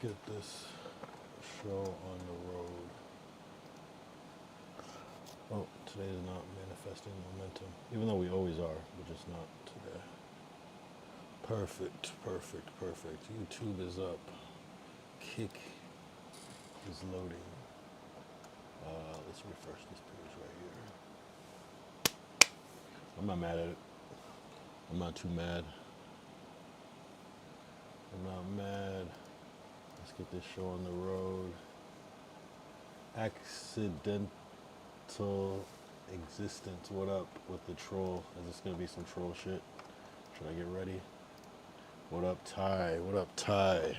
get this show on the road. Oh, today is not manifesting momentum, even though we always are, but just not today. Perfect, perfect, perfect. YouTube is up. Kick is loading. Let's refresh this page right here. I'm not mad at it. I'm not too mad. I'm not mad. Let's get this show on the road. Accidental existence. What up with the troll? Is this gonna be some troll shit? Should I get ready? What up, Ty? What up, Ty?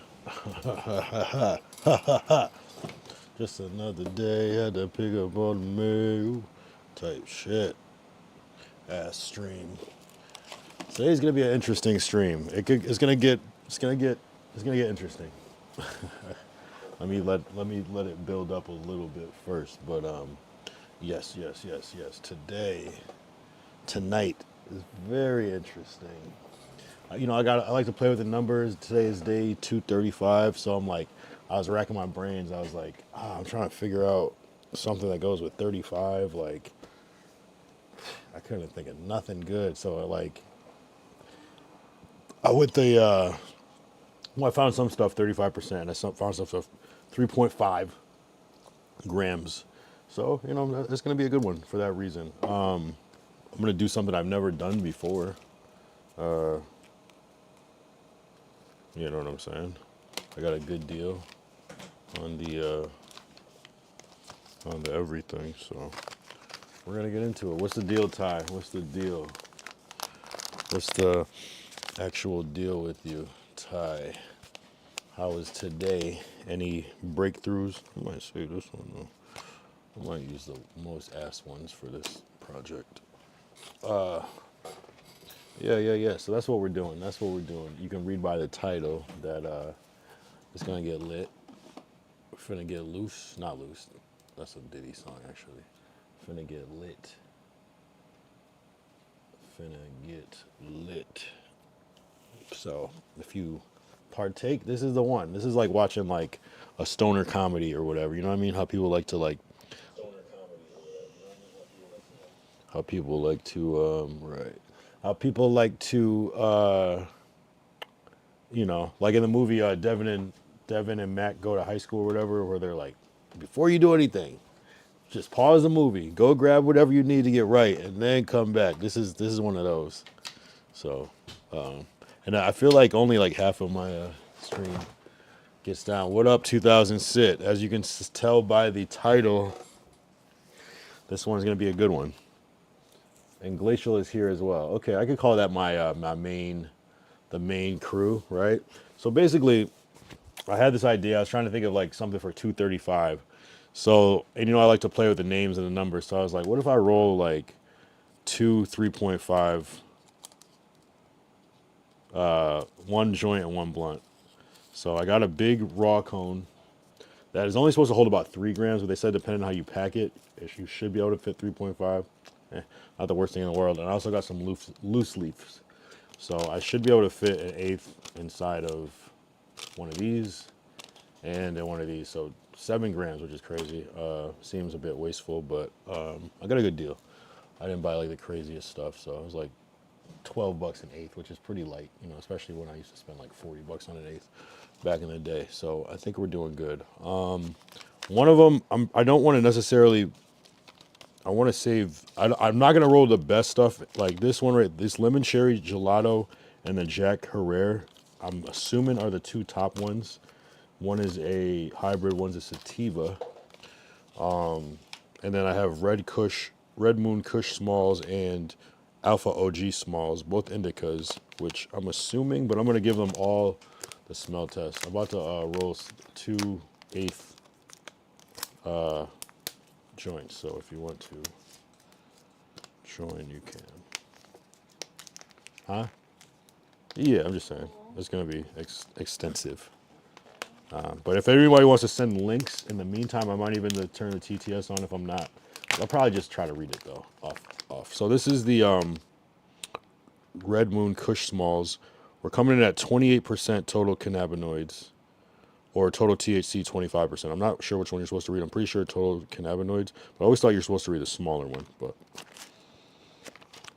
Just another day. Had to pick up on the mail. Type shit. Ass stream. Today's gonna be an interesting stream. It's gonna get interesting. Let me let it build up a little bit first. But yes. Tonight is very interesting. I like to play with the numbers. Today is day 235, so I was racking my brains. I was like, I'm trying to figure out something that goes with 35. Like, I couldn't think of nothing good. So I went I found some stuff 35%. Found some stuff 3.5 grams. So it's gonna be a good one for that reason. I'm gonna do something I've never done before. You know what I'm saying? I got a good deal on the everything, so we're gonna get into it. What's the deal, Ty? What's the deal? What's the actual deal with you, Ty? How was today? Any breakthroughs? I might save this one though. I might use the most ass ones for this project. Yeah. So that's what we're doing. You can read by the title that it's gonna get lit. We're finna get loose. Not loose. That's a Diddy song actually. Finna get lit. Finna get lit. So if you partake, this is the one. This is like watching like a stoner comedy or whatever. You know what I mean? How people like to right. How people like to like in the movie Devin and Matt go to high school or whatever, where they're like, before you do anything, just pause the movie, go grab whatever you need to get right, and then come back. This is one of those. So, and I feel like only like half of my stream gets down. What up, 2000 Sit? As you can tell by the title, this one's gonna be a good one. And Glacial is here as well. Okay, I could call that the main crew, right? So basically, I had this idea. I was trying to think of like something for 235. So, and I like to play with the names and the numbers. So I was like, what if I roll like 3.5, one joint and one blunt. So I got a big raw cone that is only supposed to hold about 3 grams, but they said depending on how you pack it, you should be able to fit 3.5. Not the worst thing in the world. And I also got some loose leaves. So I should be able to fit an eighth inside of one of these and then one of these. So 7 grams, which is crazy. Seems a bit wasteful, but I got a good deal. I didn't buy like the craziest stuff, so it was like $12 an eighth, which is pretty light, especially when I used to spend like $40 on an eighth back in the day. So I think we're doing good. One of them, I don't want to necessarily. I want to save. I'm not gonna roll the best stuff like this one, right? This lemon cherry gelato and the Jack Herrera, I'm assuming are the 2 top ones. One is a hybrid, one's a sativa. And then I have Red Moon Kush Smalls and Alpha OG Smalls, both indicas, which I'm assuming, but I'm gonna give them all the smell test. I'm about to roll 2 eighth joints, so if you want to join, you can. Huh? Yeah, I'm just saying. It's going to be extensive. But if anybody wants to send links in the meantime, I might even turn the TTS on if I'm not. I'll probably just try to read it, though, off. So this is the Red Moon Kush Smalls. We're coming in at 28% total cannabinoids. or total THC 25%. I'm not sure which one you're supposed to read. I'm pretty sure total cannabinoids, but I always thought you're supposed to read the smaller one. But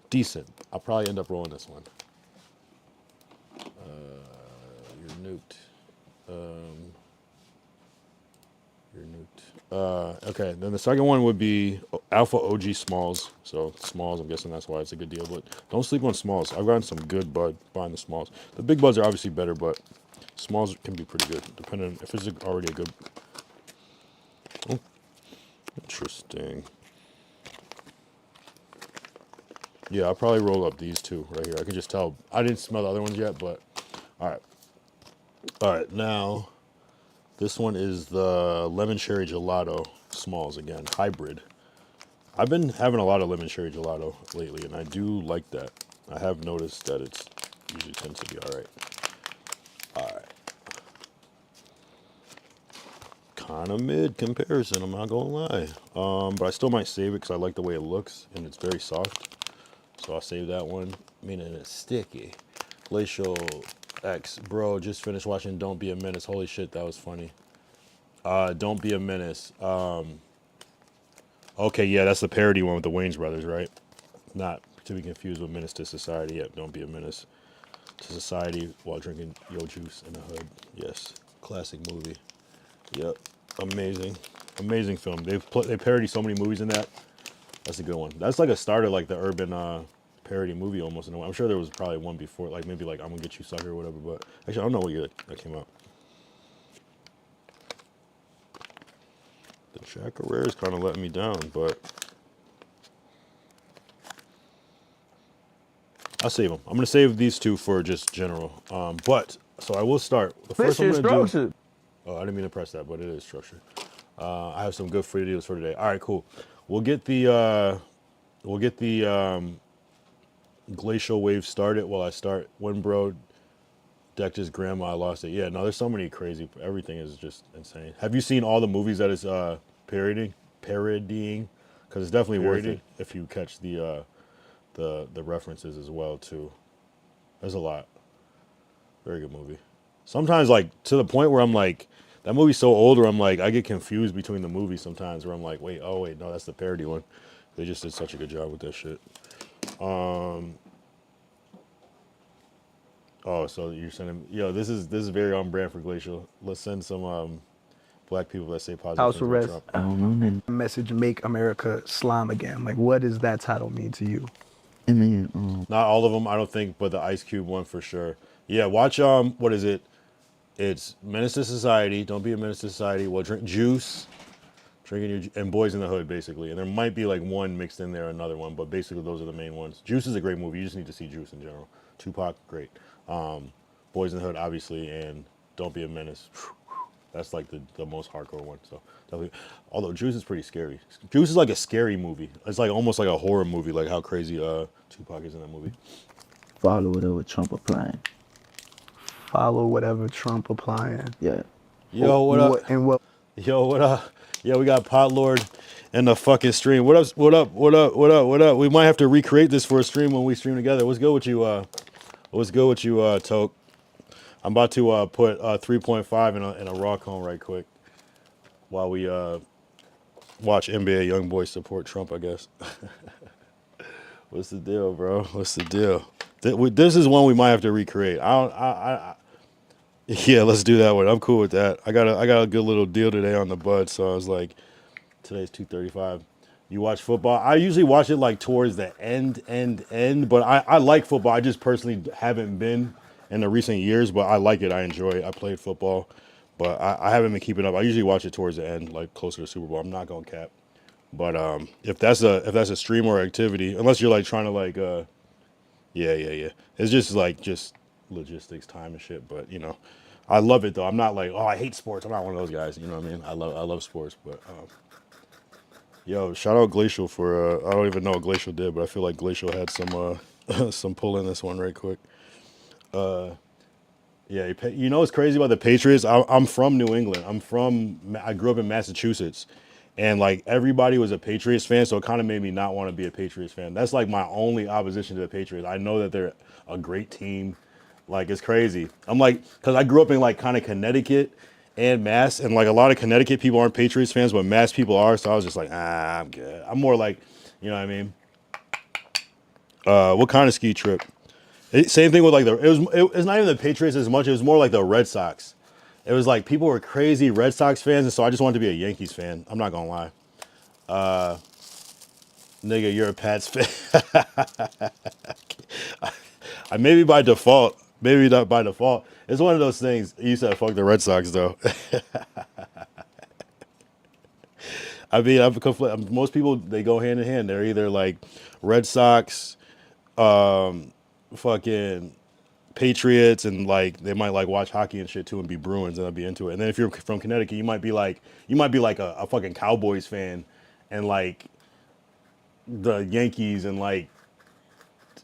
decent. I'll probably end up rolling this one. You're nuked. You're nuked. Okay, then the second one would be Alpha OG Smalls. So Smalls, I'm guessing that's why it's a good deal. But don't sleep on Smalls. I've gotten some good bud buying the Smalls. The big buds are obviously better, but Smalls can be pretty good, depending on if it's already a good. Oh, interesting. Yeah, I'll probably roll up these two right here. I can just tell. I didn't smell the other ones yet, but all right. All right, now this one is the lemon cherry gelato Smalls again, hybrid. I've been having a lot of lemon cherry gelato lately, and I do like that. I have noticed that it's usually tends to be all right. All right. Kind of mid comparison, I'm not gonna lie. But I still might save it because I like the way it looks, and it's very soft. So I'll save that one, meaning it's sticky. Glacial X, bro, just finished watching Don't Be a Menace. Holy shit, that was funny. Don't Be a Menace. Okay, yeah, that's the parody one with the Wayans brothers, right? Not to be confused with Menace to Society. Yep, Don't Be a Menace to Society while drinking Yo Juice in the hood. Yes, classic movie. Yep, amazing, amazing film. They parody so many movies in that. That's a good one. That's like a start of like the urban parody movie almost in a way. I'm sure there was probably one before, like maybe like I'm Gonna Get You Sucker or whatever. But actually, I don't know what year that came out. The Chacarrere is kind of letting me down, but I'll save them. I'm gonna save these two for just general. But so I will start. The first one I'm gonna do. Oh, I didn't mean to press that, but it is structured. I have some good free deals for today. All right, cool. We'll get the glacial wave started while I start. When bro decked his grandma, I lost it. Yeah, no, there's so many crazy. Everything is just insane. Have you seen all the movies that it's parodying? Because it's definitely worth it if you catch the references as well too. There's a lot. Very good movie. Sometimes like to the point where I'm like, that movie's so old where I'm like, I get confused between the movies sometimes where I'm like, wait, no, that's the parody one. They just did such a good job with that shit. Oh, so you're sending, yo, this is very on brand for Glacial. Let's send some black people that say positive House things about arrest. Trump. I don't know. Message Make America Slime Again. Like, what does that title mean to you? I mean, Not all of them, I don't think, but the Ice Cube one for sure. Yeah, watch what is it? It's Menace to Society. Don't be a menace to society. Well, drink Juice, and Boys in the Hood, basically. And there might be like one mixed in there, another one, but basically those are the main ones. Juice is a great movie. You just need to see Juice in general. Tupac, great. Boys in the Hood, obviously, and Don't Be a Menace. That's like the most hardcore one. So definitely. Although Juice is pretty scary. Juice is like a scary movie. It's like almost like a horror movie, like how crazy Tupac is in that movie. follow whatever Trump applying. Follow whatever Trump applying. Yeah. Yo, what up? And what? Yo, what up? Yeah, we got Pot Lord in the fucking stream. What up? What up? What up? What up? What up? We might have to recreate this for a stream when we stream together. What's good with you? What's good with you, Toke? I'm about to put 3.5 in a raw cone right quick while we watch NBA YoungBoy support Trump. I guess. What's the deal, bro? What's the deal? This is one we might have to recreate. Yeah, let's do that one. I'm cool with that. I got a good little deal today on the bud, so I was like, today's 2:35. You watch football? I usually watch it like towards the end, but I like football. I just personally haven't been in the recent years, but I like it. I enjoy it. I played football, but I haven't been keeping up. I usually watch it towards the end, like closer to Super Bowl. I'm not gonna cap. But if that's a stream or activity, unless you're like trying to like yeah. It's just like just logistics, time and shit. But you know, I love it though. I'm not like, oh, I hate sports. I'm not one of those guys. You know what I mean? I love sports. But yo, shout out Glacial for I don't even know what Glacial did, but I feel like Glacial had some some pull in this one right quick. Yeah, you know what's crazy about the Patriots? I'm from New England. I grew up in Massachusetts, and like everybody was a Patriots fan, so it kind of made me not want to be a Patriots fan. That's like my only opposition to the Patriots. I know that they're a great team. Like it's crazy. I'm like, because I grew up in like kind of Connecticut, and Mass, and like a lot of Connecticut people aren't Patriots fans, but Mass people are. So I was just like, I'm good. I'm more like, you know what I mean? What kind of ski trip? Same thing with like it's not even the Patriots as much. It was more like the Red Sox. It was like people were crazy Red Sox fans, and so I just wanted to be a Yankees fan. I'm not gonna lie. Nigga, you're a Pats fan. Maybe by default. Maybe not by default. It's one of those things. You said fuck the Red Sox though. I mean, most people they go hand in hand. They're either like Red Sox, fucking Patriots, and like they might like watch hockey and shit too and be Bruins and I'll be into it. And then if you're from Connecticut, you might be like a fucking Cowboys fan and like the Yankees and like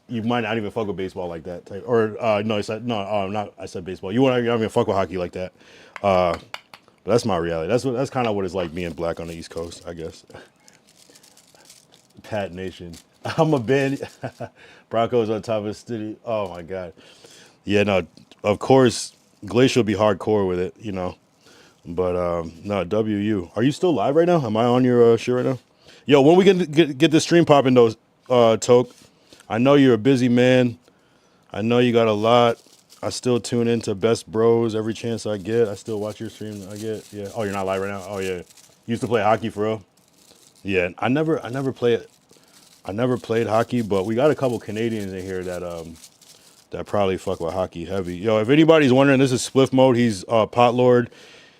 you might not even fuck with baseball like that type. Or no, I said no, not I said baseball. You want to even fuck with hockey like that. But that's my reality. That's kind of what it's like being black on the East Coast, I guess. Pat Nation. I'm a band. Broncos on top of the city. Oh my god. Yeah, no. Of course, Glacial will be hardcore with it, you know. But no, WU. Are you still live right now? Am I on your shit right now? Yo, when we get this stream popping, though, Toke. I know you're a busy man. I know you got a lot. I still tune into Best Bros every chance I get. I still watch your stream. I get. Yeah. Oh, you're not live right now. Oh yeah. You used to play hockey for real. Yeah. I never played. I never played hockey, but we got a couple Canadians in here that probably fuck with hockey heavy. Yo, if anybody's wondering, this is Spliff Mode. He's Pot Lord.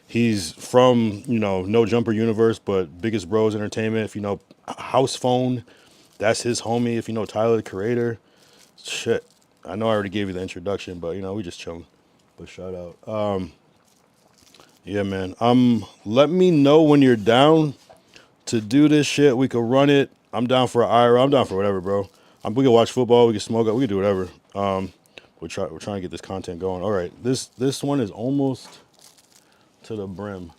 He's from, No Jumper Universe, but Biggest Bros Entertainment. If you know House Phone, that's his homie. If you know Tyler, the creator, shit. I know I already gave you the introduction, but, we just chilling. But shout out. Yeah, man. Let me know when you're down to do this shit. We could run it. I'm down for an IRA. I'm down for whatever, bro. We can watch football. We can smoke up. We can do whatever. We're trying to get this content going. All right. This one is almost to the brim.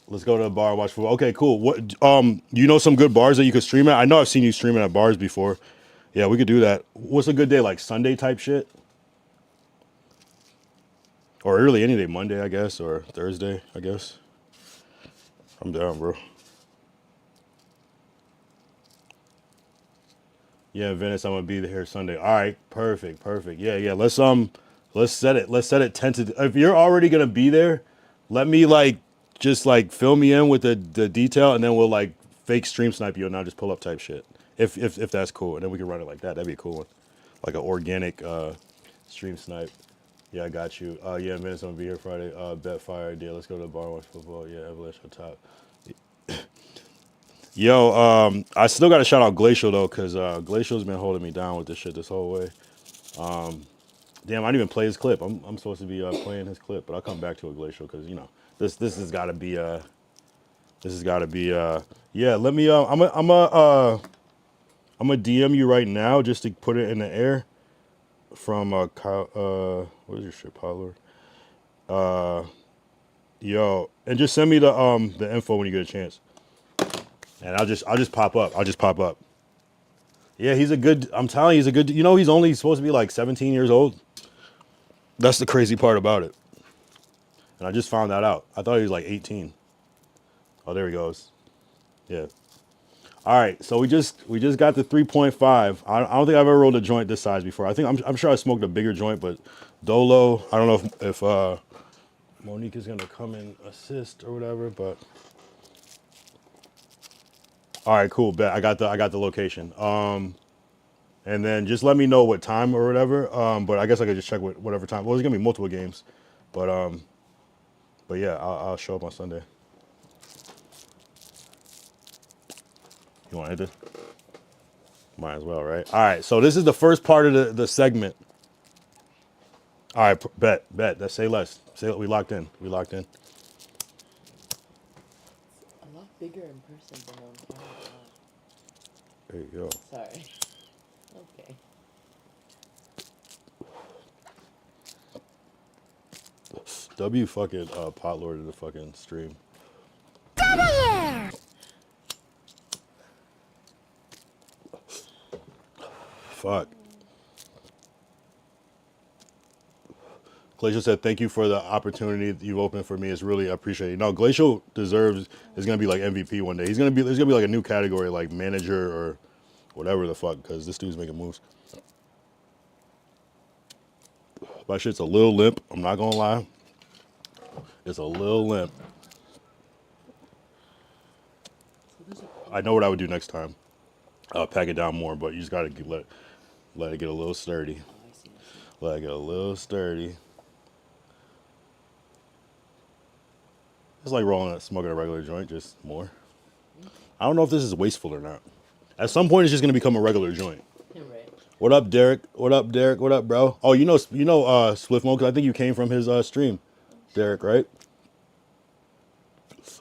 Let's go to a bar and watch football. Okay, cool. What you know some good bars that you could stream at? I know I've seen you streaming at bars before. Yeah, we could do that. What's a good day? Like Sunday type shit? Or early any day, Monday, I guess, or Thursday, I guess. I'm down, bro. Yeah, Venice, I'm gonna be here Sunday. All right, perfect. Yeah. Let's set it. Let's set it tentative. If you're already gonna be there, let me just fill me in with the detail, and then we'll fake stream snipe you, and I'll just pull up type shit. If that's cool, and then we can run it like that. That'd be a cool one, like an organic stream snipe. Yeah, I got you. Yeah, Venice, I'm gonna be here Friday. Bet fire idea. Let's go to the bar and watch football. Yeah, Avalanche on top. Yo, I still got to shout out Glacial though, cause Glacial's been holding me down with this shit this whole way. Damn, I didn't even play his clip. I'm supposed to be playing his clip, but I'll come back to a Glacial, cause this has got to be yeah. Let me I'm a DM you right now just to put it in the air from what is your shit, Pollard? Yo, and just send me the info when you get a chance. And I'll just pop up. Yeah, I'm telling you, he's a good, he's only supposed to be like 17 years old. That's the crazy part about it. And I just found that out. I thought he was like 18. Oh, there he goes. Yeah. All right, so we just got the 3.5. I don't think I've ever rolled a joint this size before. I'm sure I smoked a bigger joint, but Dolo, I don't know if Monique is gonna come and assist or whatever, but all right, cool. Bet I got the location. And then just let me know what time or whatever. But I guess I could just check whatever time. Well, there's gonna be multiple games, but yeah, I'll show up on Sunday. You want to hit this? Might as well, right? All right. So this is the first part of the segment. All right, bet. Let's say less. We locked in. A lot bigger in person than on camera. There you go. Sorry. Okay. W fucking pot lord in the fucking stream. Fuck. Glacial said, "Thank you for the opportunity that you've opened for me. It's really appreciated." No, Glacial deserves is gonna be like MVP one day. He's gonna be there's gonna be like a new category like manager or whatever the fuck because this dude's making moves. My shit's a little limp. I'm not gonna lie. It's a little limp. So there's a I know what I would do next time. I'll pack it down more, but you just gotta let it get a little sturdy. oh, I see. Let it get a little sturdy. It's like smoking a regular joint, just more. I don't know if this is wasteful or not. At some point, it's just gonna become a regular joint. You're right. What up, Derek? What up, Derek? What up, bro? Oh, you know Spliff Mode, 'cause I think you came from his stream, Derek, right?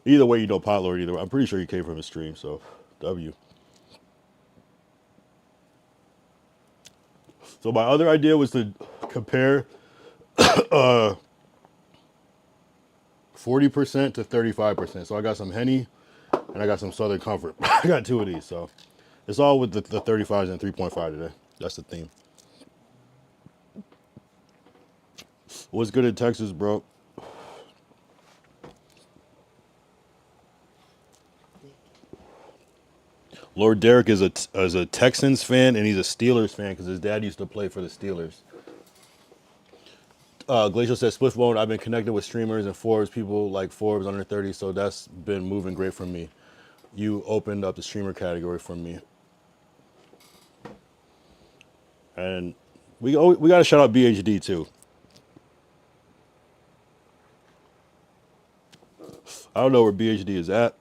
Either way, you know Pot Lord. Either way. I'm pretty sure you came from his stream. So, W. So my other idea was to compare 40% to 35%. So I got some Henny and I got some Southern Comfort. I got two of these. So it's all with the 35s and 3.5 today. That's the theme. What's good in Texas, bro? Lord Derek is a Texans fan and he's a Steelers fan because his dad used to play for the Steelers. Glacial says, Spliff Mode, I've been connected with streamers and Forbes, people like Forbes under 30, so that's been moving great for me. You opened up the streamer category for me. And we got to shout out BHD too. I don't know where BHD is at.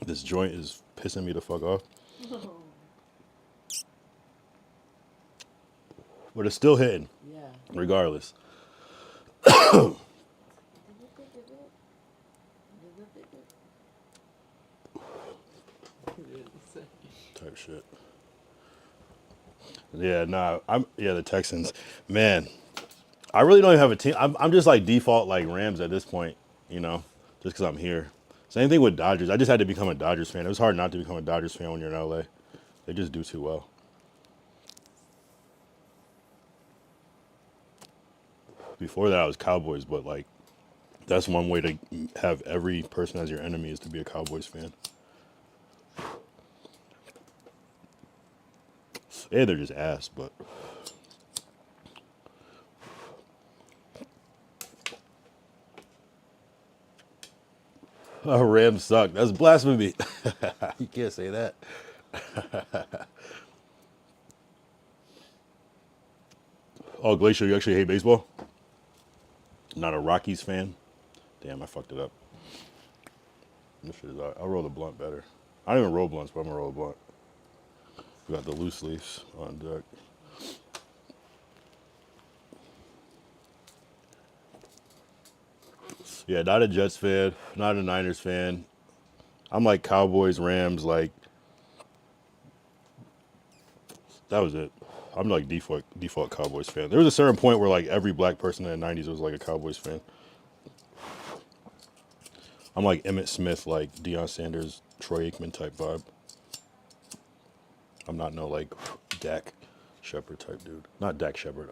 This joint is pissing me the fuck off. But it's still hitting, Yeah. regardless. Type shit. Yeah, nah. The Texans. Man, I really don't even have a team. I'm just like default like Rams at this point, you know, just because I'm here. Same thing with Dodgers. I just had to become a Dodgers fan. It was hard not to become a Dodgers fan when you're in LA. They just do too well. Before that, I was Cowboys, but like, that's one way to have every person as your enemy is to be a Cowboys fan. Yeah, they're just ass, but Rams suck. That's blasphemy. You can't say that. Oh, Glacier, you actually hate baseball? Not a Rockies fan? Damn, I fucked it up. This shit is, I'll roll the blunt better. I don't even roll blunts, but I'm gonna roll a blunt. We got the loose leaves on deck. Yeah, not a Jets fan, not a Niners fan. I'm like Cowboys, Rams, like that was it. I'm like default Cowboys fan. There was a certain point where like every black person in the 90s was like a Cowboys fan. I'm like Emmitt Smith, like Deion Sanders, Troy Aikman type vibe. I'm not no like Dak Shepard type dude. Not Dak Shepard.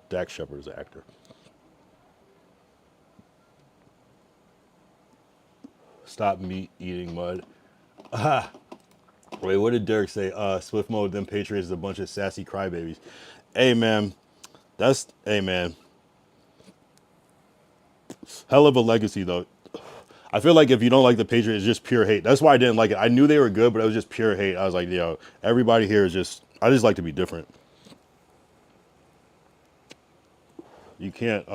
Dak Shepard is an actor. Stop meat eating mud. Wait, what did Derek say? Swift Mode, them Patriots is a bunch of sassy crybabies. Hey man, hey man. Hell of a legacy though. I feel like if you don't like the Patriots, it's just pure hate. That's why I didn't like it. I knew they were good, but it was just pure hate. I was like, yo, everybody here is just, I just like to be different. You can't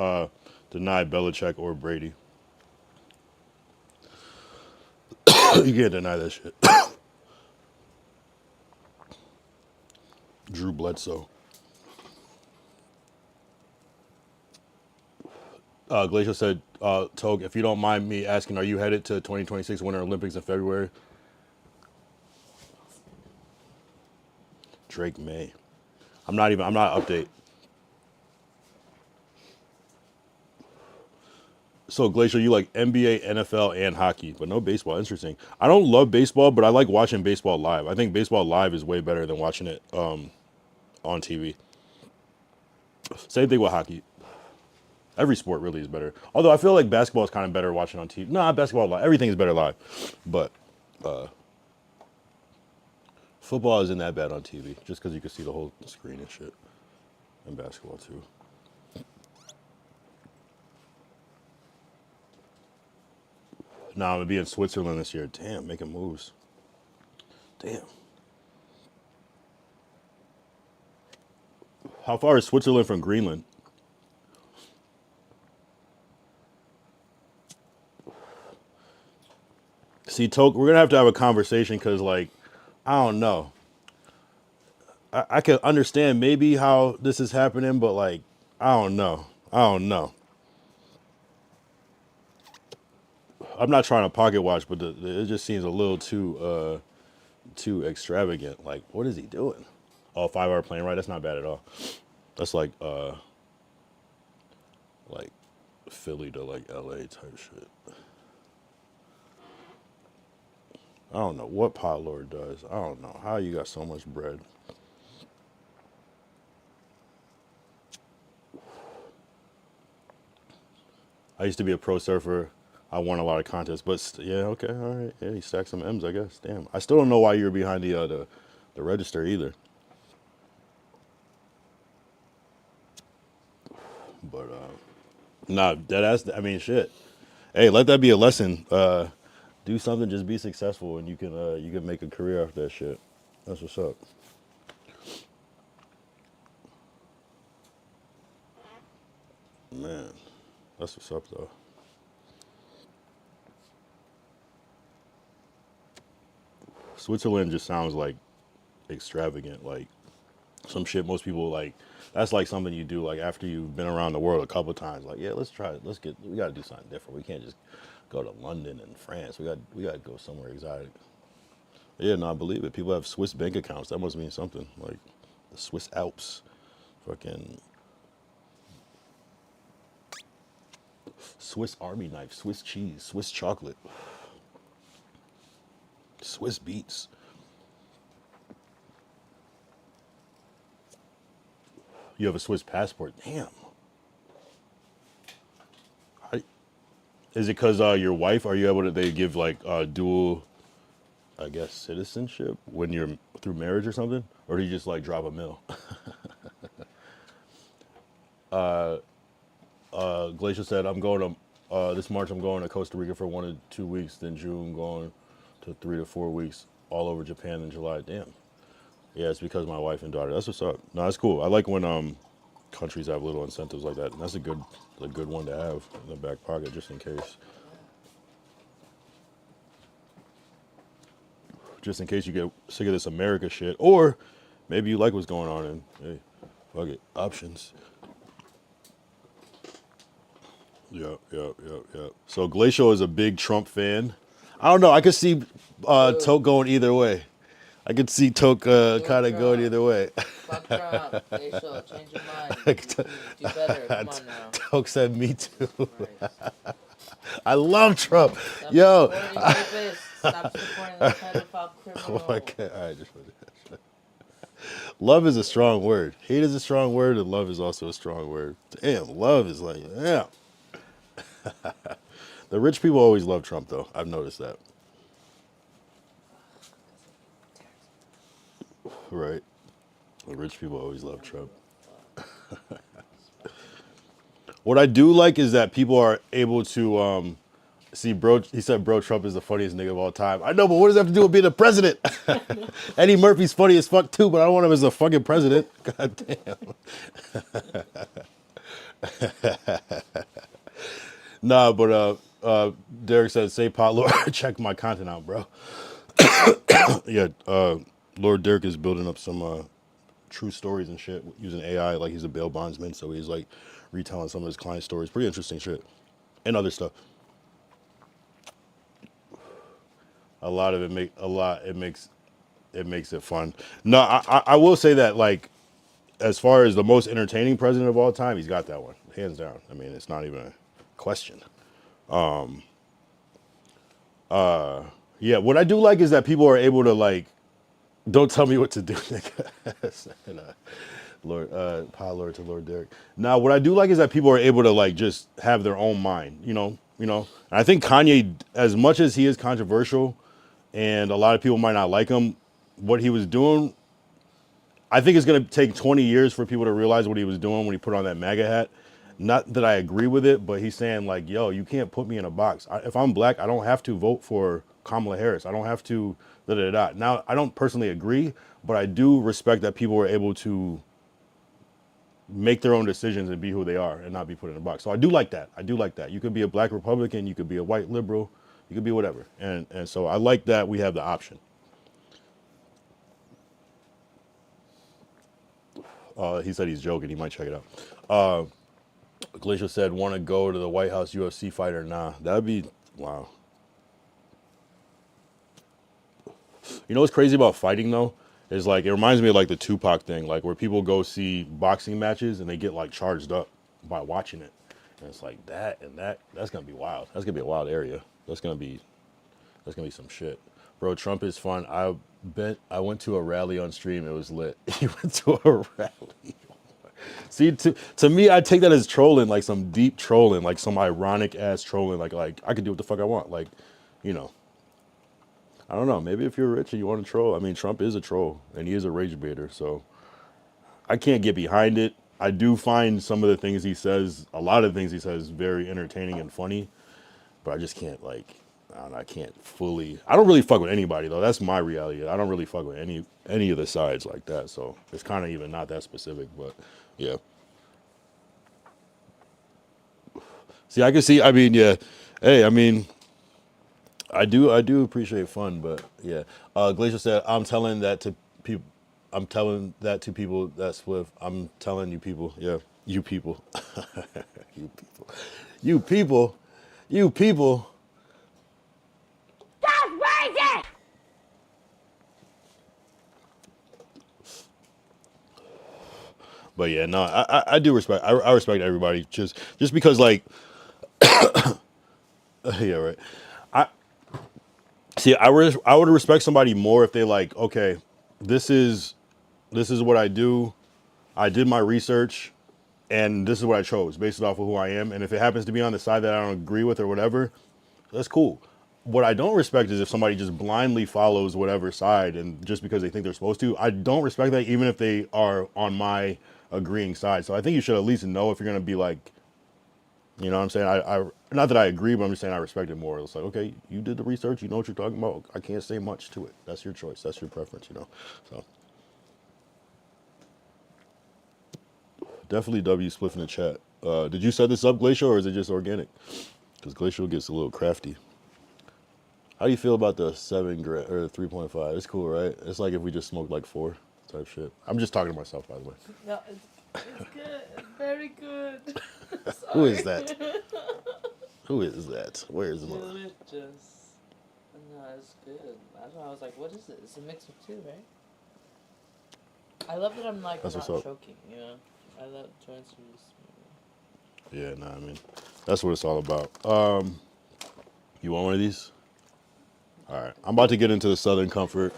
deny Belichick or Brady. You can't deny that shit. Drew Bledsoe. Glacial said, Togue, if you don't mind me asking, are you headed to 2026 Winter Olympics in February? Drake May. I'm not update. So Glacial, you like NBA, NFL, and hockey, but no baseball. Interesting. I don't love baseball, but I like watching baseball live. I think baseball live is way better than watching it on TV. Same thing with hockey. Every sport really is better. Although I feel like basketball is kind of better watching on TV. Nah, basketball live. Everything is better live, but football isn't that bad on TV just because you can see the whole screen and shit. And basketball too. Nah, I'm gonna be in Switzerland this year. Damn, making moves. Damn. How far is Switzerland from Greenland? See, Toke, we're gonna have a conversation because, like, I don't know. I can understand maybe how this is happening, but like, I don't know. I don't know. I'm not trying to pocket watch, but it just seems a little too extravagant. Like, what is he doing? Oh, 5 hour plane ride. That's not bad at all. That's like Philly to like LA type shit. I don't know what Pot Lord does. I don't know how you got so much bread. I used to be a pro surfer. I won a lot of contests, but yeah, okay, all right. Yeah, he stacked some M's, I guess. Damn. I still don't know why you were behind the register either. But nah, that ass. I mean, shit. Hey, let that be a lesson. Do something, just be successful, and you can make a career off that shit. That's what's up. Man, that's what's up though. Switzerland just sounds like extravagant, like some shit most people like. That's like something you do like after you've been around the world a couple times. Like, yeah, let's try it. We got to do something different. We can't just go to London and France. We got to go somewhere exotic. Yeah, no, I believe it. People have Swiss bank accounts. That must mean something. Like the Swiss Alps, fucking Swiss Army knife, Swiss cheese, Swiss chocolate, Swiss beets. You have a Swiss passport. Damn. Is it because your wife? Are you able to? They give like dual, I guess, citizenship when you're through marriage or something, or do you just like drop a mill? Glacier said, "I'm going to this March. I'm going to Costa Rica for 1 to 2 weeks. Then June, going to 3 to 4 weeks all over Japan in July. Damn. Yeah, it's because of my wife and daughter. That's what's up. No, that's cool. I like when countries have little incentives like that. And that's a good one to have in the back pocket just in case. Just in case you get sick of this America shit, or maybe you like what's going on and hey, fuck it, options. Yeah. So Glacial is a big Trump fan. I don't know. I could see Toke going either way. I could see Toke kind of going either way. Fuck Trump. Glacial, change your mind. You do better. Come on now. Toke said me too. Nice. I love Trump. Stop Yo. supporting rapists. Stop supporting the pedophile criminal. Oh my God. All right, just love is a strong word. Hate is a strong word, and love is also a strong word. Damn, love is like, damn. The rich people always love Trump, though. I've noticed that. Right. The rich people always love Trump. What I do like is that people are able to see, bro. He said, "Bro, Trump is the funniest nigga of all time." I know, but what does that have to do with being the president? Eddie Murphy's funny as fuck too, but I don't want him as a fucking president. God damn. Nah, but Derek said, "Say Pot Lord, check my content out, bro." Yeah, Lord Derek is building up some true stories and shit using AI. Like he's a bail bondsman, so he's like retelling some of his client stories. Pretty interesting shit, and other stuff. A lot of it makes it fun. No, I will say that like as far as the most entertaining president of all time, he's got that one hands down. I mean, it's not even a question. Yeah, what I do like is that people are able to like, don't tell me what to do, nigga. And, Lord, Pile Lord to Lord Derek. Now, what I do like is that people are able to like just have their own mind. And I think Kanye, as much as he is controversial, and a lot of people might not like him, what he was doing, I think it's going to take 20 years for people to realize what he was doing when he put on that MAGA hat. Not that I agree with it, but he's saying like, yo, you can't put me in a box. If I'm black, I don't have to vote for Kamala Harris. I don't have to da da da. Now, I don't personally agree, but I do respect that people were able to make their own decisions and be who they are and not be put in a box. So I do like that. I do like that. You could be a black Republican, you could be a white liberal, you could be whatever. And so I like that we have the option. He said he's joking. He might check it out. Glacier said, want to go to the White House UFC fighter? Nah, that'd be, wow. You know what's crazy about fighting though? Is like, it reminds me of like the Tupac thing, like where people go see boxing matches and they get like charged up by watching it. And it's like that and that's going to be wild. That's going to be a wild area. That's going to be some shit. Bro, Trump is fun. I went to a rally on stream. It was lit. You went to a rally. See, to me, I take that as trolling, like some deep trolling, like some ironic ass trolling, like I could do what the fuck I want, like, you know. I don't know. Maybe if you're rich and you want to troll, I mean, Trump is a troll and he is a rage baiter, so I can't get behind it. I do find some of the things he says, a lot of things he says, very entertaining and funny, but I just can't like. I don't know, I can't fully. I don't really fuck with anybody though. That's my reality. I don't really fuck with any of the sides like that. So it's kind of even not that specific, but yeah. See, I can see. I mean, yeah. Hey, I mean, I do appreciate fun, but yeah. Glacier said, "I'm telling that to people. I'm telling that to people that's Swift. I'm telling you people. Yeah, you people, you people, you people, you people." But yeah, no, I do respect. I respect everybody just because like, yeah, right. I see. I would respect somebody more if they like, okay, this is what I do. I did my research, and this is what I chose based off of who I am. And if it happens to be on the side that I don't agree with or whatever, that's cool. What I don't respect is if somebody just blindly follows whatever side and just because they think they're supposed to. I don't respect that even if they are on my agreeing side. So I think you should at least know if you're going to be like, you know what I'm saying? I not that I agree, but I'm just saying I respect it more. It's like, okay, you did the research. You know what you're talking about. I can't say much to it. That's your choice. That's your preference, you know? So definitely W Spliff in the chat. Did you set this up, Glacial, or is it just organic? Because Glacial gets a little crafty. How do you feel about the 7 gram or 3.5? It's cool, right? It's like if we just smoked like 4 type shit. I'm just talking to myself, by the way. No, it's good. It's very good. Who is that? Who is that? Where is the mother? Delicious. No, it's good. That's why I was like, what is it? It's a mix of 2, right? I love that I'm like That's not what's up. choking, you know? I love joints are just Yeah, nah, I mean, that's what it's all about. You want one of these? All right, I'm about to get into the Southern Comfort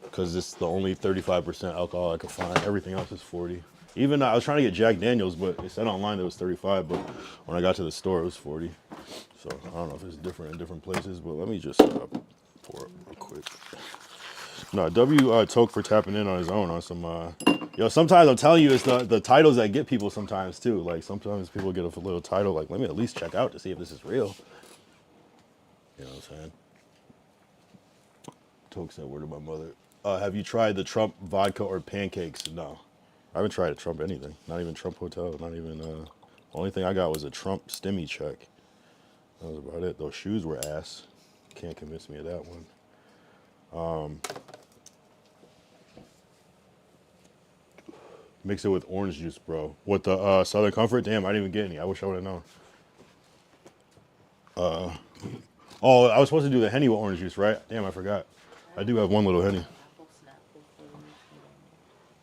because it's the only 35% alcohol I could find. Everything else is 40. Even I was trying to get Jack Daniels, but it said online that it was 35. But when I got to the store, it was 40. So I don't know if it's different in different places. But let me just pour it real quick. No, W Toke for tapping in on his own on some. Sometimes I'm telling you, it's the titles that get people sometimes too. Like sometimes people get a little title, like let me at least check out to see if this is real. You know what I'm saying? Toke said, word of my mother. Have you tried the Trump vodka or pancakes? No. I haven't tried a Trump anything. Not even Trump Hotel. Not even, the only thing I got was a Trump stimmy check. That was about it. Those shoes were ass. Can't convince me of that one. Mix it with orange juice, bro. What the Southern Comfort? Damn, I didn't even get any. I wish I would have known. Oh, I was supposed to do the Henny with orange juice, right? Damn, I forgot. I do have one little Henny.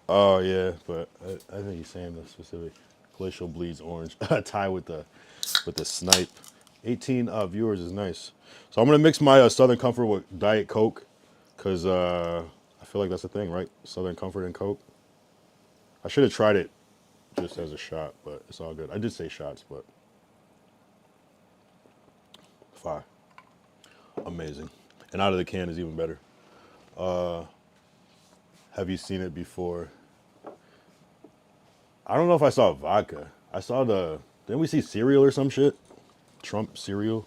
Oh yeah, but I think he's saying the specific. Glacial bleeds orange. Tie with the snipe. 18 viewers is nice. So I'm gonna mix my Southern Comfort with Diet Coke, cause I feel like that's the thing, right? Southern Comfort and Coke. I should have tried it just as a shot, but it's all good. I did say shots, but fire. Amazing. And out of the can is even better. Have you seen it before? I don't know if I saw vodka. I saw didn't we see cereal or some shit? Trump cereal.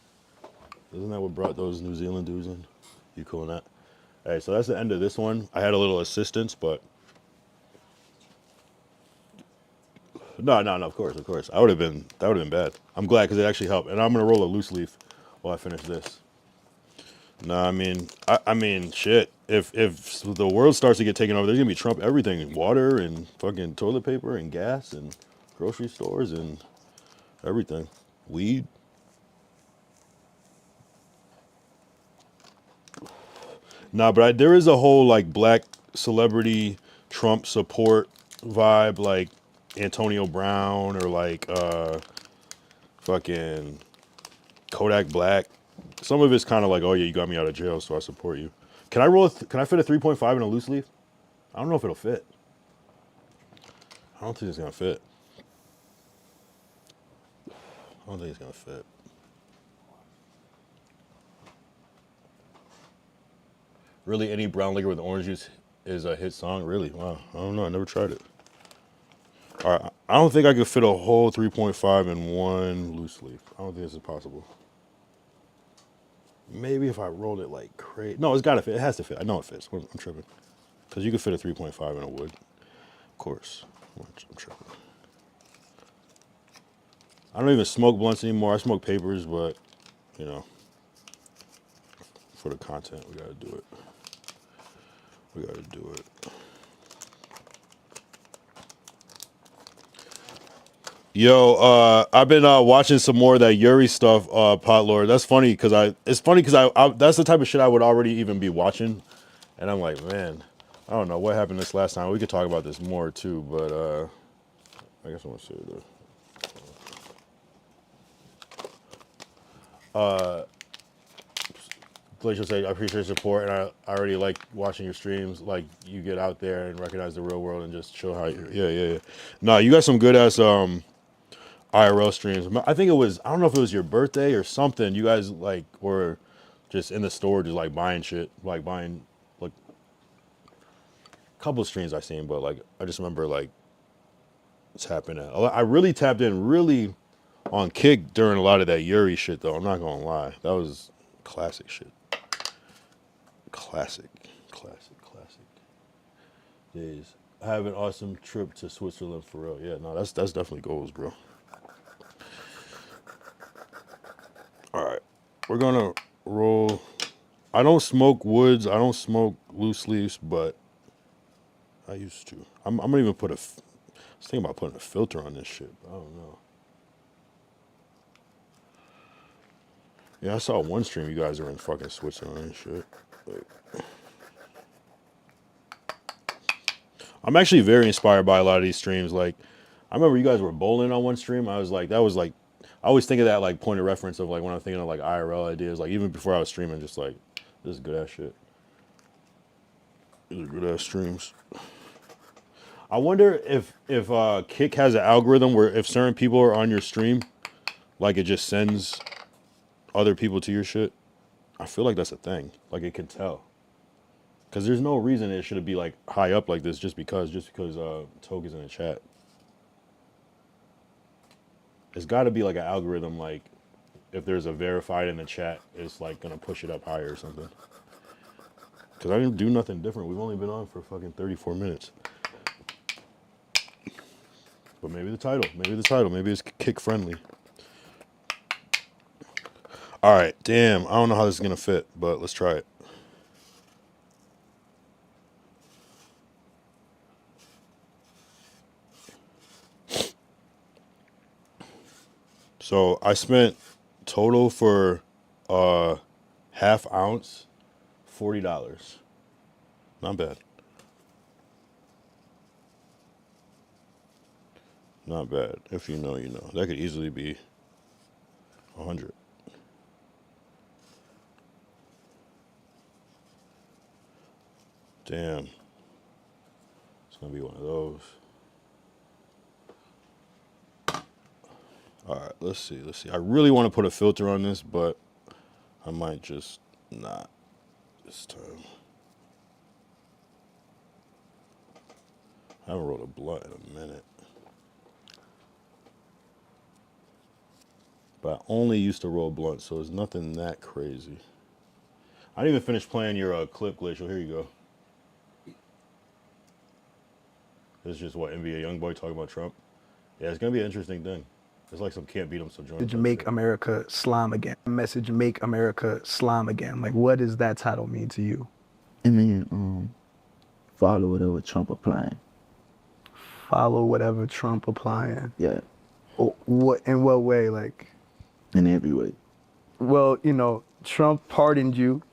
Isn't that what brought those New Zealand dudes in? You cool on that? Hey, so that's the end of this one. I had a little assistance, but no, of course. That would have been bad. I'm glad because it actually helped. And I'm gonna roll a loose leaf while I finish this. No, I mean, shit. If the world starts to get taken over, there's gonna be Trump everything: water and fucking toilet paper and gas and grocery stores and everything, weed. Nah, but there is a whole like black celebrity Trump support vibe, like Antonio Brown or like fucking Kodak Black. Some of it's kind of like, oh yeah, you got me out of jail, so I support you. Can I roll? Can I fit a 3.5 in a loose leaf? I don't know if it'll fit. I don't think it's gonna fit. I don't think it's gonna fit. Really, any brown liquor with orange juice is a hit song? Really? Wow. I don't know. I never tried it. All right. I don't think I could fit a whole 3.5 in one loose leaf. I don't think this is possible. Maybe if I rolled it like crazy. No, it's got to fit. It has to fit. I know it fits. I'm tripping. Because you could fit a 3.5 in a wood. Of course. I'm tripping. I don't even smoke blunts anymore. I smoke papers, but, you know, for the content, we got to do it. We got to do it. Yo, I've been watching some more of that Yuri stuff, Pot Lord. That's funny because I that's the type of shit I would already even be watching, and I'm like, man, I don't know what happened this last time. We could talk about this more too, but I guess I want to say this. Glacial say, I appreciate your support, and I already like watching your streams. Like you get out there and recognize the real world and just show how you. Yeah. No, you got some good ass IRL streams. I think it was, I don't know if it was your birthday or something. You guys like were just in the store, just like buying shit, like buying like a couple of streams I seen, but like I just remember like tapping in. I really tapped in really on Kick during a lot of that Yuri shit though. I'm not gonna lie, that was classic shit. Classic days. I have an awesome trip to Switzerland for real. Yeah, no, that's definitely goals, bro. All right, we're gonna roll. I don't smoke woods. I don't smoke loose leaves, but I used to. I'm gonna even put a. I was thinking about putting a filter on this shit, but I don't know. Yeah, I saw one stream. You guys are in fucking Switzerland and shit. Like, I'm actually very inspired by a lot of these streams. Like, I remember you guys were bowling on one stream. I was like, that was like, I always think of that like point of reference of like when I'm thinking of like IRL ideas. Like even before I was streaming, just like this is good ass shit. These are good ass streams. I wonder if Kick has an algorithm where if certain people are on your stream, like it just sends other people to your shit. I feel like that's a thing. Like it can tell. Cause there's no reason it should be like high up like this just because Toke is in the chat. It's got to be like an algorithm. Like if there's a verified in the chat, it's like gonna push it up higher or something. Cause I didn't do nothing different. We've only been on for fucking 34 minutes. But maybe the title. Maybe it's Kick friendly. All right, damn. I don't know how this is gonna fit, but let's try it. So I spent total for half ounce, $40. Not bad. Not bad. If you know, you know. That could easily be 100. Damn. It's gonna be one of those. All right, let's see. Let's see. I really want to put a filter on this, but I might just not this time. I haven't rolled a blunt in a minute. But I only used to roll blunts, so it's nothing that crazy. I didn't even finish playing your clip, Glacial. Here you go. This is just what NBA YoungBoy talking about Trump. Yeah, it's gonna be an interesting thing. It's like some can't beat him, so join. Message make America slime again. Message make America slime again. Like, what does that title mean to you? I mean, follow whatever Trump applying. Follow whatever Trump applying. Yeah, What in what way? Like, in every way. well, you know, Trump pardoned you,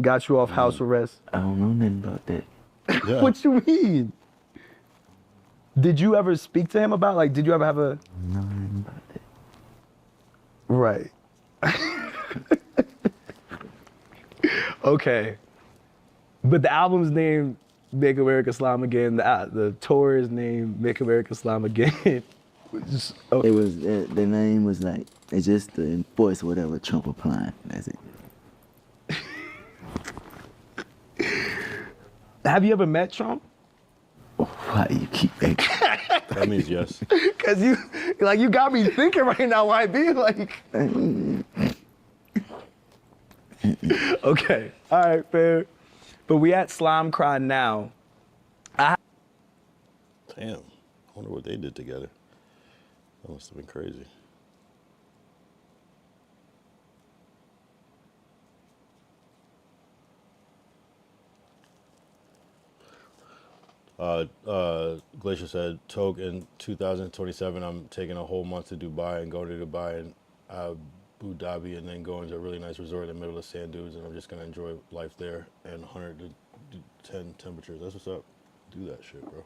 got you off house arrest. I don't know nothing about that. Yeah. What you mean? Did you ever speak to him about, like, did you ever have a... No, nothing about that. Right. Okay. But the album's name, Make America Slime Again. The tour is named Make America Slime Again. Just, oh, It was the name was like it's just to enforce whatever Trump applying. That's it. have you ever met Trump? Why you keep asking? That means yes. Cause you got me thinking right now. Why be like? Okay, all right, fair. But we at Slime Cry now. Damn. I wonder what they did together. That must have been crazy. Glacier said, Toke, in 2027, I'm taking a whole month to Dubai and going to Dubai and Abu Dhabi and then going to a really nice resort in the middle of sand dunes, and I'm just going to enjoy life there and 110 temperatures. That's what's up. Do that shit, bro.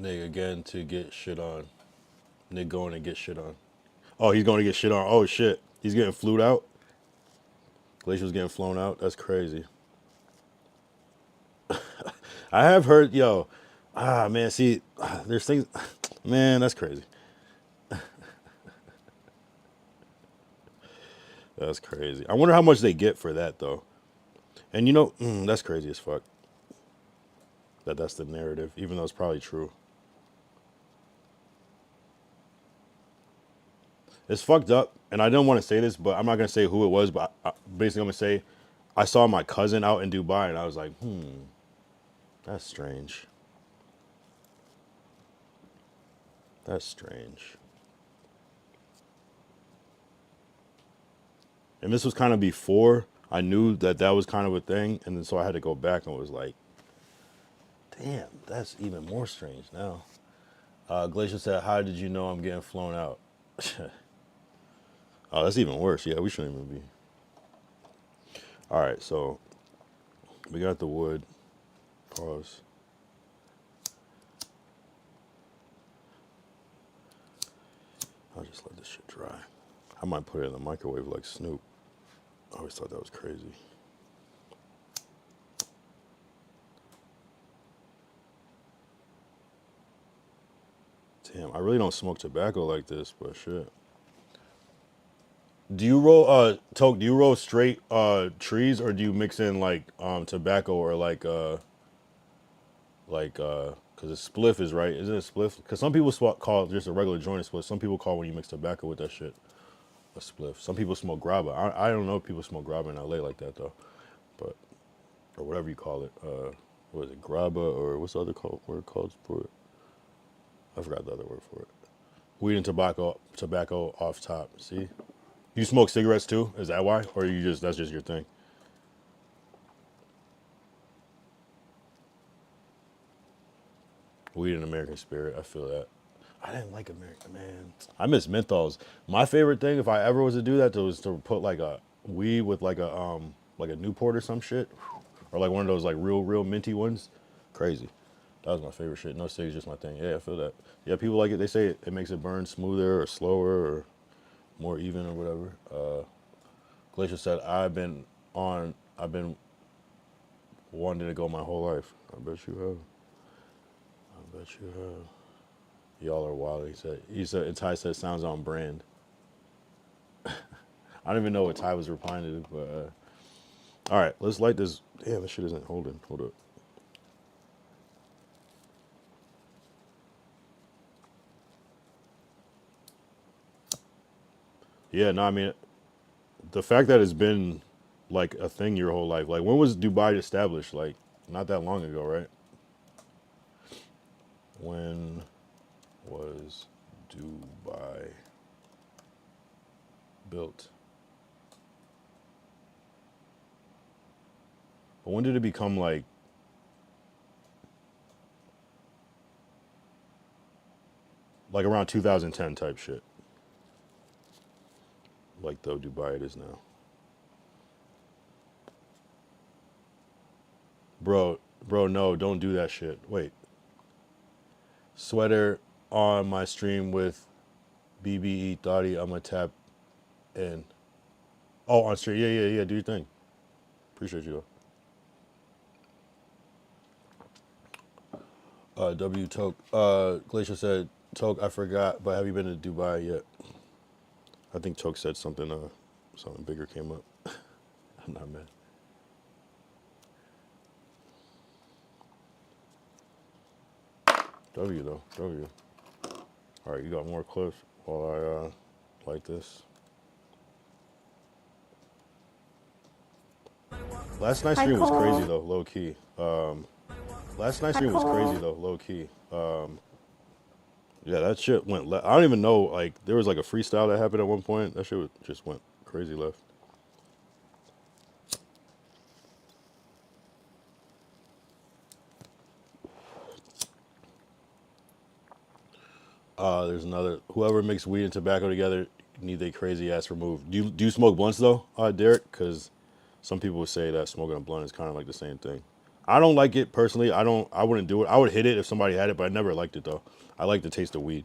Nigga again to get shit on. Nigga going to get shit on. Oh, he's going to get shit on. Oh, shit. He's getting flued out? Glacier's getting flown out? That's crazy. I have heard, man, see, there's things, man, that's crazy. That's crazy. I wonder how much they get for that, though. And that's crazy as fuck. That's the narrative, even though it's probably true. It's fucked up, and I don't want to say this, but I'm not going to say who it was, but basically I'm going to say I saw my cousin out in Dubai, and I was like, that's strange. That's strange. And this was kind of before I knew that was kind of a thing, and then so I had to go back and was like, damn, that's even more strange now. Glacier said, how did you know I'm getting flown out? Oh, that's even worse. Yeah, we shouldn't even be. All right, so we got the wood. Pause. I'll just let this shit dry. I might put it in the microwave like Snoop. I always thought that was crazy. Damn, I really don't smoke tobacco like this, but shit. Do you roll Toke, do you roll straight trees, or do you mix in like tobacco or like cause a spliff is right? Isn't it a spliff? Because some people call just a regular joint a spliff. Some people call when you mix tobacco with that shit a spliff. Some people smoke grabba. I don't know if people smoke grabba in LA like that though, but or whatever you call it. What is it, grabba, or what's the other word called for it? I forgot the other word for it. Weed and tobacco off top. See, you smoke cigarettes too? Is that why, or that's just your thing? Weed and American Spirit. I feel that. I didn't like American, man. I miss menthols. My favorite thing, if I ever was to do that, was to put like a weed with like a Newport or some shit, or like one of those like real minty ones. Crazy. That was my favorite shit. No cigs, just my thing. Yeah, I feel that. Yeah, people like it. They say it makes it burn smoother or slower or more even or whatever. Glacier said, I've been wanted to go my whole life. I bet you have. I bet you have. Y'all are wild. And Ty said sounds on brand. I don't even know what Ty was replying to, but all right, let's light this. Damn, this shit isn't holding. Hold up. Yeah, no, I mean, the fact that it's been like a thing your whole life. Like, when was Dubai established? Like, not that long ago, right? When was Dubai built? But when did it become like around 2010 type shit? Like the Dubai it is now. Bro, no, don't do that shit. Wait. Sweater on my stream with BBE Thotty. I'm gonna tap in. Oh, on stream. Yeah. Do your thing. Appreciate you though. W Toke. Glacier said, Toke, I forgot, but have you been to Dubai yet? I think Toke said something something bigger came up. I'm not mad. W though. W. Alright, you got more clips while I like this. Last night's stream was crazy though, low key. Last night's stream was crazy though, low key. Yeah, that shit went left. I don't even know, like, there was like a freestyle that happened at one point. That shit just went crazy left. There's another. Whoever makes weed and tobacco together need their crazy ass removed. Do you smoke blunts though, Derek? Because some people would say that smoking a blunt is kind of like the same thing. I don't like it personally. I wouldn't do it. I would hit it if somebody had it, but I never liked it though. I like the taste of weed.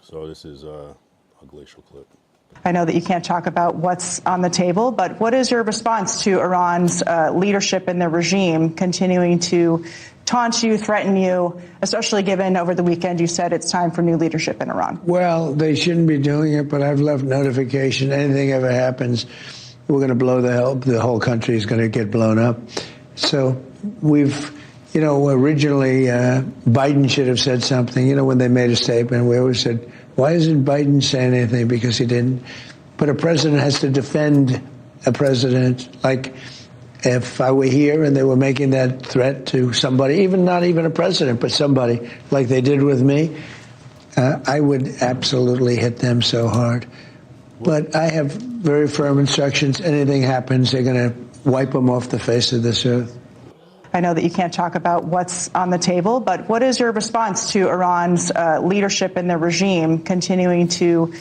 So this is a glacial clip. I know that you can't talk about what's on the table, but what is your response to Iran's leadership in the regime continuing to taunt you, threaten you, especially given over the weekend you said it's time for new leadership in Iran? Well, they shouldn't be doing it, but I've left notification. Anything ever happens, we're going to blow the whole country is going to get blown up. So we've, originally Biden should have said something, when they made a statement. We always said, why isn't Biden saying anything? Because he didn't. But a president has to defend a president. Like if I were here and they were making that threat to somebody, not even a president, but somebody like they did with me, I would absolutely hit them so hard. But I have very firm instructions. Anything happens, they're going to wipe them off the face of this earth. I know that you can't talk about what's on the table, but what is your response to Iran's leadership in the regime continuing to...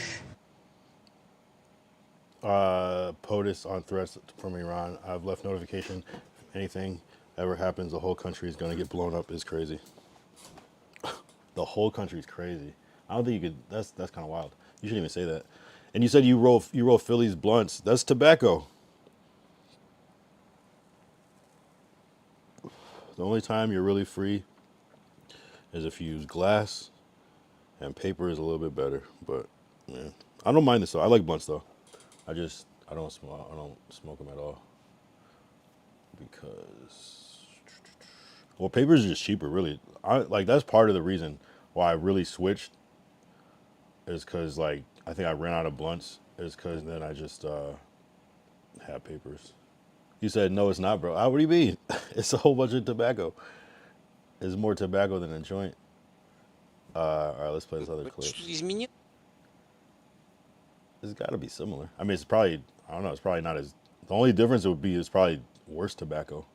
POTUS on threats from Iran. I've left notification. If anything ever happens, the whole country is going to get blown up. Is crazy. The whole country is crazy. I don't think you could... That's kind of wild. You shouldn't even say that. And you said you roll Phillies blunts. That's tobacco. The only time you're really free is if you use glass, and paper is a little bit better. But yeah, I don't mind this though. I like blunts though. I don't smoke them at all because paper is just cheaper. Really, that's part of the reason why I really switched. Is because I think I ran out of blunts. Is because then I just had papers. You said, no, it's not, bro. What do you mean? It's a whole bunch of tobacco. It's more tobacco than a joint. All right, let's play this other clip. It's got to be similar. I mean, it's probably, I don't know, it's probably not as... The only difference would be it's probably worse tobacco.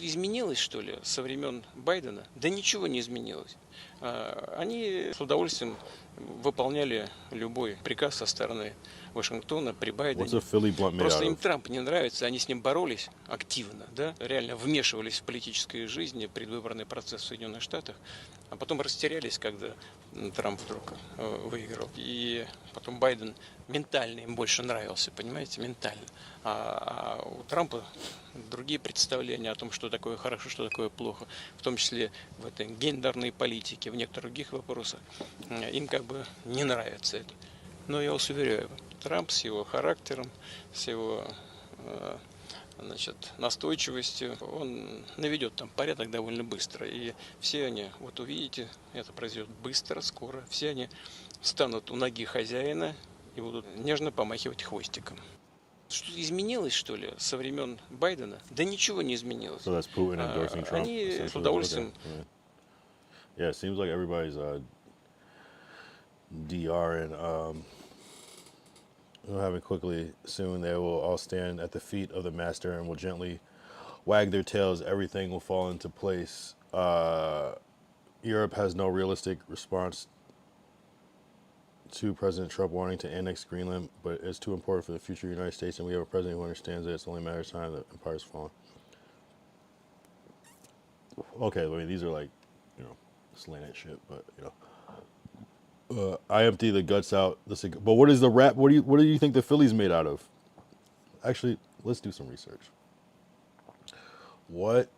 Изменилось, что ли, со времен Байдена? Да ничего не изменилось. Они с удовольствием выполняли любой приказ со стороны Вашингтона при What's Байдене. a Philly blunt made Просто out им of? Трамп не нравится, они с ним боролись активно, да, реально вмешивались в политическую жизнь, предвыборный процесс в Соединенных Штатах, а потом растерялись, когда Трамп вдруг выиграл. И потом Байден ментально им больше нравился, понимаете, ментально. А у Трампа другие представления о том, что такое хорошо, что такое плохо, в том числе в этой гендерной политике, в некоторых других вопросах, им как бы не нравится это. Но я вас уверяю, Трамп с его характером, с его значит, настойчивостью, он наведет там порядок довольно быстро. И все они, вот увидите, это произойдет быстро, скоро, все они станут у ноги хозяина и будут нежно помахивать хвостиком. Что-то изменилось, что ли, со времен Байдена? Да ничего не изменилось. So that's Putin endorsing Trump. Они с Essentially. удовольствием... Okay. Yeah, it seems like everybody's DR and we'll have it quickly soon. They will all stand at the feet of the master and will gently wag their tails. Everything will fall into place. Europe has no realistic response to President Trump wanting to annex Greenland, but it's too important for the future of the United States, and we have a president who understands that it's only a matter of time that empire's fallen. Okay, I mean, these are like, slanted shit, but, I empty the guts out. But what is the wrap? What do you think the Philly's made out of? Actually, let's do some research. What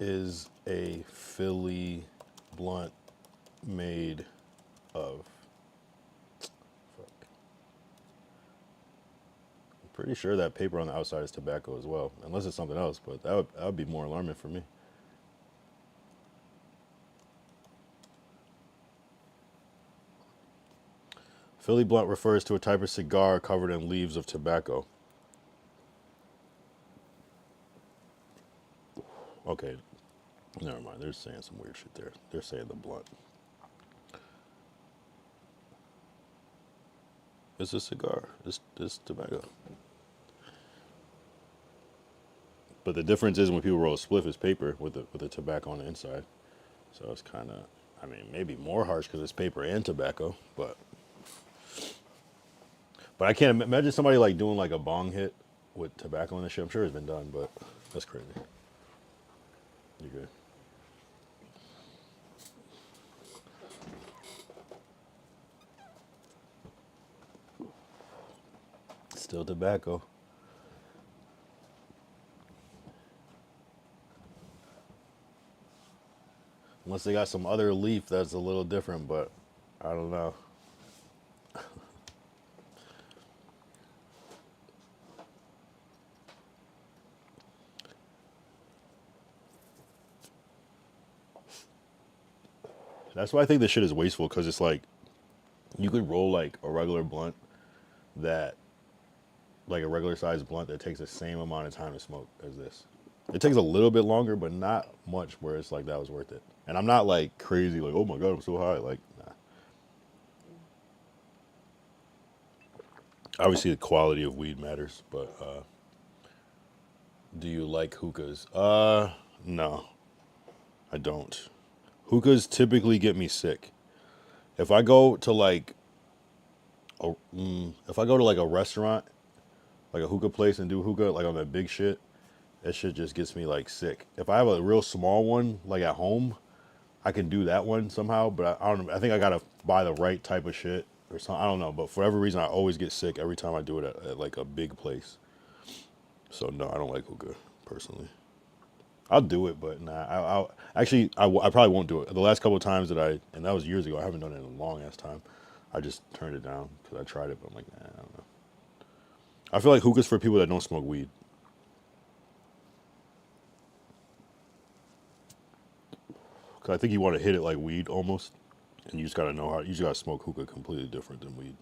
is a Philly blunt made of? Fuck. I'm pretty sure that paper on the outside is tobacco as well, unless it's something else. But that would be more alarming for me. Philly blunt refers to a type of cigar covered in leaves of tobacco. Okay, never mind. They're saying some weird shit there. They're saying the blunt. It's a cigar. It's tobacco. But the difference is when people roll a spliff, it's paper with the tobacco on the inside. So it's kind of, I mean, maybe more harsh because it's paper and tobacco, but I can't imagine somebody like doing like a bong hit with tobacco in the shit. I'm sure it's been done, but that's crazy. You good? Still tobacco. Unless they got some other leaf that's a little different, but I don't know. That's why I think this shit is wasteful, because it's like, you could roll like a regular blunt that, like a regular sized blunt that takes the same amount of time to smoke as this. It takes a little bit longer, but not much where it's like that was worth it. And I'm not like crazy, like, oh my God, I'm so high. Like, nah. Obviously the quality of weed matters, but do you like hookahs? No, I don't. Hookahs typically get me sick. If I go to like a restaurant, like a hookah place, and do hookah like on that big shit, that shit just gets me like sick. If I have a real small one like at home, I can do that one somehow, but I don't know. I think I gotta buy the right type of shit or something. I don't know, but for every reason, I always get sick every time I do it at like a big place. So no, I don't like hookah personally. I'll do it, but nah. I probably won't do it. The last couple of times and that was years ago. I haven't done it in a long ass time. I just turned it down because I tried it, but I'm like, nah, I don't know. I feel like hookah's for people that don't smoke weed. Cause I think you want to hit it like weed almost, and you just gotta know how. You just gotta smoke hookah completely different than weed.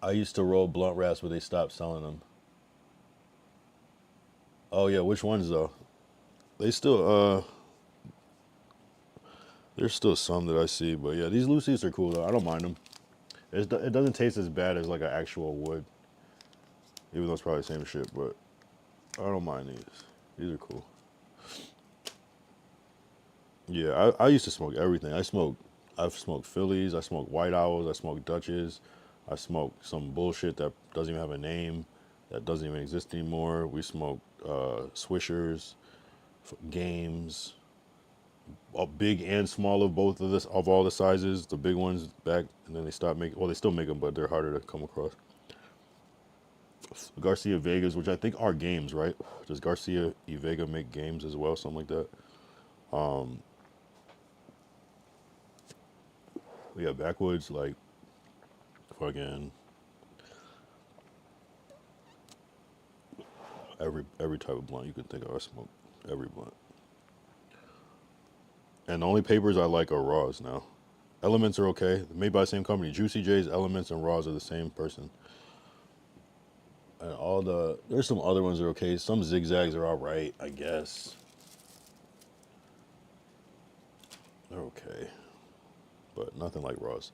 I used to roll blunt wraps, but they stopped selling them. Oh yeah, which ones though? They still there's still some that I see, but yeah, these loose leaves are cool though. I don't mind them. It doesn't taste as bad as like an actual wood, even though it's probably the same shit. But I don't mind these. These are cool. Yeah, I used to smoke everything. I've smoked Phillies, I smoked White Owls, I smoked Dutches, I smoked some bullshit that doesn't even have a name, that doesn't even exist anymore. We smoked Swishers, Games, big and small of both of this of all the sizes. The big ones back, and then they stopped making. Well, they still make them, but they're harder to come across. Garcia Vegas, which I think are Games, right? Does Garcia y Vega make Games as well, something like that? Yeah, backwoods, like fucking every type of blunt you can think of. I smoke every blunt. And the only papers I like are Raws now. Elements are okay. Made by the same company. Juicy J's, Elements, and Raws are the same person. And there's some other ones that are okay. Some zigzags are alright, I guess. They're okay. But nothing like Raws.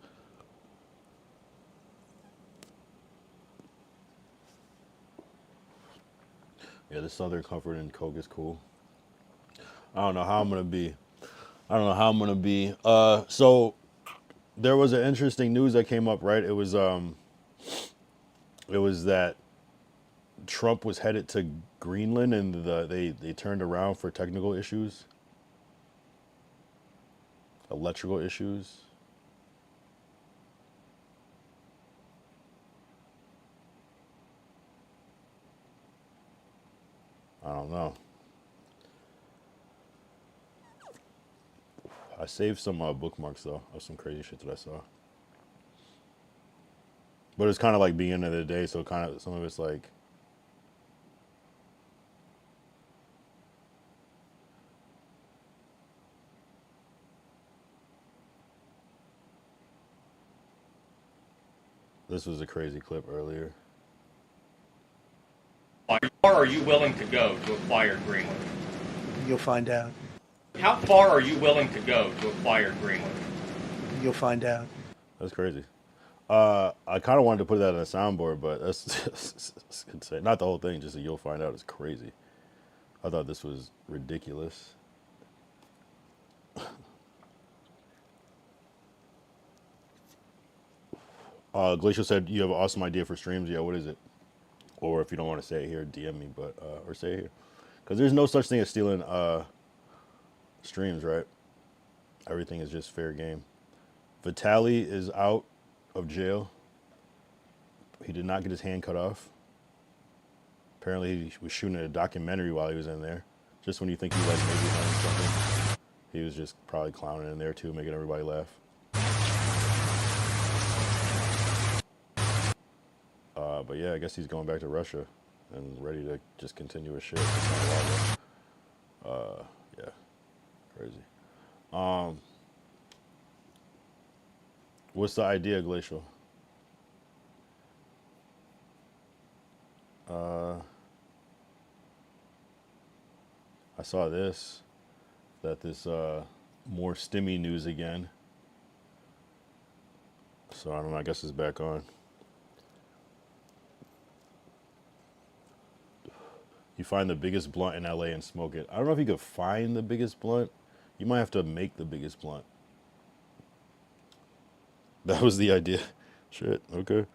Yeah, the Southern Comfort and Coke is cool. I don't know how I'm gonna be. So there was an interesting news that came up, right? It was that Trump was headed to Greenland and they turned around for technical issues, electrical issues. I don't know. I saved some bookmarks though of some crazy shit that I saw. But it's kind of like beginning of the day, so kind of some of it's like. This was a crazy clip earlier. How far are you willing to go to acquire Greenland? You'll find out. How far are you willing to go to acquire Greenland? You'll find out. That's crazy. I kind of wanted to put that in a soundboard, but that's just insane. Not the whole thing, just that you'll find out. It's crazy. I thought this was ridiculous. Glacial said you have an awesome idea for streams. Yeah, what is it? Or if you don't want to say it here, DM me, but or say it here, because there's no such thing as stealing streams, right? Everything is just fair game. Vitaly is out of jail. He did not get his hand cut off. Apparently, he was shooting a documentary while he was in there. Just when you think he like maybe learned something, he was just probably clowning in there too, making everybody laugh. But yeah, I guess he's going back to Russia and ready to just continue his shit. Yeah, crazy. What's the idea, Glacial? I saw this, that this more stimmy news again. So I don't know, I guess it's back on. You find the biggest blunt in LA and smoke it. I don't know if you could find the biggest blunt. You might have to make the biggest blunt. That was the idea. Shit, okay.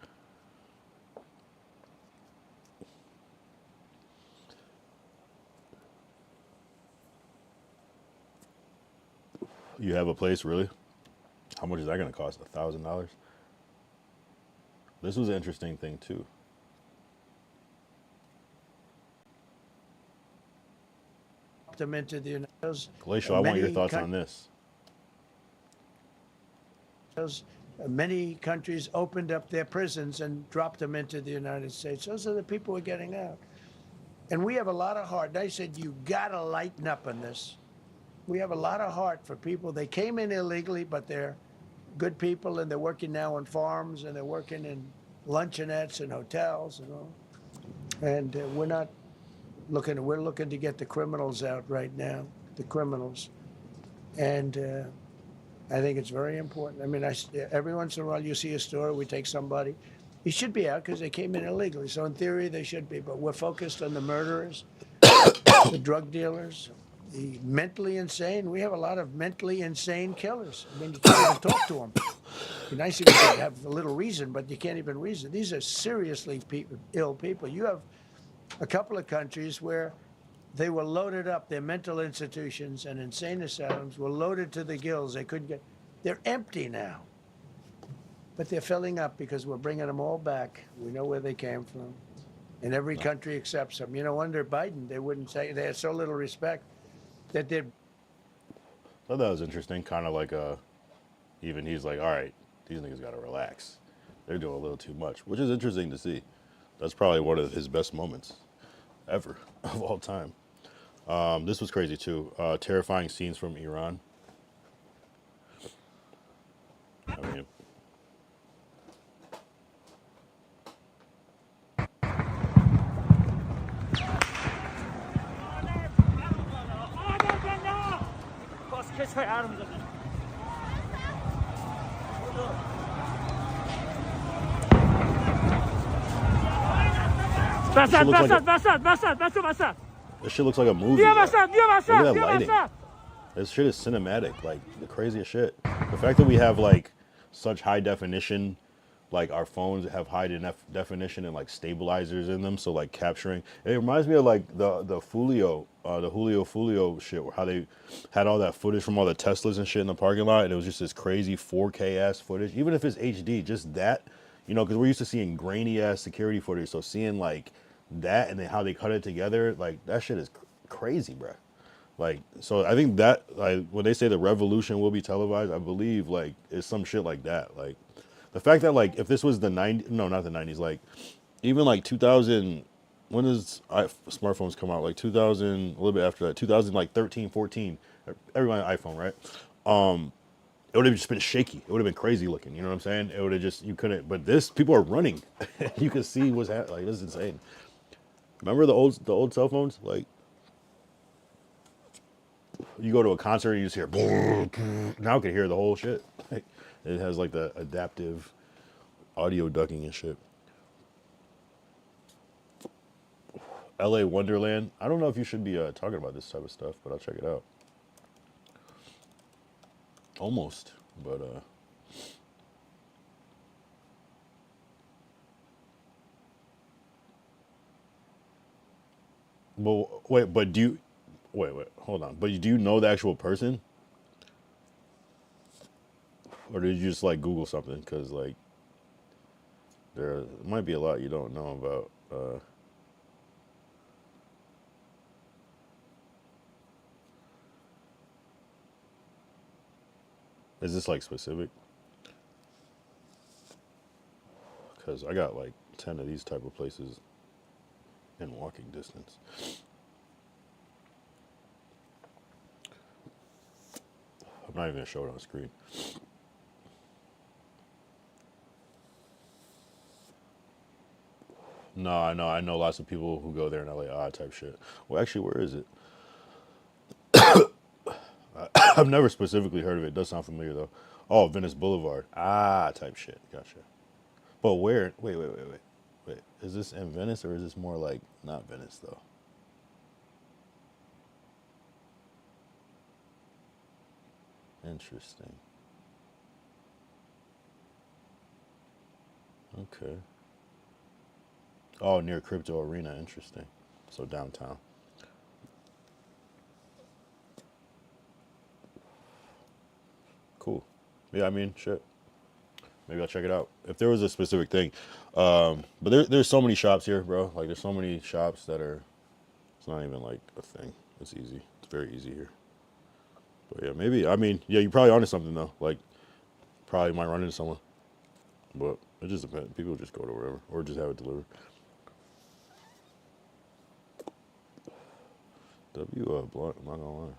You have a place, really? How much is that going to cost? $1,000? This was an interesting thing, too. Them into the United States. Glacial, I want your thoughts on this. Many countries opened up their prisons and dropped them into the United States. Those are the people who are getting out. And we have a lot of heart. They said, you got to lighten up on this. We have a lot of heart for people. They came in illegally, but they're good people, and they're working now on farms, and they're working in luncheonettes and hotels and all. And we're looking to get the criminals out right now, the criminals. And I think it's very important. I mean, every once in a while you see a story, we take somebody. He should be out because they came in illegally. So in theory, they should be. But we're focused on the murderers, the drug dealers, the mentally insane. We have a lot of mentally insane killers. I mean, you can't even talk to them. It'd be nice if you could have a little reason, but you can't even reason. These are seriously ill people. You have a couple of countries where they were loaded up. Their mental institutions and insane asylums were loaded to the gills. They couldn't get. They're empty now. But they're filling up because we're bringing them all back. We know where they came from. And every country accepts them. You know, under Biden, they wouldn't say, they had so little respect that they'd. I thought that was interesting. Kind of like even he's like, all right, these niggas got to relax. They're doing a little too much, which is interesting to see. That's probably one of his best moments ever of all time. This was crazy too. Terrifying scenes from Iran. I mean, this shit looks like a movie. Look at that lighting. This shit is cinematic, like the craziest shit. The fact that we have like such high definition, like our phones have high definition and like stabilizers in them, so like capturing. It reminds me of like the Julio Fulio shit, where how they had all that footage from all the Teslas and shit in the parking lot, and it was just this crazy 4K ass footage. Even if it's HD, just that, you know, because we're used to seeing grainy ass security footage, so seeing like that and then how they cut it together, like that shit is crazy, bruh. Like, so I think that, like, when they say the revolution will be televised, I believe, like, it's some shit like that. Like, the fact that, like, if this was the 90s, no, not the 90s, like, even, like, 2000, when does smartphones come out? Like, 2000, a little bit after that, 2013, 14, everyone had an iPhone, right? It would have just been shaky. It would have been crazy looking, you know what I'm saying? It would have just, you couldn't, but this, people are running. You can see what's happening. Like, this is insane. Remember the old cell phones? Like, you go to a concert and you just hear now I can hear the whole shit. Like, it has like the adaptive audio ducking and shit. LA Wonderland. I don't know if you should be talking about this type of stuff, but I'll check it out. Almost, but wait, but do you wait, hold on. But do you know the actual person? Or did you just like Google something? Because like there might be a lot you don't know about. Is this like specific? Because I got like 10 of these type of places in walking distance. I'm not even gonna show it on the screen. No, I know lots of people who go there and are like, type shit. Well, actually, where is it? I've never specifically heard of it. It does sound familiar though. Oh, Venice Boulevard. Type shit. Gotcha. But where? Wait. Is this in Venice or is this more like not Venice though? Interesting. Okay. Oh, near Crypto Arena. Interesting. So downtown. Cool. Yeah, I mean, shit. Maybe I'll check it out if there was a specific thing. But there's so many shops here, bro. Like, there's so many shops that are. It's not even like a thing. It's easy. It's very easy here. But yeah, maybe. I mean, yeah, you're probably onto something though. Like, probably might run into someone. But it just depends. People just go to wherever or just have it delivered. Blunt. I'm not gonna lie.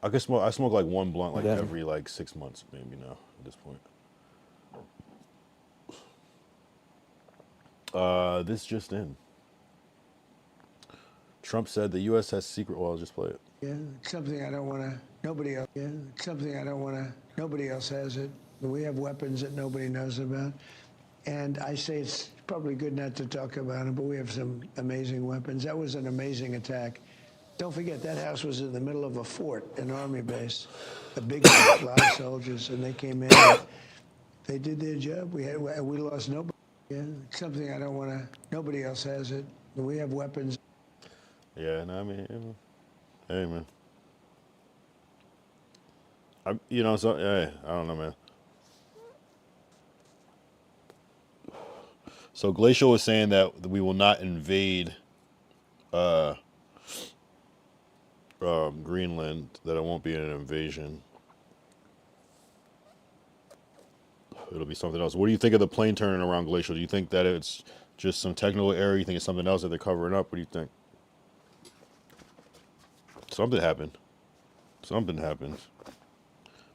I smoke like one blunt like every like 6 months, maybe now at this point. This just in. Trump said the U.S. has secret. Well, I'll just play it. Yeah, it's something I don't want to. Nobody else. Yeah, it's something I don't want to. Nobody else has it. But we have weapons that nobody knows about. And I say it's probably good not to talk about them, but we have some amazing weapons. That was an amazing attack. Don't forget, that house was in the middle of a fort, an army base, a big one, a lot of soldiers, and they came in. And they did their job. We lost nobody. Yeah, something I don't want to. Nobody else has it. But we have weapons. Yeah, and I mean, hey man, so hey, I don't know, man. So Glacial was saying that we will not invade Greenland, that it won't be an invasion. It'll be something else. What do you think of the plane turning around Glacial? Do you think that it's just some technical error? You think it's something else that they're covering up? What do you think? Something happened. Something happened.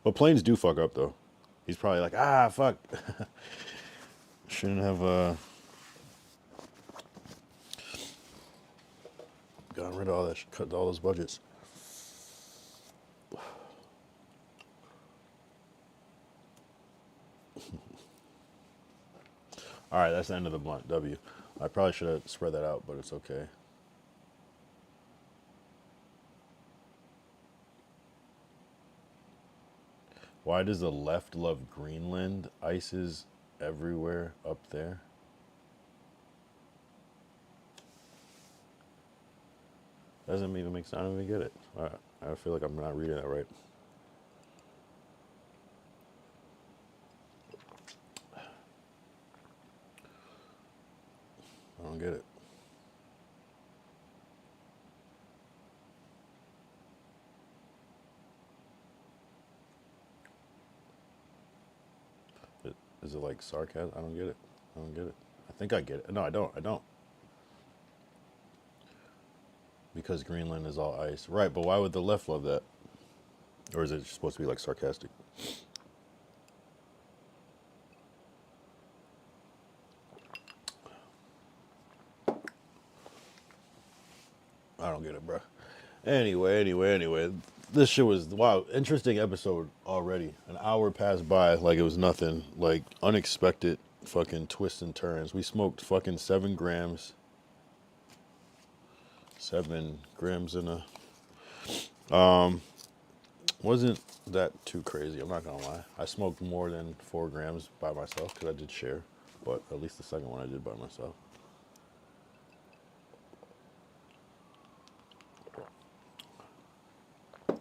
But planes do fuck up, though. He's probably like, fuck. Shouldn't have gotten rid of all that, cut all those budgets. All right, that's the end of the blunt. W. I probably should have spread that out, but it's okay. Why does the left love Greenland? Ice is everywhere up there. Doesn't even make sense. I don't even get it. I feel like I'm not reading that right. I don't get it. Is it like sarcasm? I don't get it. I don't get it. I think I get it. No, I don't. I don't. Because Greenland is all ice. Right, but why would the left love that? Or is it supposed to be like sarcastic? I don't get it, bro. Anyway. This shit was, wow, interesting episode already. An hour passed by like it was nothing. Like unexpected fucking twists and turns. We smoked fucking 7 grams. 7 grams in a... Wasn't that too crazy, I'm not gonna lie. I smoked more than 4 grams by myself because I did share. But at least the second one I did by myself.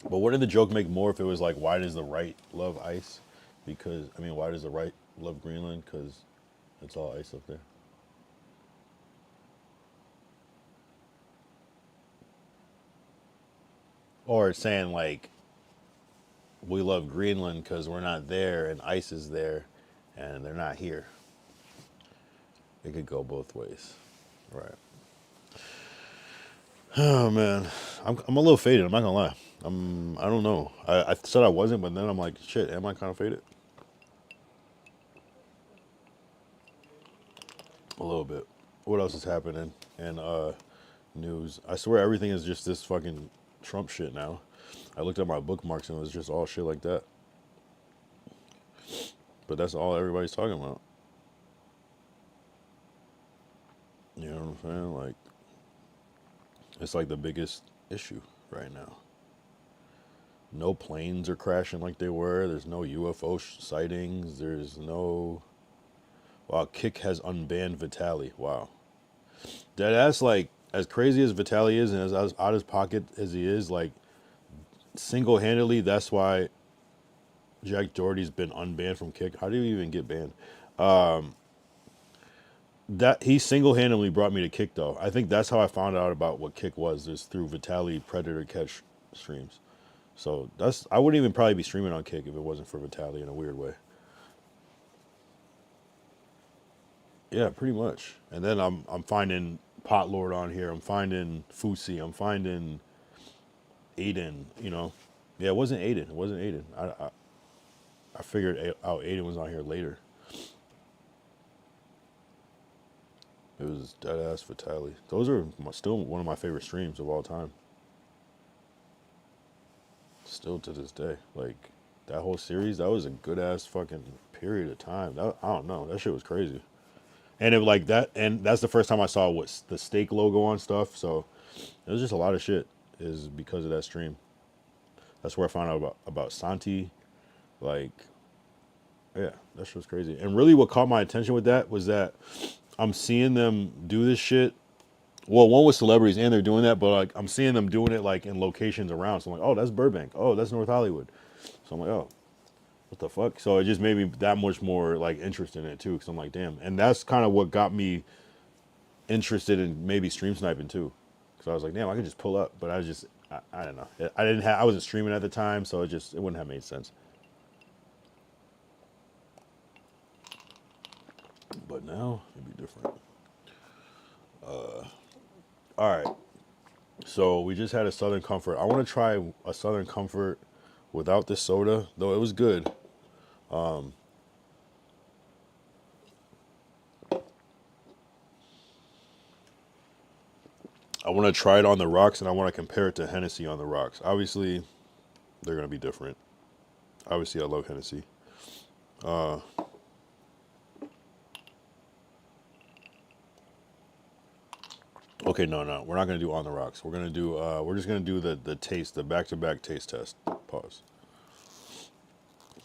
But wouldn't the joke make more if it was like, why does the right love ice? Because, I mean, why does the right love Greenland? Because it's all ice up there. Or it's saying like, we love Greenland because we're not there and ice is there and they're not here. It could go both ways. Right. Oh man, I'm a little faded. I'm not gonna lie. I don't know. I said I wasn't, but then I'm like, shit. Am I kind of faded? A little bit. What else is happening in news? I swear everything is just this fucking Trump shit now. I looked at my bookmarks and it was just all shit like that. But that's all everybody's talking about. You know what I'm saying? Like, it's like the biggest issue right now. No planes are crashing like they were. There's no UFO sightings. There's no... Wow, Kick has unbanned Vitaly. Wow. That's like, as crazy as Vitaly is and as out of his pocket as he is, like, single-handedly, that's why Jack Doherty's been unbanned from Kick. How do you even get banned? That he single-handedly brought me to Kick, though. I think that's how I found out about what Kick was, is through Vitaly Predator Catch streams. So that's, I wouldn't even probably be streaming on Kick if it wasn't for Vitaly in a weird way. Yeah, pretty much. And then I'm finding Pot Lord on here. I'm finding Fusi. I'm finding Aiden. You know, yeah, it wasn't Aiden. It wasn't Aiden. I figured out Aiden was on here later. It was Deadass Vitaly. Those are still one of my favorite streams of all time. Still to this day. Like, that whole series, that was a good ass fucking period of time. I don't know. That shit was crazy. And it like that, and that's the first time I saw what the steak logo on stuff. So it was just a lot of shit is because of that stream. That's where I found out about Santi. Like, yeah, that shit was crazy. And really what caught my attention with that was that I'm seeing them do this shit. Well, one with celebrities and they're doing that, but like I'm seeing them doing it like in locations around. So I'm like, oh, that's Burbank. Oh, that's North Hollywood. So I'm like, oh, what the fuck? So it just made me that much more like interested in it too. Because I'm like, damn. And that's kind of what got me interested in maybe stream sniping too. Because I was like, damn, I could just pull up. But I don't know. I wasn't streaming at the time, so it wouldn't have made sense. But now it'd be different. All right. So we just had a Southern Comfort. I want to try a Southern Comfort without the soda, though it was good. I want to try it on the rocks, and I want to compare it to Hennessy on the rocks. Obviously, they're going to be different. Obviously, I love Hennessy. Okay, no, we're not gonna do on the rocks. We're gonna do we're just gonna do the taste, the back-to-back taste test. Pause.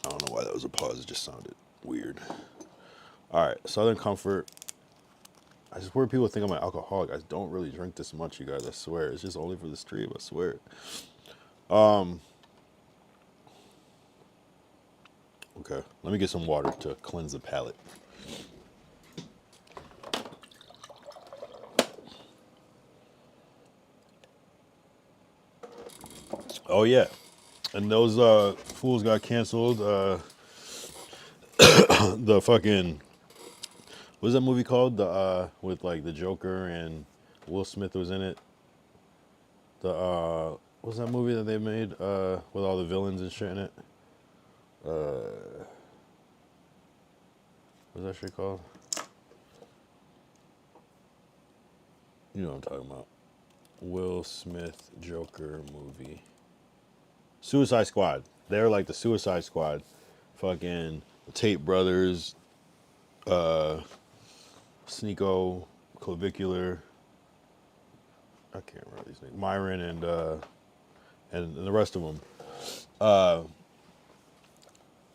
I don't know why that was a pause. It just sounded weird. All right, Southern Comfort. I just worry people think I'm an alcoholic. I don't really drink this much, you guys. I swear. It's just only for the stream. I swear. Okay, let me get some water to cleanse the palate. Oh yeah, and those fools got canceled. The fucking what's that movie called? The with like the Joker and Will Smith was in it. The what's that movie that they made with all the villains and shit in it? What's that shit called? You know what I'm talking about. Will Smith Joker movie. Suicide Squad. They're like the Suicide Squad. Fucking Tate brothers, Sneeko, Clavicular. I can't remember these names. Myron and the rest of them.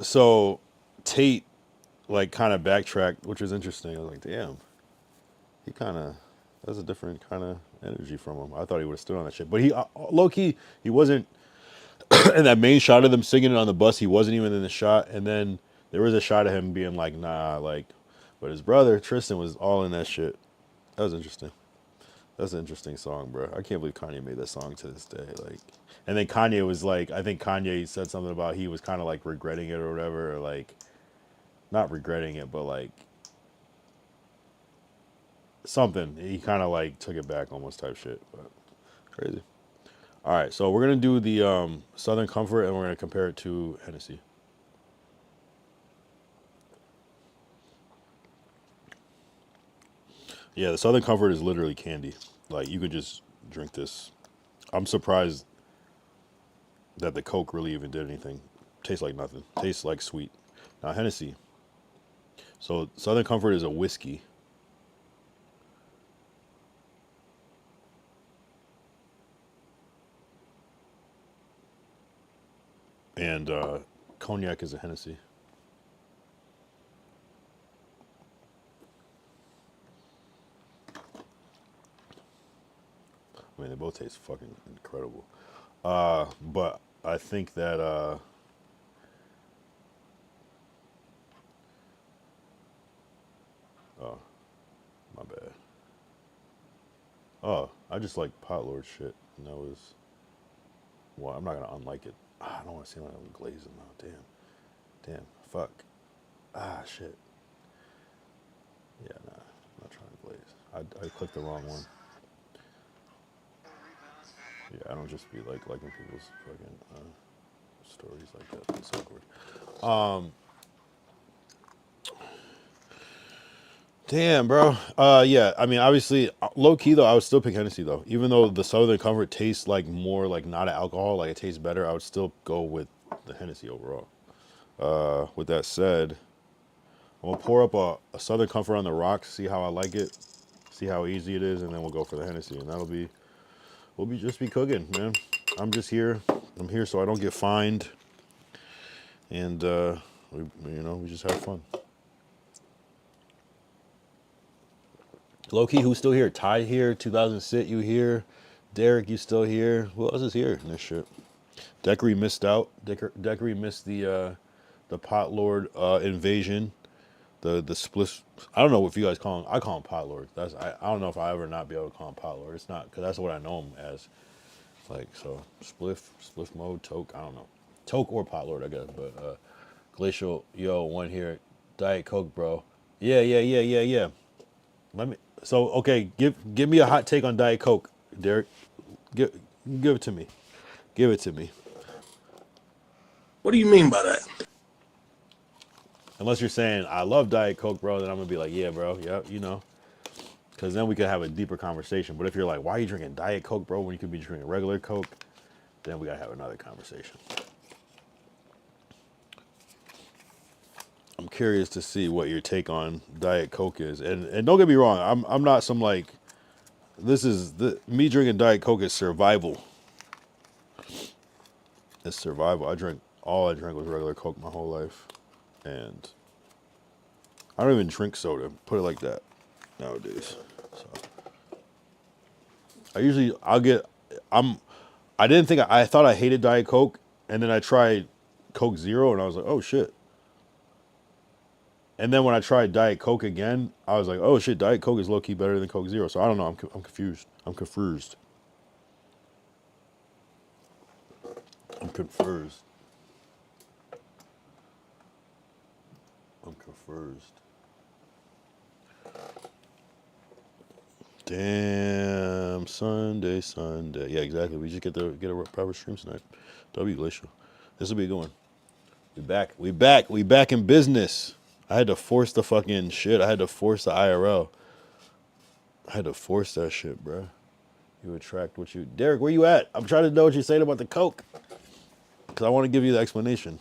So Tate like kind of backtracked, which was interesting. I was like, damn, he kind of that's a different kind of energy from him. I thought he would have stood on that shit, but he low key he wasn't. And that main shot of them singing it on the bus, he wasn't even in the shot. And then there was a shot of him being like, nah, like, but his brother Tristan was all in that shit. That was interesting. That's an interesting song, bro. I can't believe Kanye made that song to this day. Like, and then Kanye was like, I think Kanye said something about he was kind of like regretting it or whatever, or like, not regretting it, but like something. He kind of like took it back almost type shit, but crazy. All right, so we're gonna do the Southern Comfort, and we're gonna compare it to Hennessy. Yeah, the Southern Comfort is literally candy. Like you could just drink this. I'm surprised that the Coke really even did anything. Tastes like nothing. Tastes like sweet. Now Hennessy. So Southern Comfort is a whiskey. And cognac is a Hennessy. I mean, they both taste fucking incredible. But I think that oh, my bad. Oh, I just like Pot Lord shit. And that was well, I'm not gonna unlike it. I don't want to seem like I'm glazing now. Damn, fuck. Shit. Yeah, nah, I'm not trying to glaze. I clicked the wrong one. Yeah, I don't just be like liking people's fucking stories like that. It's awkward. Damn, bro. Yeah. I mean, obviously, low key though, I would still pick Hennessy though. Even though the Southern Comfort tastes like more like not an alcohol, like it tastes better, I would still go with the Hennessy overall. With that said, I'm gonna pour up a Southern Comfort on the rocks, see how I like it, see how easy it is, and then we'll go for the Hennessy, and we'll just be cooking, man. I'm just here. I'm here so I don't get fined, and we just have fun. Low key, who's still here? Ty here, 2000 Sit, you here? Derek, you still here? Who else is here in this shit? Dekery missed out. Dekery missed the Pot Lord invasion. The split. I don't know if you guys call him. I call him Pot Lord. I don't know if I ever not be able to call him Pot Lord. It's not because that's what I know him as. Like so, spliff mode, toke. I don't know, toke or Pot Lord, I guess. But Glacial, yo, one here, Diet Coke, bro. Yeah. Let me. So okay, give me a hot take on Diet Coke, Derek. Give it to me. Give it to me. What do you mean by that? Unless you're saying I love Diet Coke, bro, then I'm gonna be like, yeah, bro, yep, because then we could have a deeper conversation. But if you're like, why are you drinking Diet Coke, bro, when you could be drinking regular Coke, then we gotta have another conversation. I'm curious to see what your take on Diet Coke is, and don't get me wrong, I'm not some like, me drinking Diet Coke is survival. It's survival. All I drank was regular Coke my whole life. And I don't even drink soda, put it like that, nowadays. So I thought I hated Diet Coke, and then I tried Coke Zero, and I was like, oh shit. And then when I tried Diet Coke again, I was like, oh shit, Diet Coke is low-key better than Coke Zero. So I don't know, I'm confused. I'm confused. Damn, Sunday. Yeah, exactly. We just get a proper stream tonight. W Glacial. This will be a good one. We back in business. I had to force the fucking shit. I had to force the IRL. I had to force that shit, bro. You attract what you... Derek, where you at? I'm trying to know what you're saying about the Coke. Because I want to give you the explanation.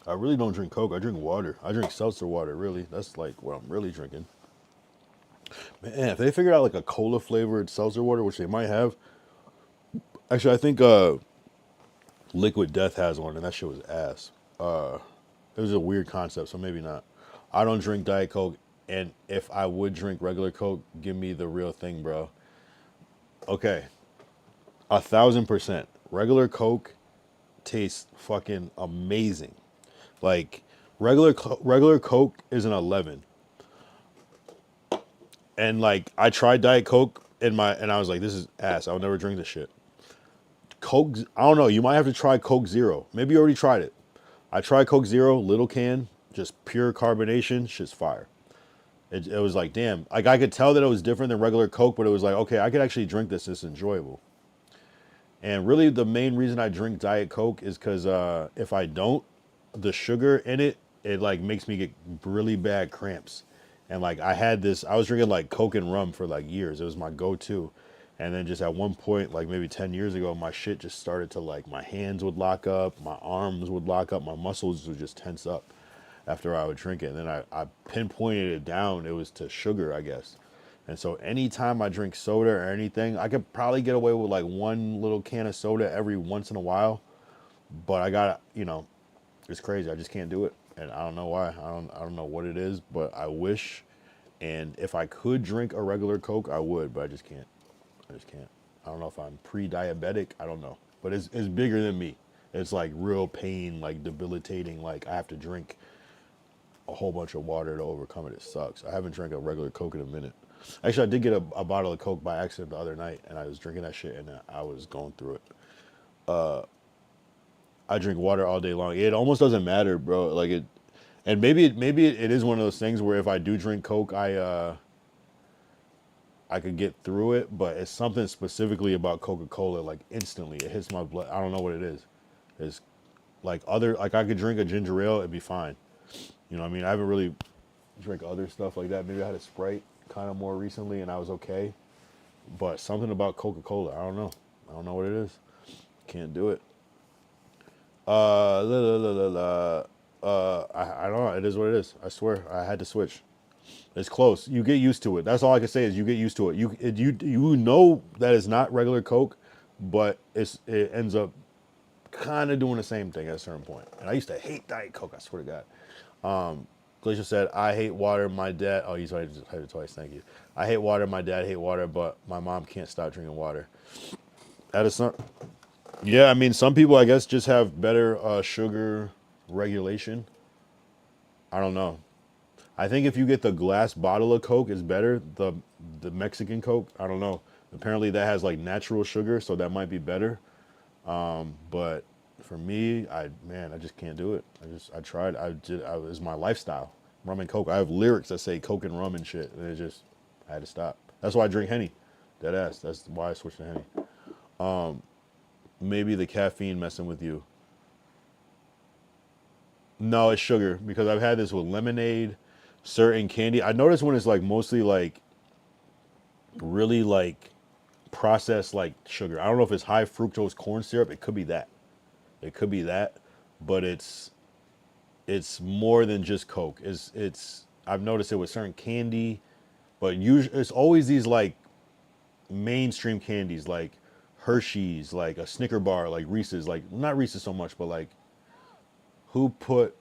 I really don't drink Coke. I drink water. I drink seltzer water, really. That's like what I'm really drinking. Man, if they figured out like a cola flavored seltzer water, which they might have. Actually, I think Liquid Death has one, and that shit was ass. It was a weird concept, so maybe not. I don't drink Diet Coke, and if I would drink regular Coke, give me the real thing, bro. Okay. 1000%. Regular Coke tastes fucking amazing. Like regular Coke is an 11. And like I tried Diet Coke and I was like, this is ass. I'll never drink this shit. Coke, I don't know. You might have to try Coke Zero. Maybe you already tried it. I tried Coke Zero, little can, just pure carbonation. Shit's fire. It was like, damn. Like I could tell that it was different than regular Coke, but it was like, okay, I could actually drink this. It's enjoyable. And really the main reason I drink Diet Coke is because if I don't, the sugar in it like makes me get really bad cramps. And like I was drinking like Coke and rum for like years. It was my go-to. And then just at one point, like maybe 10 years ago, my shit just started to like, my hands would lock up, my arms would lock up, my muscles would just tense up after I would drink it. And then I pinpointed it down. It was to sugar, I guess. And so anytime I drink soda or anything, I could probably get away with like one little can of soda every once in a while. But I got, it's crazy. I just can't do it. And I don't know why. I don't know what it is, but I wish. And if I could drink a regular Coke, I would, but I just can't. I just can't. I don't know if I'm pre-diabetic. I don't know. But it's bigger than me. It's like real pain, like debilitating. Like I have to drink a whole bunch of water to overcome it. It sucks. I haven't drank a regular Coke in a minute. Actually, I did get a bottle of Coke by accident the other night, and I was drinking that shit, and I was going through it. I drink water all day long. It almost doesn't matter, bro. Like it, and maybe it is one of those things where if I do drink Coke, I could get through it. But it's something specifically about Coca-Cola. Like instantly, it hits my blood. I don't know what it is. It's like I could drink a ginger ale, it'd be fine. You know what I mean? I haven't really drank other stuff like that. Maybe I had a Sprite kind of more recently, and I was okay. But something about Coca-Cola, I don't know. I don't know what it is. Can't do it. I don't know. It is what it is. I swear, I had to switch. It's close. You get used to it. That's all I can say is you get used to it. You know that it's not regular Coke, but it ends up kind of doing the same thing at a certain point. And I used to hate Diet Coke. I swear to God. Glacier said, "I hate water. My dad." Oh, he's already typed it twice. Thank you. I hate water. My dad hate water, but my mom can't stop drinking water. That is not. Yeah, I mean, some people I guess just have better sugar regulation. I don't know. I think if you get the glass bottle of Coke, it's better. The Mexican Coke, I don't know. Apparently that has like natural sugar, so that might be better. But for me, I just can't do it. I tried. It's my lifestyle. Rum and Coke. I have lyrics that say Coke and rum and shit, and I had to stop. That's why I drink Henny. Dead ass. That's why I switched to Henny. Maybe the caffeine messing with you. No, it's sugar because I've had this with lemonade, certain candy. I noticed when it's like mostly like really like processed like sugar. I don't know if it's high fructose corn syrup. It could be that. It could be that, but it's more than just Coke. It's I've noticed it with certain candy, but usually it's always these like mainstream candies like Hershey's, like a Snicker bar, like Reese's, like not Reese's so much, but like who put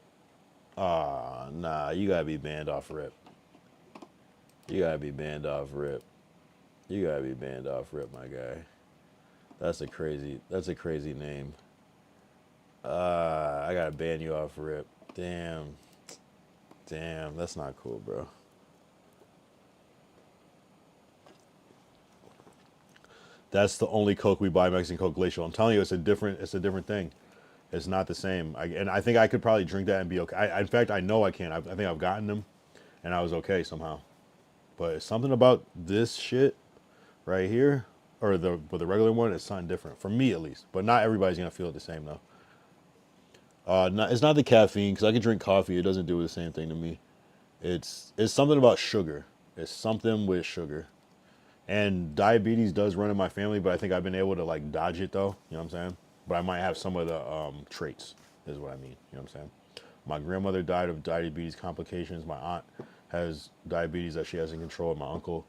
nah, you gotta be banned off rip. You gotta be banned off rip. You gotta be banned off rip, my guy. That's a crazy name. I gotta ban you off rip. Damn, that's not cool, bro. That's the only Coke we buy, Mexican Coke Glacial. I'm telling you, it's a different thing. It's not the same. And I think I could probably drink that and be okay. In fact, I know I can. I think I've gotten them, and I was okay somehow. But it's something about this shit right here, or the regular one, is something different for me at least. But not everybody's gonna feel it the same though. It's not the caffeine because I can drink coffee. It doesn't do the same thing to me. It's something about sugar. It's something with sugar. And diabetes does run in my family, but I think I've been able to like dodge it though. You know what I'm saying? But I might have some of the traits, is what I mean. You know what I'm saying? My grandmother died of diabetes complications. My aunt has diabetes that she has in control. My uncle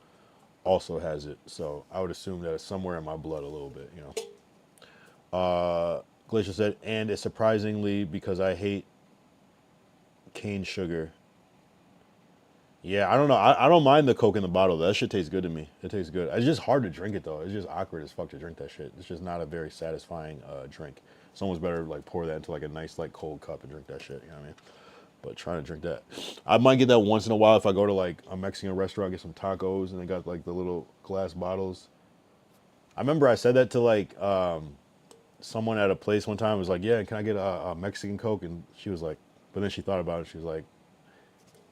also has it. So I would assume that it's somewhere in my blood a little bit, you know. Glacier said, and it's surprisingly because I hate cane sugar. Yeah, I don't know. I don't mind the Coke in the bottle. That shit tastes good to me. It tastes good. It's just hard to drink it though. It's just awkward as fuck to drink that shit. It's just not a very satisfying drink. It's almost better to like pour that into like a nice like cold cup and drink that shit. You know what I mean? But trying to drink that, I might get that once in a while if I go to like a Mexican restaurant, get some tacos, and they got like the little glass bottles. I remember I said that to like someone at a place one time. Was like, "Yeah, can I get a Mexican Coke?" And she was like, but then she thought about it. She was like,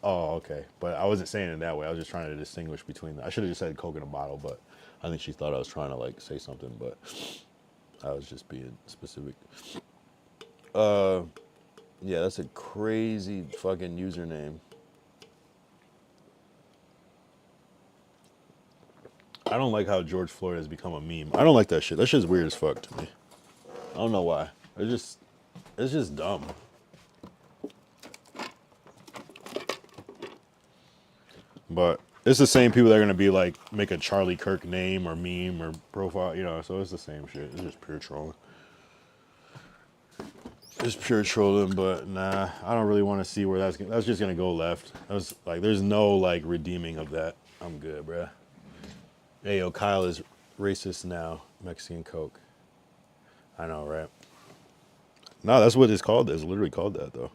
"Oh, okay." But I wasn't saying it that way. I was just trying to distinguish between. I should have just said Coke in a bottle, but I think she thought I was trying to like say something, but I was just being specific. Yeah, that's a crazy fucking username. I don't like how George Floyd has become a meme. I don't like that shit. That shit's weird as fuck to me. I don't know why. It's just dumb. But it's the same people that are gonna be like make a Charlie Kirk name or meme or profile, you know. So it's the same shit. It's just pure trolling. It's pure trolling, but nah, I don't really want to see where that's just gonna go left. That's like, there's no like redeeming of that. I'm good, bruh. Hey, yo, Kyle is racist now. Mexican Coke. I know, right? No, that's what it's called. It's literally called that, though.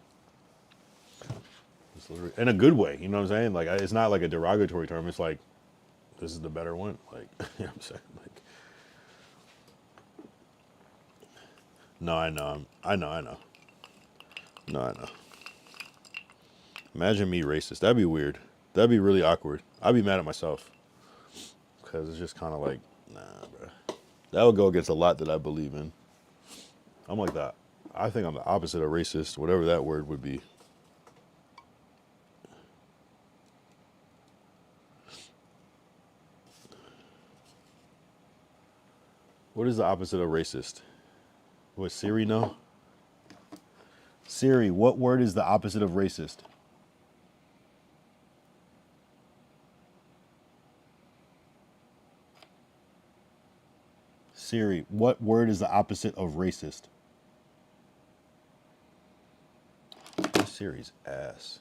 It's literally in a good way. You know what I'm saying? Like, it's not like a derogatory term. It's like, this is the better one. Like, you know what I'm saying? Like, no, I know. No, I know. Imagine me racist. That'd be weird. That'd be really awkward. I'd be mad at myself. Because it's just kind of like, nah, bro. That would go against a lot that I believe in. I'm like that. I think I'm the opposite of racist, whatever that word would be. What is the opposite of racist? What, Siri know? Siri, what word is the opposite of racist? Siri, what word is the opposite of racist? Siri's ass.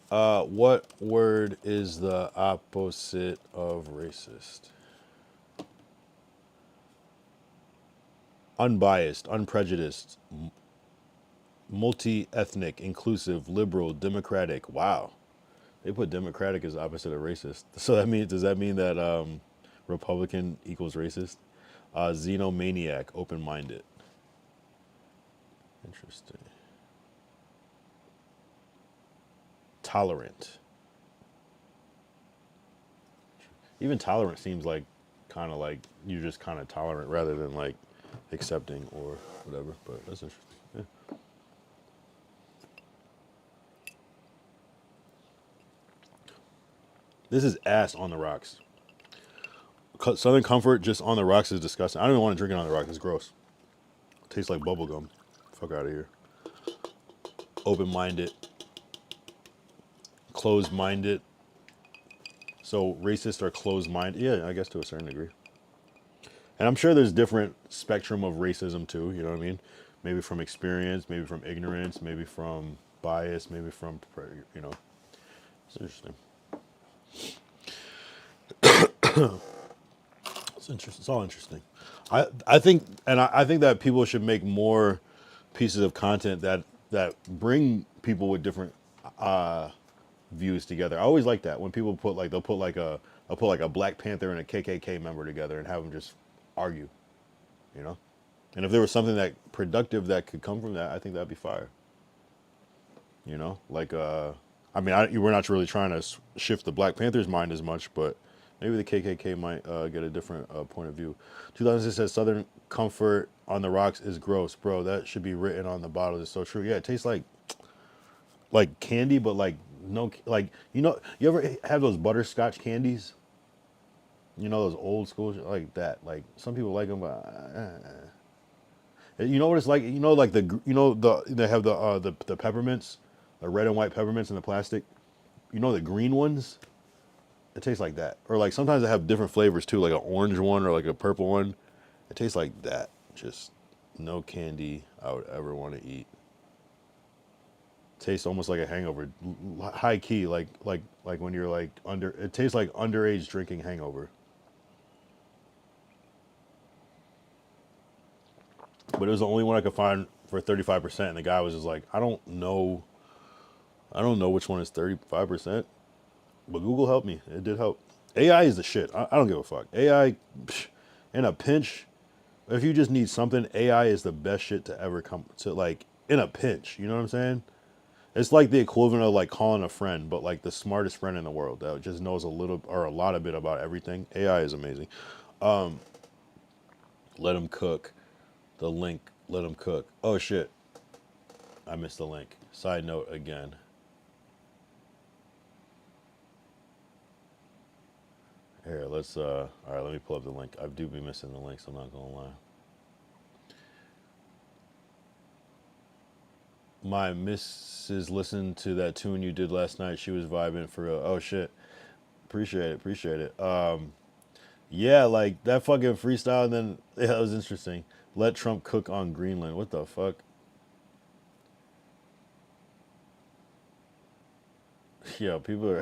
What word is the opposite of racist? Unbiased, unprejudiced, multi-ethnic, inclusive, liberal, democratic. Wow. They put democratic as the opposite of racist. So does that mean that Republican equals racist? Xenomaniac, open-minded. Interesting. Tolerant. Even tolerant seems like kind of like you're just kind of tolerant rather than like accepting or whatever. But that's interesting. Yeah. This is ass on the rocks. Southern Comfort just on the rocks is disgusting. I don't even want to drink it on the rocks. It's gross. It tastes like bubble gum. Fuck out of here. Open-minded. Closed-minded. So racist or closed-minded? Yeah, I guess to a certain degree. And I'm sure there's different spectrum of racism too. You know what I mean? Maybe from experience, maybe from ignorance, maybe from bias, maybe from, you know. It's interesting. It's interesting. It's all interesting. I think that people should make more pieces of content that bring people with different views together. I always like that when people put like they'll put like a Black Panther and a KKK member together and have them just argue, you know. And if there was something that productive that could come from that, I think that'd be fire. You know, like I mean, we're not really trying to shift the Black Panther's mind as much, but maybe the KKK might get a different point of view. 2006 says Southern Comfort on the rocks is gross, bro. That should be written on the bottle. It's so true. Yeah, it tastes like candy, but like no, like you know, you ever have those butterscotch candies? You know those old school like that. Like some people like them, but you know what it's like. You know, like they have the peppermints, the red and white peppermints in the plastic. You know the green ones. It tastes like that. Or like sometimes they have different flavors too, like an orange one or like a purple one. It tastes like that. Just no candy I would ever want to eat. Tastes almost like a hangover. High key, like when you're like it tastes like underage drinking hangover. But it was the only one I could find for 35%, and the guy was just like, I don't know which one is 35%. But Google helped me. It did help. AI is the shit. I don't give a fuck. AI, in a pinch, if you just need something, AI is the best shit to ever come to, like, in a pinch. You know what I'm saying? It's like the equivalent of, like, calling a friend, but, like, the smartest friend in the world that just knows a little or a lot of bit about everything. AI is amazing. Let them cook. The link, let them cook. Oh, shit. I missed the link. Side note again. Here, let's, all right, let me pull up the link. I do be missing the links, I'm not gonna lie. My missus listened to that tune you did last night. She was vibing for real. Oh, shit. Appreciate it. Yeah, like, that fucking freestyle, and then, yeah, that was interesting. Let Trump cook on Greenland. What the fuck? Yeah, people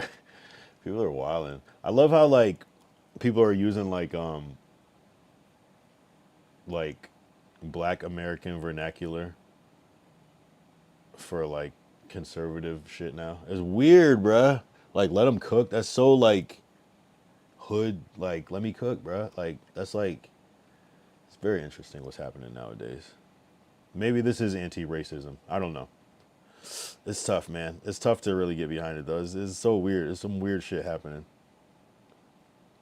are wilding. I love how, like, people are using like Black American vernacular for like conservative shit now. It's weird, bruh. Like let them cook. That's so like hood. Like let me cook, bruh. Like that's like it's very interesting what's happening nowadays. Maybe this is anti-racism. I don't know. It's tough, man. It's tough to really get behind it though. It's so weird. There's some weird shit happening.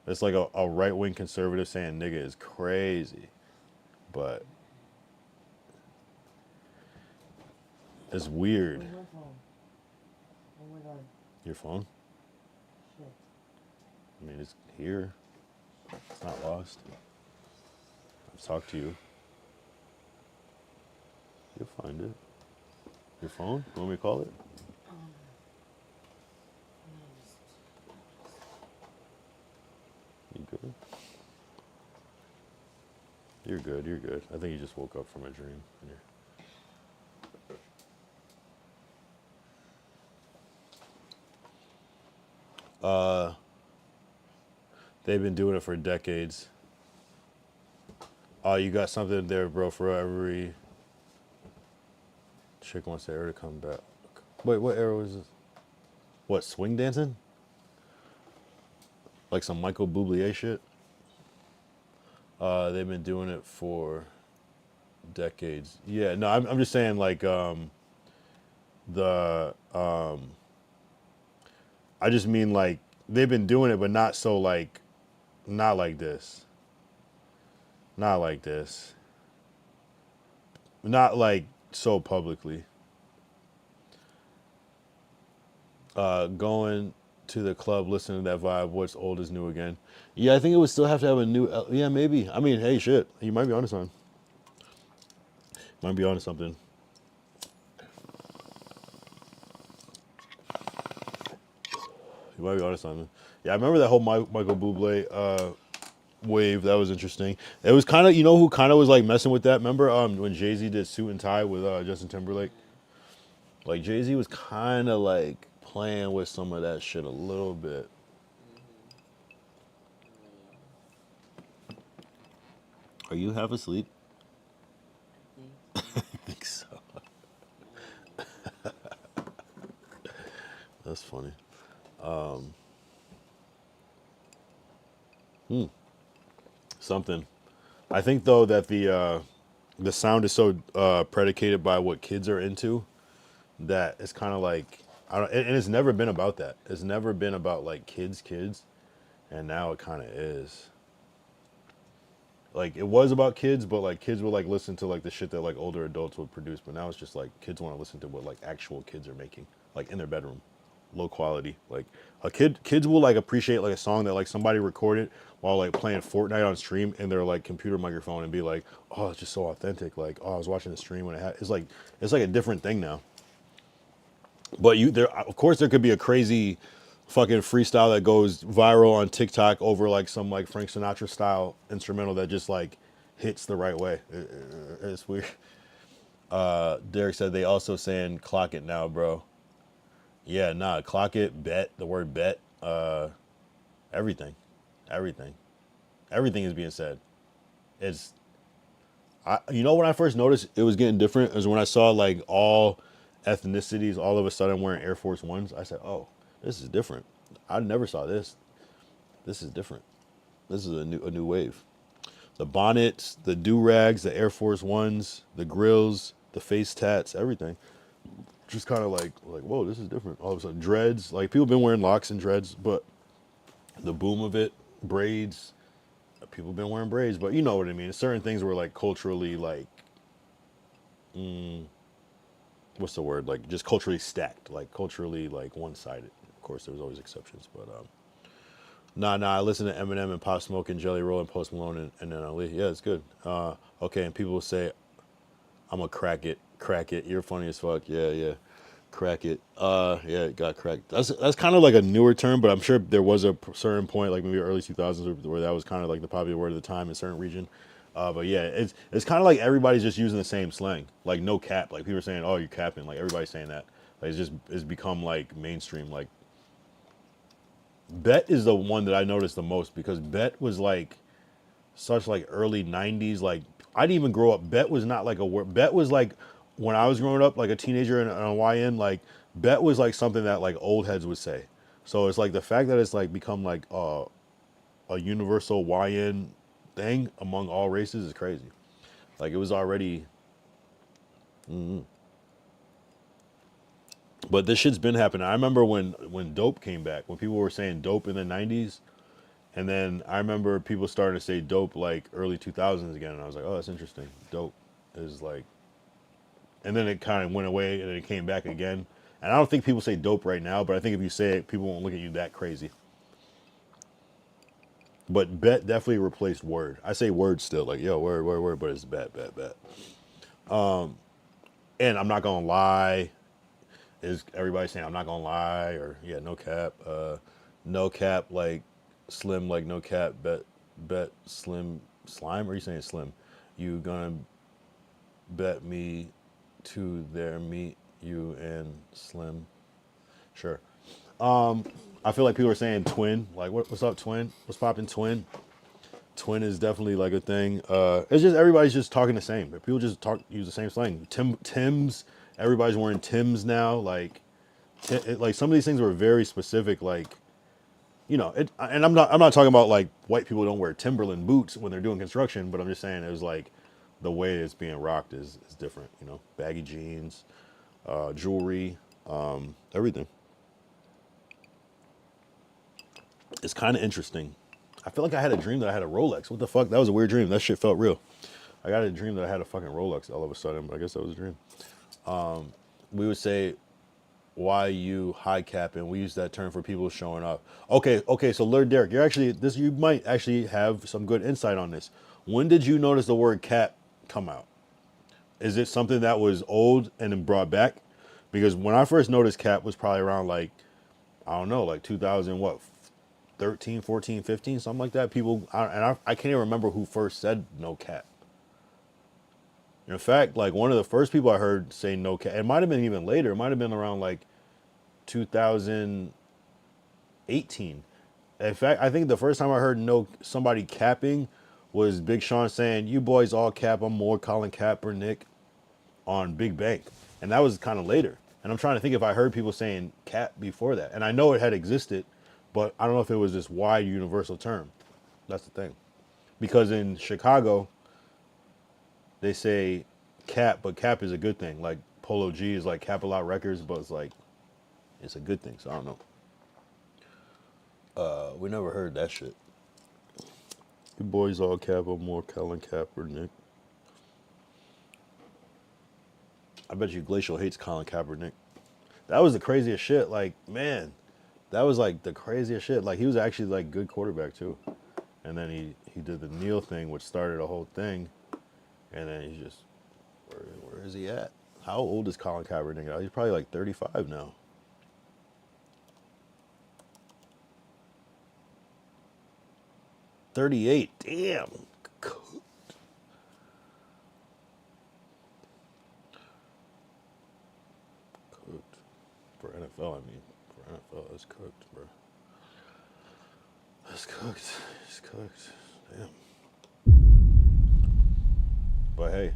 It's like a right-wing conservative saying nigga is crazy. But it's weird. Your phone? I mean, it's here. It's not lost. I've talked to you. You'll find it. Your phone? You want me to call it? You good? You're good. You're good. I think you just woke up from a dream. Yeah. They've been doing it for decades. Oh, you got something there, bro, for every chick wants the arrow to come back. Wait, what arrow is this? What, swing dancing? Like some Michael Bublé shit? They've been doing it for decades. Yeah, no, I'm just saying like the I just mean like they've been doing it, but not so like not like this. Not like this. Not like so publicly. Going to the club, listening to that vibe, what's old is new again. Yeah, I think it would still have to have a new, yeah, maybe. I mean, hey, shit, you might be onto something. Might be onto something. You might be onto something. Yeah, I remember that whole Michael Bublé wave. That was interesting. It was kind of, you know who kind of was like messing with that? Remember when Jay-Z did Suit and Tie with Justin Timberlake? Like Jay-Z was kind of like playing with some of that shit a little bit. Are you half asleep? I think so. That's funny. Something. I think though that the sound is so predicated by what kids are into that it's kind of like I don't, and it's never been about that. It's never been about like kids, and now it kind of is. Like it was about kids, but like kids would like listen to like the shit that like older adults would produce, but now it's just like kids want to listen to what like actual kids are making, like in their bedroom, low quality. Like kids will like appreciate like a song that like somebody recorded while like playing Fortnite on stream in their like computer microphone and be like, oh, it's just so authentic. Like, oh, I was watching the stream when it's like a different thing now. But there of course there could be a crazy fucking freestyle that goes viral on TikTok over like some like Frank Sinatra style instrumental that just like hits the right way. It's weird. Derek said they also saying clock it now, bro. Yeah, nah, clock it, bet, the word bet, everything is being said. You know when I first noticed it was getting different is when I saw like all ethnicities all of a sudden wearing Air Force Ones. I said, oh, this is different. I never saw this. This is different. This is a new wave. The bonnets, the do-rags, the Air Force Ones, the grills, the face tats, everything. Just kind of like, whoa, this is different. All of a sudden, dreads. Like, people have been wearing locks and dreads, but the boom of it, braids. People have been wearing braids, but you know what I mean. Certain things were, like, culturally, like, what's the word? Like, just culturally stacked. Like, culturally, like, one-sided. Of course, there was always exceptions, but, Nah, I listen to Eminem and Pop Smoke and Jelly Roll and Post Malone and then Ali. Yeah, it's good. Okay, and people will say, I'm gonna crack it. You're funny as fuck. Yeah. Crack it. Yeah, it got cracked. That's kind of like a newer term, but I'm sure there was a certain point, like maybe early 2000s, where that was kind of like the popular word of the time in a certain region. But yeah, it's kind of like everybody's just using the same slang. Like no cap. Like people are saying, oh, you're capping. Like everybody's saying that. Like it's become like mainstream. Like bet is the one that I noticed the most because bet was like such like early 90s. Like I didn't even grow up. Bet was not like a word. Bet was like when I was growing up, like a teenager in a YN, like bet was like something that like old heads would say. So it's like the fact that it's like become like a universal YN thing among all races is crazy. Like it was already. But this shit's been happening. I remember when dope came back, when people were saying dope in the 90s. And then I remember people starting to say dope like early 2000s again. And I was like, oh, that's interesting. Dope is like. And then it kind of went away and then it came back again. And I don't think people say dope right now, but I think if you say it, people won't look at you that crazy. But bet definitely replaced word. I say word still, like, yo, word, but it's bet. And I'm not gonna lie. Is everybody saying I'm not gonna lie or yeah, no cap, no cap like slim like no cap bet slim slime? Or are you saying slim? You gonna bet me to their meet you and slim? Sure. I feel like people are saying twin. Like what's up, twin? What's poppin', twin? Twin is definitely like a thing. It's just everybody's just talking the same. People just use the same slang. Tim's. Everybody's wearing Tim's now. Like, like some of these things were very specific. Like, you know, and I'm not talking about like white people don't wear Timberland boots when they're doing construction, but I'm just saying it was like the way it's being rocked is different. You know, baggy jeans, jewelry, everything. It's kind of interesting. I feel like I had a dream that I had a Rolex. What the fuck? That was a weird dream. That shit felt real. I got a dream that I had a fucking Rolex all of a sudden, but I guess that was a dream. We would say, why you high capping? We use that term for people showing up. Okay. So Lord Derek, you might actually have some good insight on this. When did you notice the word cap come out? Is it something that was old and then brought back? Because when I first noticed cap was probably around like, I don't know, like 2000, what, 13, 14, 15, something like that. I can't even remember who first said no cap. In fact, like one of the first people I heard say no cap, it might have been even later. It might have been around like 2018. In fact, I think the first time I heard somebody capping was Big Sean saying, "You boys all cap. I'm more Colin Kaepernick," on Big Bang, and that was kind of later. And I'm trying to think if I heard people saying cap before that, and I know it had existed, but I don't know if it was this wide universal term. That's the thing, because in Chicago, they say cap, but cap is a good thing. Like Polo G is like Cap a Lot Records, but it's like, it's a good thing. So I don't know. We never heard that shit. You boys all cap or more Colin Kaepernick. I bet you Glacial hates Colin Kaepernick. That was the craziest shit. Like, man, that was like the craziest shit. Like he was actually like good quarterback too. And then he did the kneel thing, which started a whole thing. And then he's just, where is he at? How old is Colin Kaepernick? He's probably like 35 now. $38. Damn. Cooked. For NFL, I mean. For NFL, it's cooked, bro. It's cooked. It's cooked. Damn. But hey,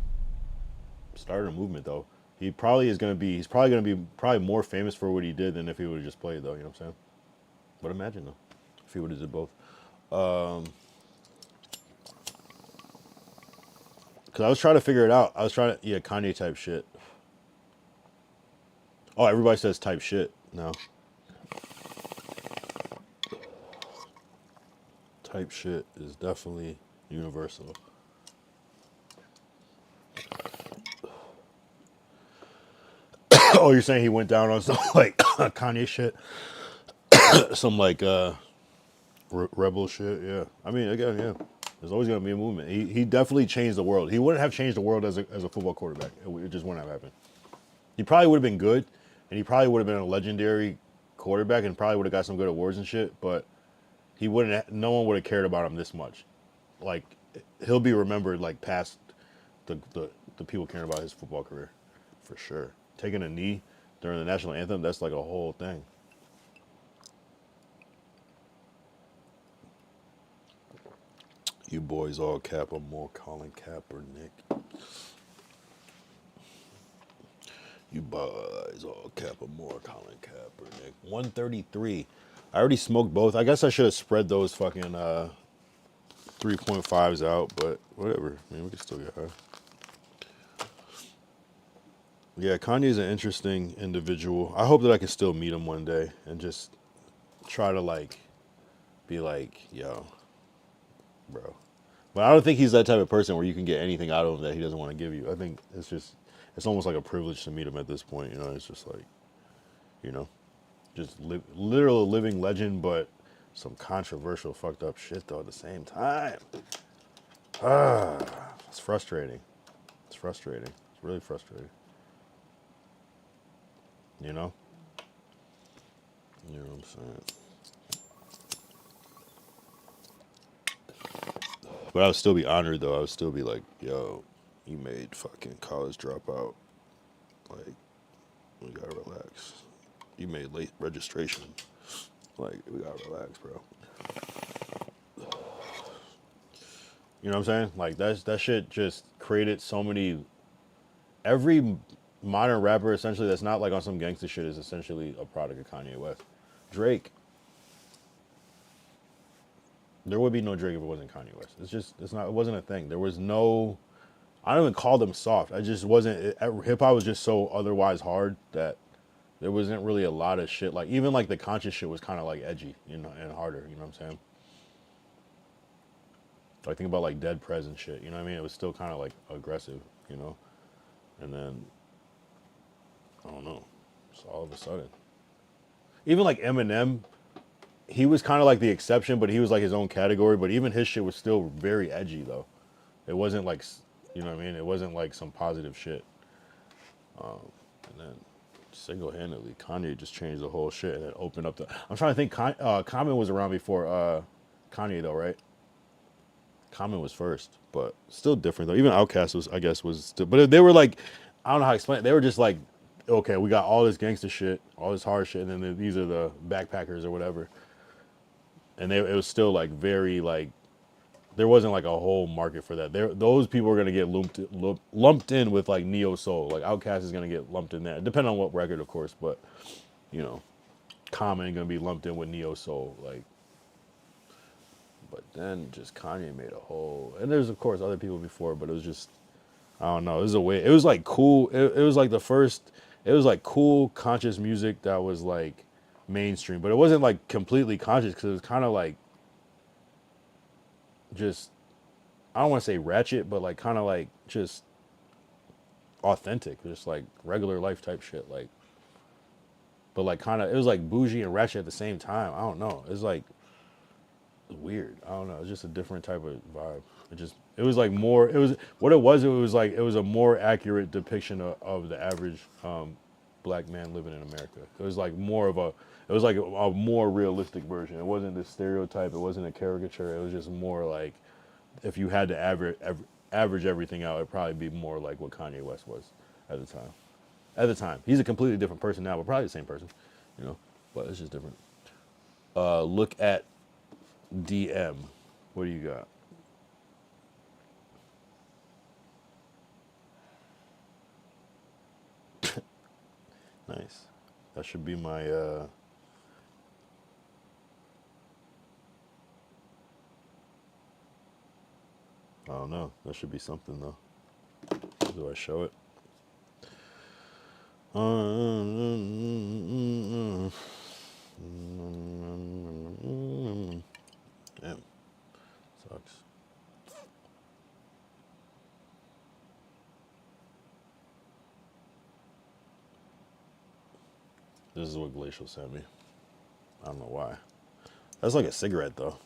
started a movement though. He's probably gonna be more famous for what he did than if he would have just played though, you know what I'm saying? But imagine though, if he would have did both. Cause I was trying to figure it out. Kanye type shit. Oh, everybody says type shit now. Type shit is definitely universal. Oh, you're saying he went down on some like Kanye shit? Some like rebel shit? Yeah. I mean, again, yeah. There's always going to be a movement. He definitely changed the world. He wouldn't have changed the world as a football quarterback. It just wouldn't have happened. He probably would have been good, and he probably would have been a legendary quarterback and probably would have got some good awards and shit, but no one would have cared about him this much. Like, he'll be remembered like past the people caring about his football career, for sure. Taking a knee during the national anthem, that's like a whole thing. You boys all cap or more Colin Kaepernick. You boys all cap or more Colin Kaepernick. 133. I already smoked both. I guess I should have spread those fucking 3.5s out, but whatever. I mean, we can still get high. Yeah, Kanye's an interesting individual. I hope that I can still meet him one day and just try to like be like, yo, bro. But I don't think he's that type of person where you can get anything out of him that he doesn't want to give you. I think it's almost like a privilege to meet him at this point. You know, it's just like, you know, just literal living legend, but some controversial, fucked up shit though at the same time. It's frustrating. It's frustrating. It's really frustrating. You know? You know what I'm saying? But I would still be honored, though. I would still be like, yo, you made fucking College Dropout. Like, we gotta relax. You made late registration. Like, we gotta relax, bro. You know what I'm saying? Like, that shit just created so many... Every modern rapper, essentially, that's not like on some gangster shit is essentially a product of Kanye West. Drake. There would be no Drake if it wasn't Kanye West. It wasn't a thing. There was no... I don't even call them soft. I just wasn't... Hip-hop was just so otherwise hard that there wasn't really a lot of shit. Like, even like the conscious shit was kind of like edgy, you know, and harder, you know what I'm saying? Like, think about like Dead Prez and shit, you know what I mean? It was still kind of like aggressive, you know? And then, I don't know, just all of a sudden. Even like Eminem, he was kind of like the exception, but he was like his own category, but even his shit was still very edgy though. It wasn't like, you know what I mean? It wasn't like some positive shit. And then single-handedly, Kanye just changed the whole shit and it opened up the... I'm trying to think, Common was around before Kanye though, right? Common was first, but still different though. Even Outkast was, I guess, was still... But they were like, I don't know how to explain it. They were just like, okay, we got all this gangster shit, all this hard shit, and then these are the backpackers or whatever. And it was still like very like... There wasn't like a whole market for that. Those people are gonna get lumped in with like neo soul. Like Outkast is gonna get lumped in there, depending on what record, of course. But you know, Common gonna be lumped in with neo soul. Like, but then just Kanye made a whole. And there's of course other people before, but it was just, I don't know. It was a way. It was like cool. It was like the first. It was like cool conscious music that was like mainstream, but it wasn't like completely conscious because it was kind of like. Just, I don't want to say ratchet, but like kind of like just authentic, just like regular life type shit. Like, but like kind of, it was like bougie and ratchet at the same time. I don't know. It's like weird. I don't know. It's just a different type of vibe. It was like more, it was like, it was a more accurate depiction of the average black man living in America. It was like more of a, it was like a more realistic version. It wasn't this stereotype. It wasn't a caricature. It was just more like, if you had to average everything out, it'd probably be more like what Kanye West was at the time. At the time, he's a completely different person now, but probably the same person, you know. But it's just different. Look at DM. What do you got? Nice. That should be my. I don't know. That should be something though. Do I show it? Damn. Sucks. This is what Glacial sent me. I don't know why. That's like a cigarette though.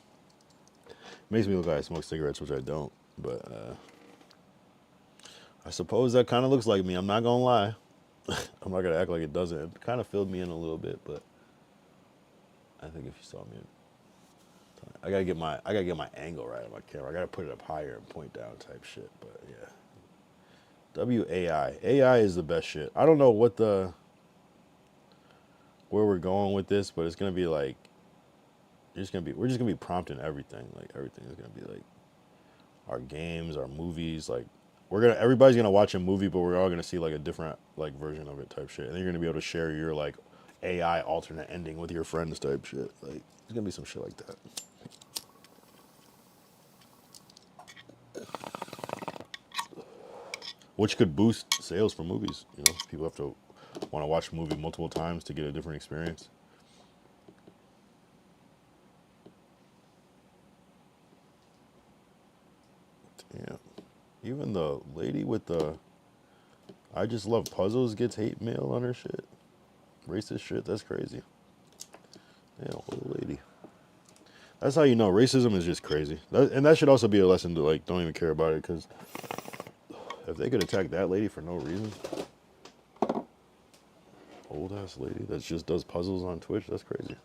Makes me look like I smoke cigarettes, which I don't. But I suppose that kind of looks like me. I'm not gonna lie. I'm not gonna act like it doesn't. It kind of filled me in a little bit, but I think if you saw me, I gotta get my angle right on my camera. I gotta put it up higher and point down type shit. But yeah, WAI. AI is the best shit. I don't know where we're going with this, but it's gonna be like we're just gonna be prompting everything. Like everything is gonna be like our games, our movies. Like everybody's gonna watch a movie, but we're all gonna see like a different like version of it type shit. And then you're gonna be able to share your like AI alternate ending with your friends type shit. Like there's gonna be some shit like that. Which could boost sales for movies. You know, people have to want to watch a movie multiple times to get a different experience. Yeah. Even the lady with the I just love puzzles gets hate mail on her shit. Racist shit, that's crazy. Yeah, old lady. That's how you know racism is just crazy. And that should also be a lesson to like don't even care about it, because if they could attack that lady for no reason. Old ass lady that just does puzzles on Twitch. That's crazy.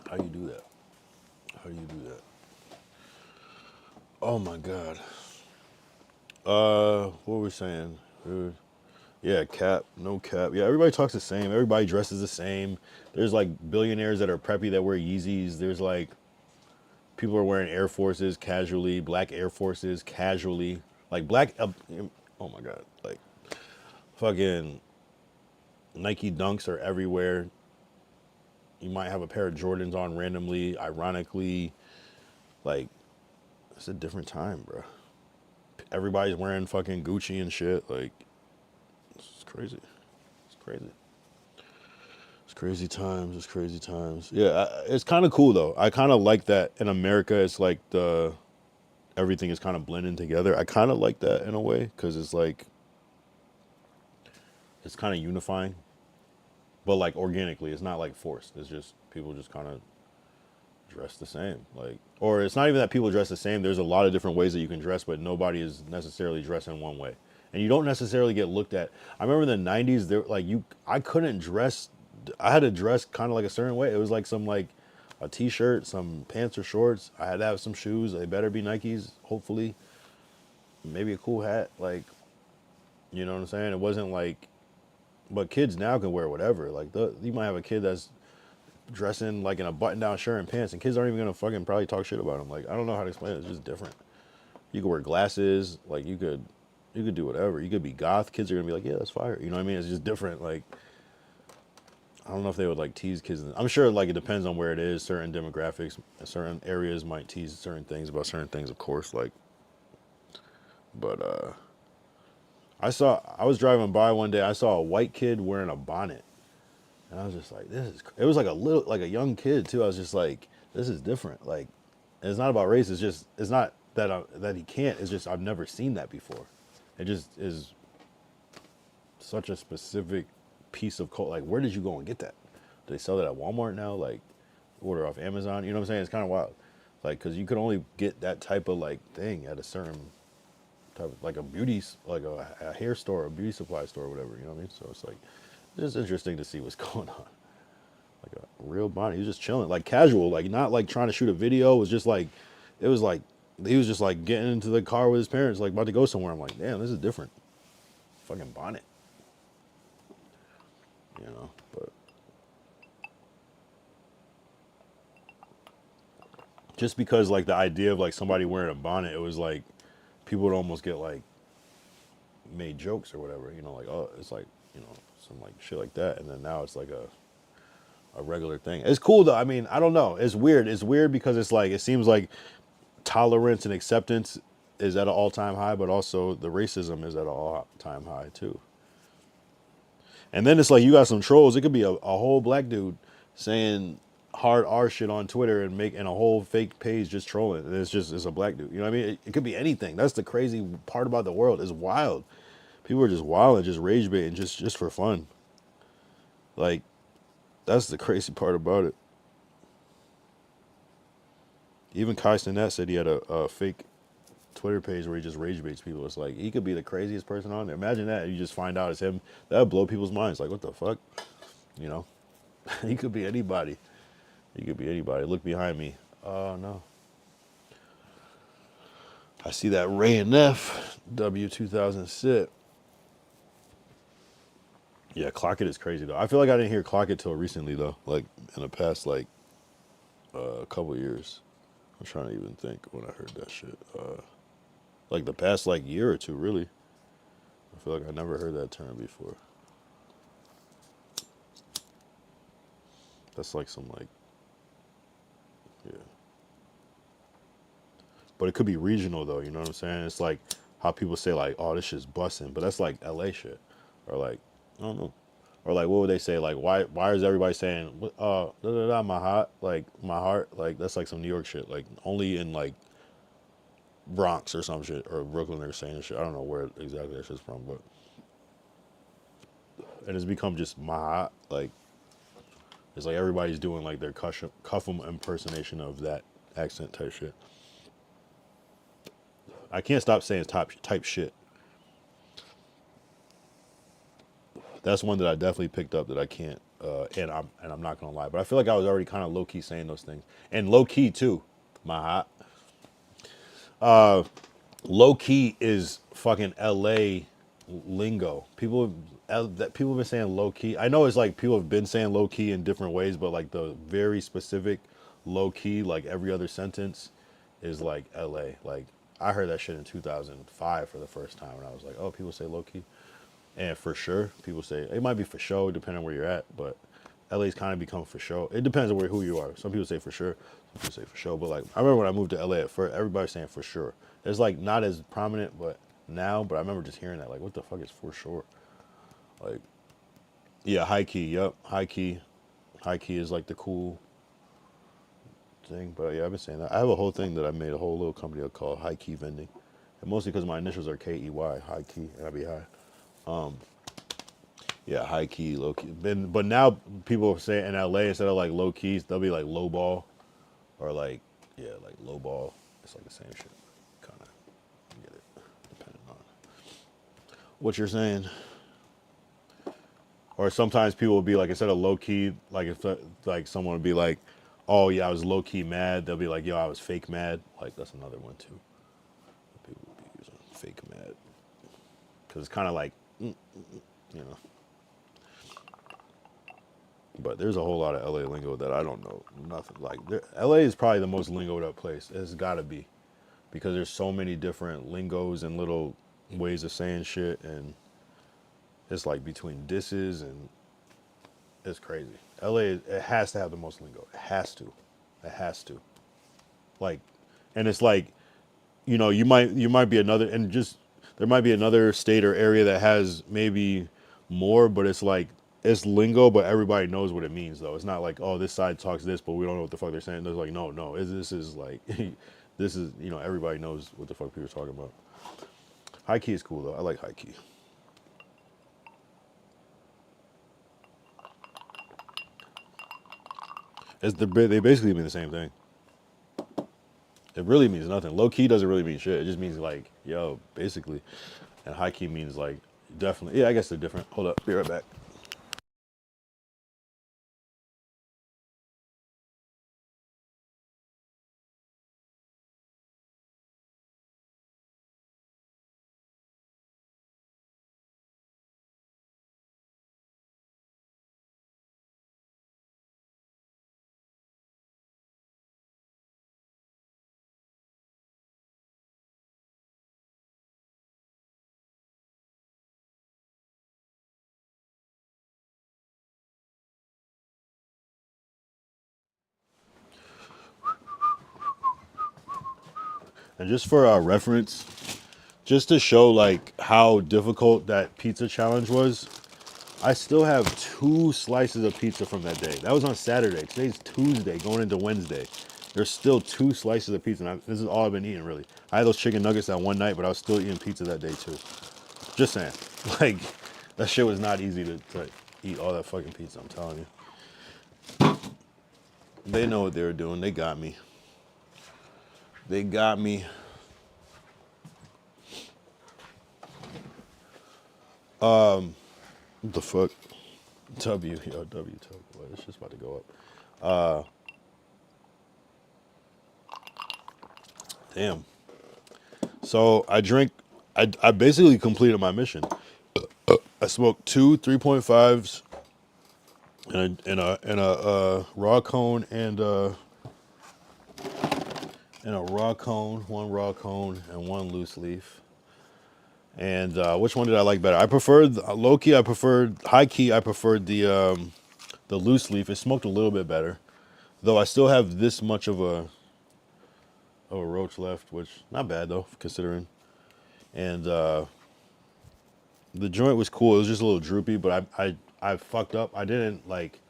How you do that? How do you do that? Oh my god. What were we saying? Yeah, cap, no cap. Yeah, everybody talks the same. Everybody dresses the same. There's like billionaires that are preppy that wear Yeezys. There's like people are wearing Air Forces casually, black Air Forces casually. Like black, oh my god, like fucking Nike Dunks are everywhere. You might have a pair of Jordans on randomly, ironically. Like, it's a different time, bro. Everybody's wearing fucking Gucci and shit. Like, it's crazy. It's crazy. It's crazy times. It's crazy times. Yeah, it's kind of cool though. I kind of like that in America. It's like everything is kind of blending together. I kind of like that in a way because it's like it's kind of unifying, but like organically. It's not like forced. It's just people just kind of dress the same. Like, or it's not even that people dress the same. There's a lot of different ways that you can dress, but nobody is necessarily dressing one way. And you don't necessarily get looked at. I remember in the 90s, there like I couldn't dress. I had to dress kind of like a certain way. It was like some like a t-shirt, some pants or shorts. I had to have some shoes. They better be Nikes, hopefully. Maybe a cool hat. Like, you know what I'm saying? It wasn't like, but kids now can wear whatever. Like you might have a kid that's dressing like in a button-down shirt and pants, and kids aren't even gonna fucking probably talk shit about them. Like, I don't know how to explain it. It's just different. You could wear glasses. Like you could do whatever. You could be goth. Kids are gonna be like, yeah, that's fire. You know what I mean? It's just different. Like, I don't know if they would like tease kids. I'm sure like it depends on where it is. Certain demographics, certain areas might tease certain things about certain things, of course. Like, but I was driving by one day. I saw a white kid wearing a bonnet, and I was just like, it was like a young kid too. I was just like, this is different. Like, and it's not about race. It's not that he can't. It's just I've never seen that before. It just is such a specific piece of culture. Like, where did you go and get that? Do they sell that at Walmart now? Like, order off Amazon? You know what I'm saying? It's kind of wild. Like, because you could only get that type of like thing at a certain type of, like a beauty, like a hair store, a beauty supply store, or whatever. You know what I mean? So it's like, it's just interesting to see what's going on. Like a real body. He was just chilling, like casual, like not like trying to shoot a video. It was just like, it was like, he was just like getting into the car with his parents, like about to go somewhere. I'm like, damn, this is different. Fucking bonnet. You know, but just because like the idea of like somebody wearing a bonnet, it was like people would almost get like made jokes or whatever, you know, like, oh, it's like, you know, some like shit like that. And then now it's like a regular thing. It's cool though. I mean, I don't know. It's weird. It's weird because it's like, it seems like tolerance and acceptance is at an all-time high, but also the racism is at an all-time high too. And then it's like you got some trolls. It could be a whole black dude saying hard R shit on Twitter and a whole fake page just trolling. And it's a black dude. You know what I mean? It could be anything. That's the crazy part about the world. It's wild. People are just wild and just rage baiting just for fun. Like, that's the crazy part about it. Even Kai Cenat said he had a fake Twitter page where he just rage baits people. It's like, he could be the craziest person on there. Imagine that. You just find out it's him. That would blow people's minds. Like, what the fuck? You know? He could be anybody. He could be anybody. Look behind me. Oh, no. I see that Ray and F W2000 sit. Yeah, Clock It is crazy, though. I feel like I didn't hear Clock It till recently, though. Like, in the past, like, couple years. I'm trying to even think when I heard that shit. Like the past like year or two, really. I feel like I never heard that term before. That's like some like, yeah. But it could be regional though, you know what I'm saying? It's like how people say like, oh, this shit's busting, but that's like LA shit. Or like, I don't know. Or like, what would they say? Like, why is everybody saying, my heart, like my heart, like that's like some New York shit. Like only in like Bronx or some shit, or Brooklyn they're saying shit. I don't know where exactly that shit's from, but and it's become just my heart. Like it's like everybody's doing like their Cuffum impersonation of that accent type shit. I can't stop saying type shit. That's one that I definitely picked up that I can't, and I'm not gonna lie, but I feel like I was already kind of low key saying those things, and low key too. My hot. Low key is fucking L.A. lingo. That people have been saying low key. I know it's like people have been saying low key in different ways, but like the very specific low key, like every other sentence, is like L.A. Like I heard that shit in 2005 for the first time, and I was like, oh, people say low key, and for sure, people say it might be for show, depending on where you're at, but LA's kind of become for show. It depends on who you are. Some people say for sure, some people say for show. But like I remember when I moved to LA at first, everybody saying for sure. It's like not as prominent, but now. But I remember just hearing that, like, what the fuck is for sure? Like, yeah, high key. Yep, high key. High key is like the cool thing. But yeah, I've been saying that. I have a whole thing that I made a whole little company called High Key Vending, and mostly because my initials are KEY, high key, and I be high. Yeah, high key, low key. But now people say in LA instead of like low keys, they'll be like low ball, or like like low ball. It's like the same shit, kind of. Get it, depending on what you're saying. Or sometimes people will be like, instead of low key, like if like someone would be like, oh yeah, I was low key mad. They'll be like, yo, I was fake mad. Like that's another one too. People will be using fake mad because it's kind of like, you know. But there's a whole lot of LA lingo that I don't know nothing. Like LA is probably the most lingoed up place. It's got to be, because there's so many different lingos and little ways of saying shit, and it's like between disses and it's crazy. LA, it has to have the most lingo. It has to. It has to. Like, and it's like, you know, you might be another, and just there might be another state or area that has maybe more, but it's like, it's lingo, but everybody knows what it means, though. It's not like, oh, this side talks this, but we don't know what the fuck they're saying. There's like, no, this is like, this is, you know, everybody knows what the fuck people are talking about. High key is cool, though. I like high key. They basically mean the same thing. It really means nothing. Low key doesn't really mean shit. It just means like, yo, basically. And high key means like, definitely. Yeah, I guess they're different. Hold up. Be right back. And just for our reference, just to show like how difficult that pizza challenge was, I still have 2 slices of pizza from that day. That was on Saturday. Today's Tuesday, going into Wednesday. There's still 2 slices of pizza. And this is all I've been eating, really. I had those chicken nuggets that one night, but I was still eating pizza that day, too. Just saying. Like, that shit was not easy to eat all that fucking pizza, I'm telling you. They know what they were doing. They got me. They got me. What the fuck? W. Well, it's just about to go up. Damn. So I basically completed my mission. I smoked 2 3.5s and a raw cone and a raw cone, 1 raw cone and 1 loose leaf. And which one did I like better? I preferred low key. I preferred high key. I preferred the loose leaf. It smoked a little bit better, though. I still have this much of a roach left, which not bad though, considering. And the joint was cool. It was just a little droopy, but I fucked up. I didn't like,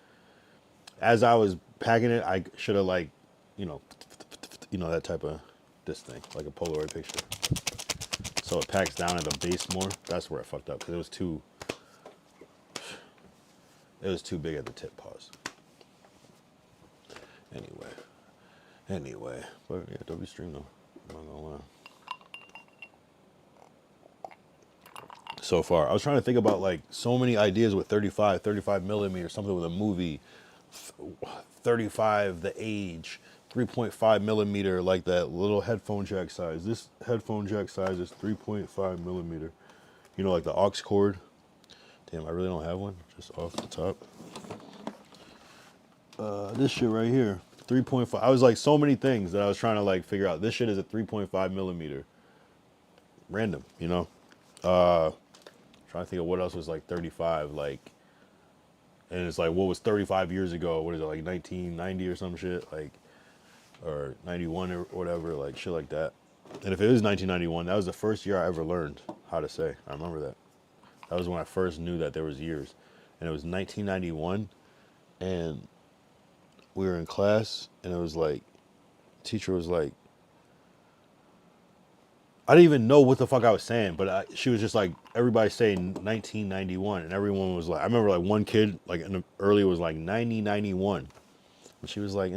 as I was packing it, I should have like, you know, that type of this thing, like a Polaroid picture. So it packs down at the base more. That's where I fucked up, because it was too big at the tip. Pause. Anyway, but yeah, W stream though. I'm not gonna lie. so far. I was trying to think about like so many ideas with 35 millimeter, something with a movie, 35 the age, 3.5 millimeter, like that little headphone jack size. This headphone jack size is 3.5 millimeter. You know, like the aux cord. Damn, I really don't have one, just off the top. This shit right here, 3.5. I was like so many things that I was trying to like figure out. This shit is a 3.5 millimeter. Random, you know? Trying to think of what else was like 35, like, and it's like, what was 35 years ago? What is it, like 1990 or some shit? Like, or 91 or whatever, like shit like that. And if it is 1991, that was the first year I ever learned how to say. I remember that. That was when I first knew that there was years. And it was 1991, and we were in class, and it was like, teacher was like, I didn't even know what the fuck I was saying, but she was just like, everybody saying 1991, and everyone was like, I remember like one kid, like earlier was like 9091, and she was like,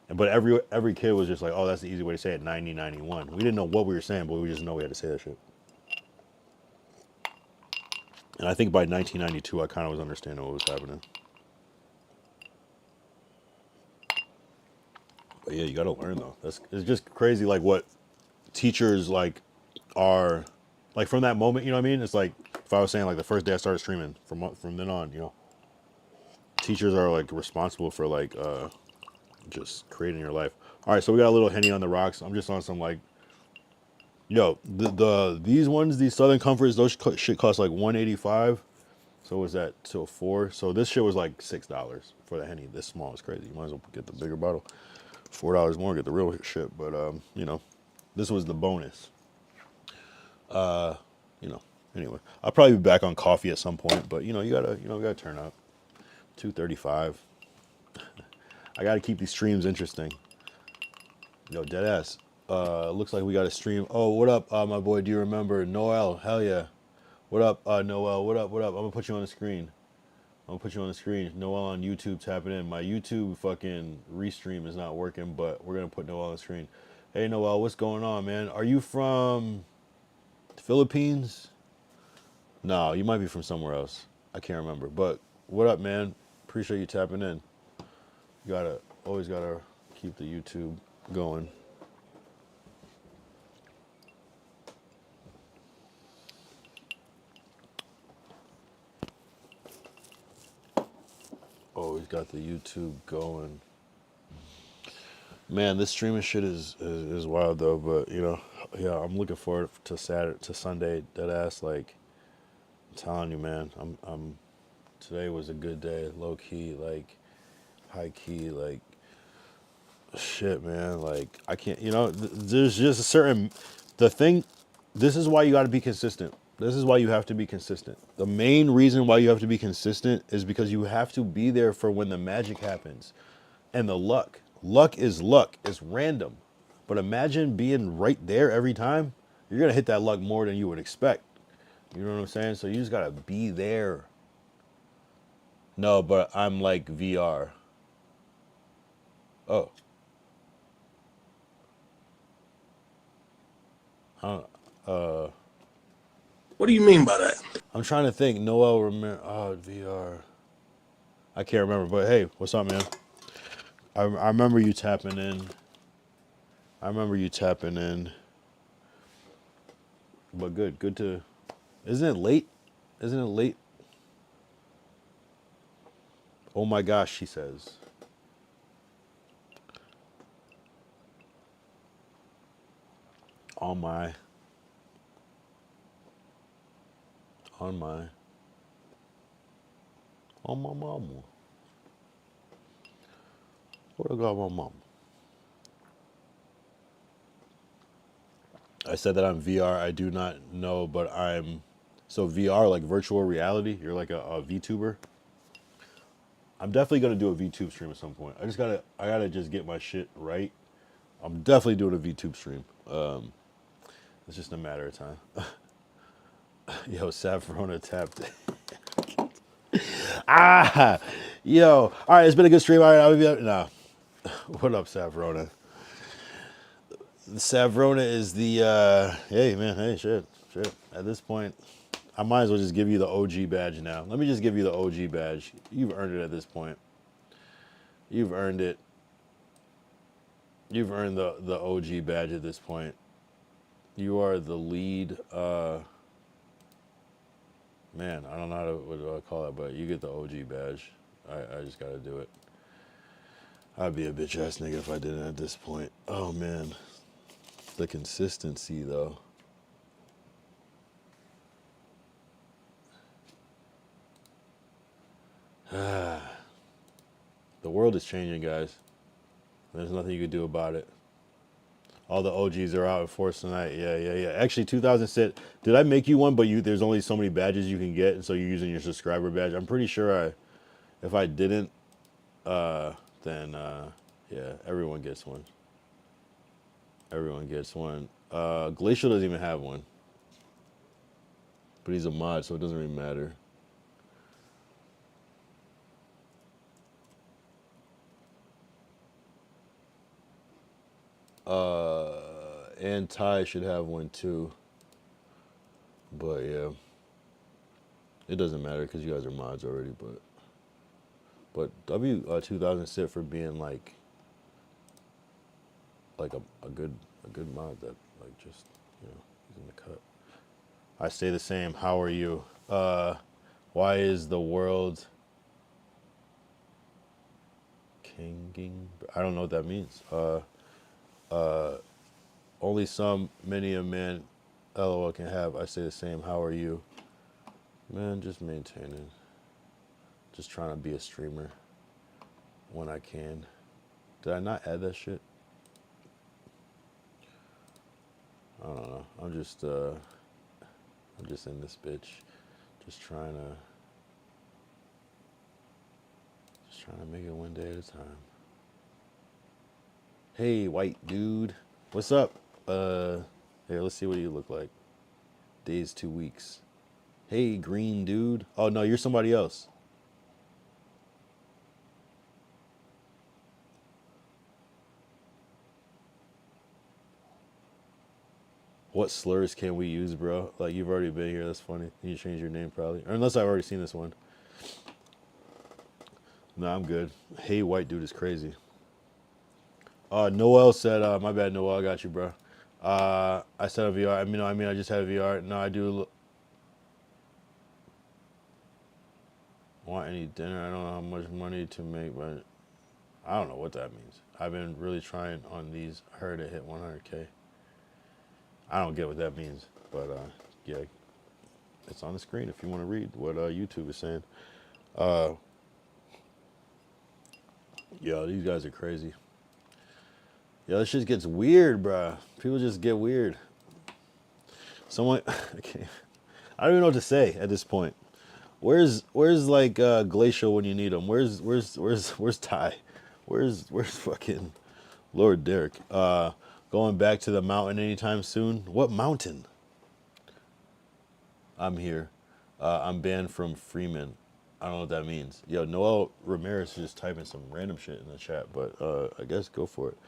but every kid was just like, oh, that's the easy way to say it, 9091. We didn't know what we were saying, but we just know we had to say that shit. And I think by 1992, I kind of was understanding what was happening. But yeah, you gotta learn though. It's just crazy, like what teachers like are like from that moment, you know what I mean? It's like if I was saying like the first day I started streaming, from then on, you know, teachers are like responsible for like just creating your life. All right, so we got a little Henny on the rocks. I'm just on some like, yo, these ones, these Southern Comforts, those shit cost like $185. So was that till 4? So this shit was like $6 for the Henny. This small is crazy. You might as well get the bigger bottle. $4 more, get the real shit. But you know, this was the bonus. You know, anyway, I'll probably be back on coffee at some point, but you know, you gotta turn up. 235. I gotta keep these streams interesting. Yo, deadass. Looks like we got a stream. Oh, what up, my boy? Do you remember Noel? Hell yeah. What up, Noel? What up? I'm gonna put you on the screen. Noel on YouTube, tapping in. My YouTube fucking restream is not working, but we're gonna put Noel on the screen. Hey, Noel, what's going on, man? Are you from the Philippines? No, you might be from somewhere else. I can't remember. But what up, man? Appreciate you tapping in. You always gotta keep the YouTube going. Always got the YouTube going. Man, this streaming shit is wild though, but you know, yeah, I'm looking forward to Sunday, deadass. Like, I'm telling you, man, today was a good day, low key, like, high key, like, shit, man. Like, I can't, you know, there's just a certain, this is why you got to be consistent. This is why you have to be consistent. The main reason why you have to be consistent is because you have to be there for when the magic happens. And the luck. Luck is luck. It's random. But imagine being right there every time. You're going to hit that luck more than you would expect. You know what I'm saying? So you just got to be there. No, but I'm like VR. Oh. What do you mean by that? I'm trying to think. Noel, remember? Oh, VR. I can't remember. But hey, what's up, man? I remember you tapping in. But good to. Isn't it late? Oh my gosh, she says. On my mama. What I got my mama? I said that I'm VR. I do not know, but so VR, like virtual reality. You're like a VTuber. I'm definitely gonna do a VTube stream at some point. I gotta just get my shit right. I'm definitely doing a VTube stream. It's just a matter of time. Yo, Savrona tapped. Yo. All right, it's been a good stream. All right, I'll be nah. What up, Savrona? Savrona is the hey man, hey shit. At this point, I might as well just give you the OG badge now. Let me just give you the OG badge. You've earned it at this point. You've earned it. You've earned the OG badge at this point. You are the lead. Man, I don't know what do I call it, but you get the OG badge. I just got to do it. I'd be a bitch ass nigga if I didn't at this point. Oh man, the consistency though. The world is changing, guys. There's nothing you can do about it. All the OGs are out in force tonight. Yeah. Actually, 2000 said, did I make you one? But there's only so many badges you can get, and so you're using your subscriber badge. I'm pretty sure if I didn't, then yeah, everyone gets one. Everyone gets one. Glacial doesn't even have one, but he's a mod, so it doesn't really matter. And Ty should have one too. But yeah, it doesn't matter because you guys are mods already. But W2000 sit for being like a good mod that like just he's in the cut. I stay the same. How are you? Why is the world kinging? I don't know what that means. Only many a man, LOL, can have. I say the same. How are you? Man, just maintaining. Just trying to be a streamer when I can. Did I not add that shit? I don't know. I'm just in this bitch. Just trying to make it one day at a time. Hey, white dude. What's up? Here, let's see what you look like. Days, 2 weeks. Hey, green dude. Oh, no, you're somebody else. What slurs can we use, bro? Like, you've already been here. That's funny. You change your name, probably. Or unless I've already seen this one. No, I'm good. Hey, white dude is crazy. Noel said, my bad, Noel, I got you, bro. I said a VR. I just had a VR. No, I do. Want any dinner? I don't know how much money to make, but I don't know what that means. I've been really trying on these. I heard it hit 100K. I don't get what that means, but yeah, it's on the screen if you want to read what YouTube is saying. Yeah, these guys are crazy. Yeah, this shit gets weird, bruh. People just get weird. Someone, okay, I don't even know what to say at this point. Where's like Glacial when you need him? Where's Ty? Where's fucking Lord Derek? Going back to the mountain anytime soon? What mountain? I'm here. I'm banned from Freeman. I don't know what that means. Yo, Noel Ramirez is just typing some random shit in the chat, but I guess go for it.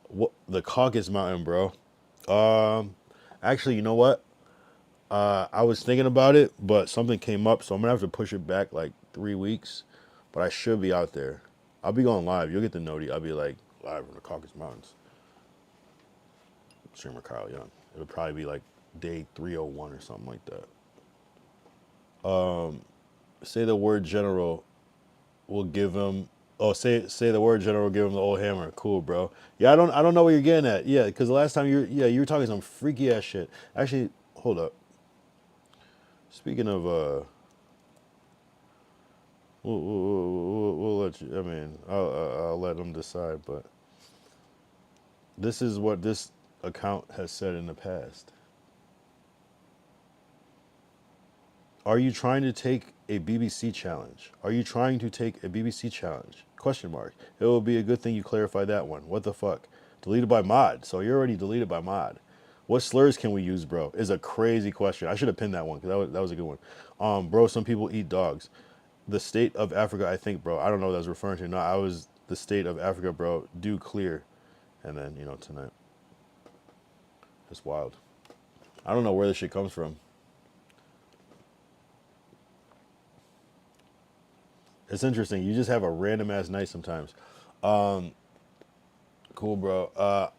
What the Caucasus Mountain, bro? Actually, you know what? I was thinking about it, but something came up, so I'm gonna have to push it back like 3 weeks. But I should be out there. I'll be going live. You'll get the noti. I'll be like live in the Caucasus Mountains. Streamer Kyle Young. It'll probably be like day 301 or something like that. Say the word general. We'll give him. Oh, say the word general. Give him the old hammer. Cool, bro. Yeah, I don't know what you're getting at. Yeah, because the last time you were talking some freaky ass shit. Actually, hold up. Speaking of we'll let you. I mean, I'll let them decide. But this is what this account has said in the past. Are you trying to take a BBC challenge? Are you trying to take a BBC challenge? Question mark. It will be a good thing you clarify that one. What the fuck? Deleted by mod. So you're already deleted by mod. What slurs can we use, bro? Is a crazy question. I should have pinned that one because that was a good one. Bro, some people eat dogs. The state of Africa, I think, bro. I don't know what I was referring to. No, I was the state of Africa, bro. Do clear. And then, tonight. It's wild. I don't know where this shit comes from. It's interesting. You just have a random ass night sometimes. Cool, bro.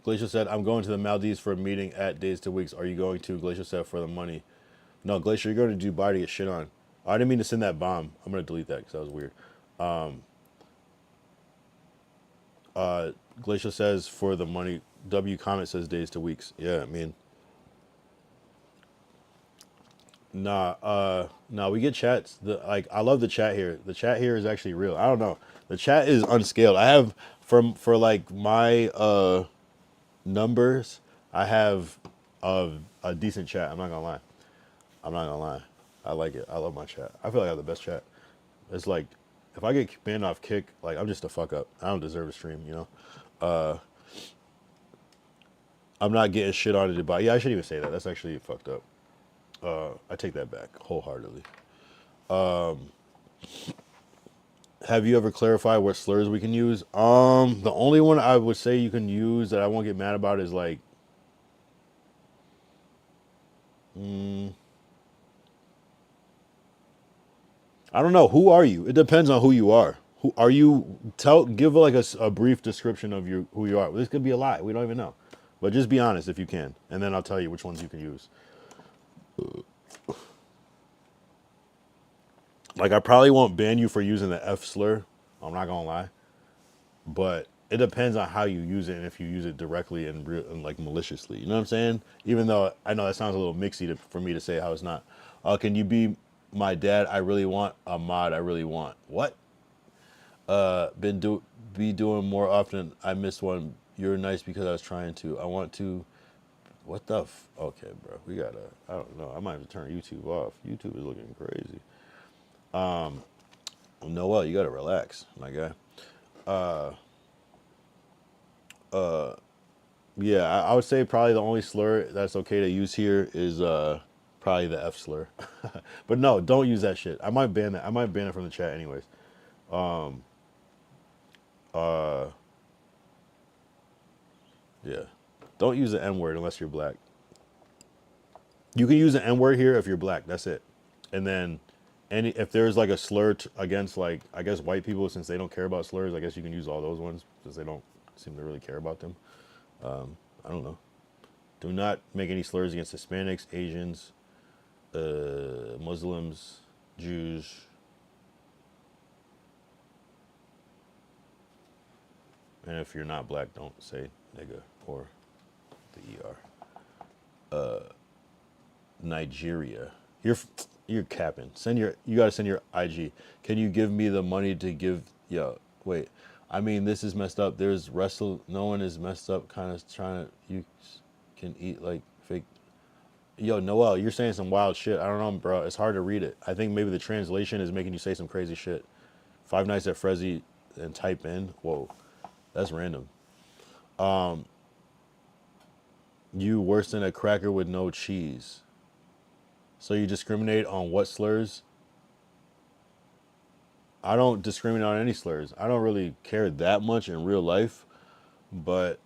Glacier said, I'm going to the Maldives for a meeting at Days to Weeks. Are you going to? Glacier said, for the money. No, Glacier, you're going to Dubai to get shit on. I didn't mean to send that bomb. I'm going to delete that because that was weird. Glacier says, for the money. W comment says Days to Weeks. Yeah, I mean. Nah, we get chats. I love the chat here. The chat here is actually real. I don't know. The chat is unscaled. I have for like my numbers, I have a decent chat. I'm not gonna lie. I like it. I love my chat. I feel like I have the best chat. It's like if I get banned off Kick, like I'm just a fuck up. I don't deserve a stream, you know. I'm not getting shit on it, but yeah, I shouldn't even say that. That's actually fucked up. I take that back wholeheartedly. Have you ever clarified what slurs we can use? The only one I would say you can use that I won't get mad about is like, I don't know. Who are you? It depends on who you are. Who are you? Give like a brief description of who you are. This could be a lie. We don't even know, but just be honest if you can, and then I'll tell you which ones you can use. Like, I probably won't ban you for using the F slur. I'm not gonna lie, but it depends on how you use it and if you use it directly and like maliciously. You know what I'm saying? Even though I know that sounds a little mixy for me to say how it's not. Can you be my dad? I really want a mod. I really want what? Be doing more often. I missed one. You're nice because I was trying to. I want to. What the okay, bro. We gotta, I don't know. I might have to turn YouTube off. YouTube is looking crazy. Noel, you gotta relax, my guy. Yeah, I would say probably the only slur that's okay to use here is probably the F slur. But no, don't use that shit. I might ban that. I might ban it from the chat anyways. Yeah. Don't use the N-word unless you're black. You can use the N-word here if you're black. That's it. And then if there's like a slur against, like, I guess white people, since they don't care about slurs, I guess you can use all those ones since they don't seem to really care about them. I don't know. Do not make any slurs against Hispanics, Asians, Muslims, Jews. And if you're not black, don't say nigga or the ER. Nigeria. You're capping. You gotta send your IG. Can you give me the money to give? Yo, wait. I mean, this is messed up. There's no one is messed up. Kind of trying to. You can eat like fake. Yo, Noel, you're saying some wild shit. I don't know, bro. It's hard to read it. I think maybe the translation is making you say some crazy shit. Five Nights at Freddy and type in. Whoa, that's random. You worse than a cracker with no cheese. So you discriminate on what slurs? I don't discriminate on any slurs. I don't really care that much in real life, but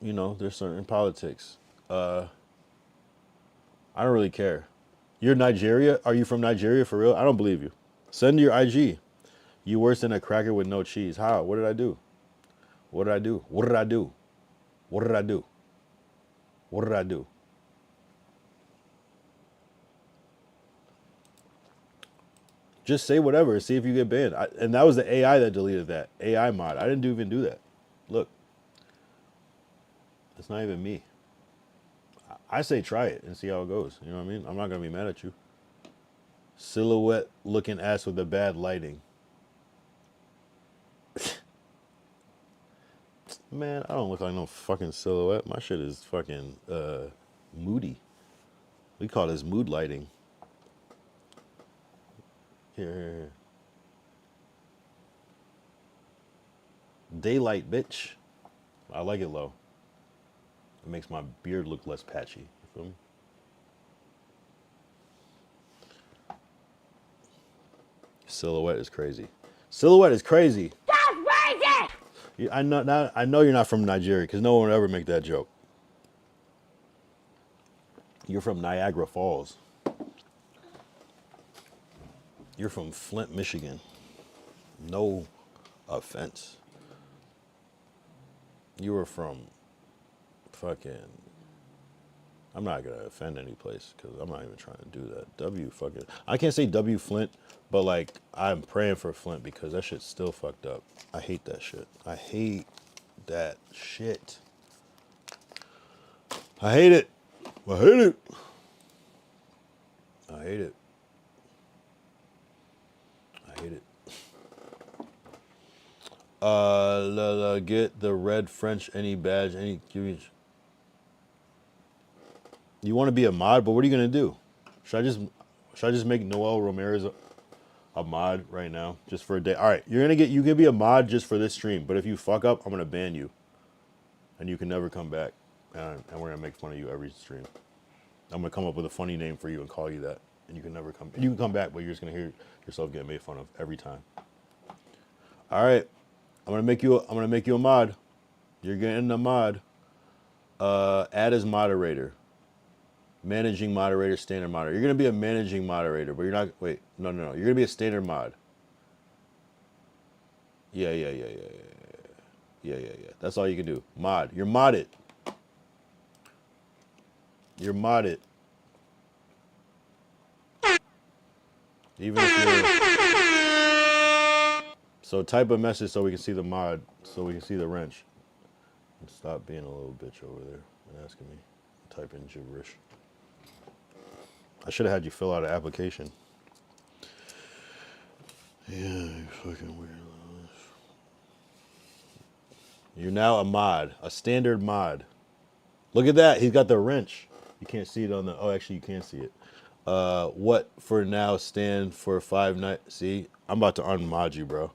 you know, there's certain politics. I don't really care. You're Nigeria? Are you from Nigeria for real? I don't believe you. Send your IG. You worse than a cracker with no cheese. How? What did I do? What did I do? What did I do? What did I do? What did I do? Just say whatever and see if you get banned. And that was the AI that deleted that. AI mod. I didn't even do that. Look. It's not even me. I say try it and see how it goes. You know what I mean? I'm not going to be mad at you. Silhouette looking ass with the bad lighting. Man, I don't look like no fucking silhouette. My shit is fucking moody. We call this mood lighting. Here. Daylight, bitch. I like it low. It makes my beard look less patchy. You feel me? Silhouette is crazy. Silhouette is crazy. That's crazy! I know you're not from Nigeria because no one would ever make that joke. You're from Niagara Falls. You're from Flint, Michigan. No offense. You were from fucking. I'm not gonna offend any place because I'm not even trying to do that. W fucking. I can't say W Flint, but like I'm praying for Flint because that shit's still fucked up. I hate that shit. I hate that shit. I hate it. I hate it. I hate it. I hate it. Get the red French any badge any. You want to be a mod, but what are you gonna do? Should I just make Noel Ramirez a mod right now just for a day? All right, you can be a mod just for this stream, but if you fuck up, I'm gonna ban you, and you can never come back, and we're gonna make fun of you every stream. I'm gonna come up with a funny name for you and call you that, and you can never come. You can come back, but you're just gonna hear yourself get made fun of every time. All right, I'm gonna make you a mod. You're getting a mod. Add as moderator. Managing moderator, standard moderator. You're gonna be a managing moderator, but you're not. Wait, no. You're gonna be a standard mod. Yeah. That's all you can do. Mod. You're modded. You're modded. Even if you're. So type a message so we can see the mod, so we can see the wrench. And stop being a little bitch over there and asking me. Type in gibberish. I should have had you fill out an application. Yeah, you fucking weird. You're now a mod, a standard mod. Look at that. He's got the wrench. You can't see it on the. Oh, actually, you can see it. What for now stand for 5 nights? See, I'm about to unmod you, bro.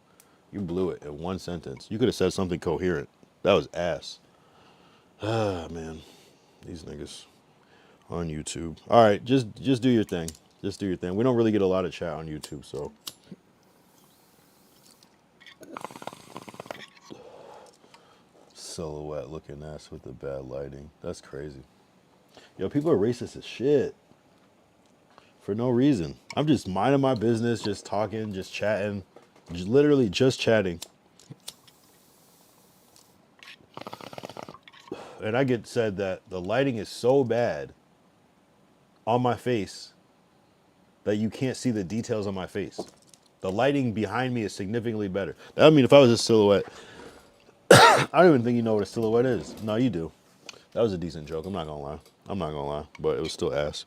You blew it in one sentence. You could have said something coherent. That was ass. Ah, man. These niggas on YouTube. All right, just do your thing. Just do your thing. We don't really get a lot of chat on YouTube, so. Silhouette looking ass with the bad lighting. That's crazy. Yo, people are racist as shit. For no reason. I'm just minding my business, just talking, just chatting. Literally just chatting. And I get said that the lighting is so bad on my face that you can't see the details on my face. The lighting behind me is significantly better. I mean, if I was a silhouette, I don't even think you know what a silhouette is. No, you do. That was a decent joke. I'm not gonna lie. But it was still ass.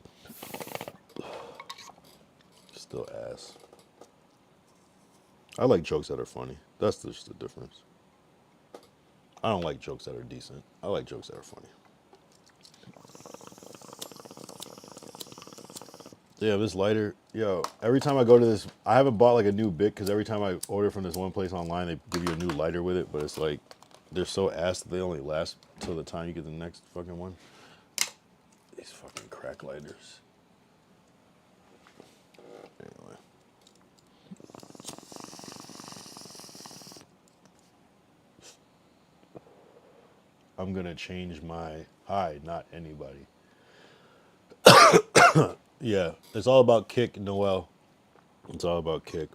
Still ass. I like jokes that are funny. That's just the difference. I don't like jokes that are decent. I like jokes that are funny. Yeah, this lighter, yo, every time I go to this, I haven't bought like a new Bic because every time I order from this one place online, they give you a new lighter with it, but it's like, they're so ass that they only last till the time you get the next fucking one. These fucking crack lighters. Anyway. I'm gonna change my hi, not anybody. Yeah, it's all about Kick, Noel. It's all about Kick.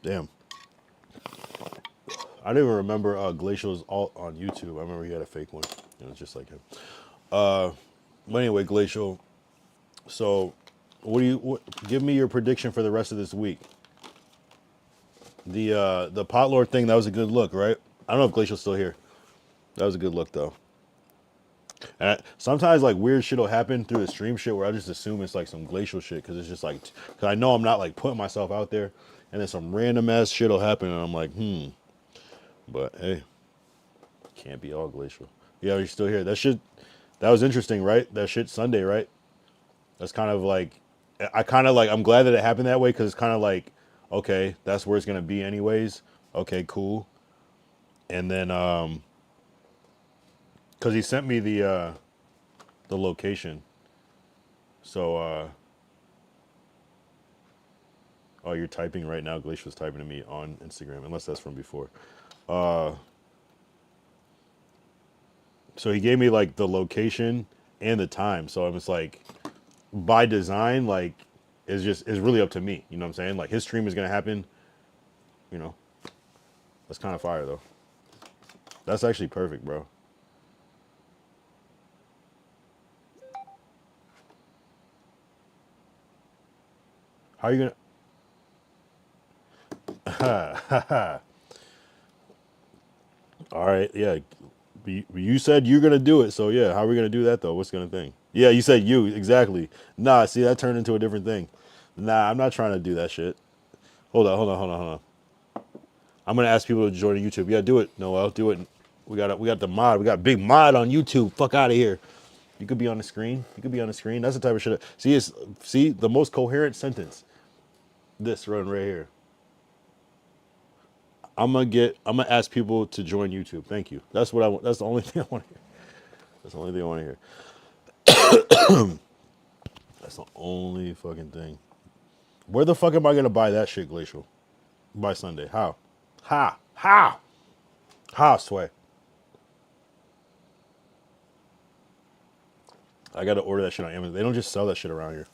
Damn. I didn't even remember Glacial's alt on YouTube. I remember he had a fake one. It was just like him. But anyway, Glacial. So, give me your prediction for the rest of this week. The pot lord thing, that was a good look, right? I don't know if Glacial's still here. That was a good look though. And sometimes like weird shit will happen through the stream shit where I just assume it's like some Glacial shit because it's just like, because I know I'm not like putting myself out there, and then some random ass shit will happen and I'm like, But hey, can't be all Glacial. Yeah, you're still here. That was interesting, right? That shit Sunday, right? That's kind of like, I'm glad that it happened that way because it's kind of like, okay, that's where it's gonna be anyways. Okay, cool. And then, because he sent me the location. So, oh, you're typing right now. Glacial's typing to me on Instagram, unless that's from before. So he gave me like the location and the time. So it's like, by design, like, is really up to me. You know what I'm saying? Like, his stream is gonna happen. You know, that's kind of fire though. That's actually perfect, bro. How are you gonna? All right, yeah. You said you're gonna do it, so yeah. How are we gonna do that though? What's gonna thing? Yeah, you said you exactly. Nah, see that turned into a different thing. Nah, I'm not trying to do that shit. Hold on. I'm gonna ask people to join YouTube. Yeah, do it, Noel. Do it. We got the mod. We got big mod on YouTube. Fuck out of here. You could be on the screen. That's the type of shit. See the most coherent sentence. This run right here. I'm gonna ask people to join YouTube. Thank you. That's what I want. That's the only thing I want to hear. That's the only thing I want to hear. That's the only fucking thing. Where the fuck am I gonna buy that shit, Glacial? By Sunday. How? How, Sway? I gotta order that shit on Amazon. They don't just sell that shit around here.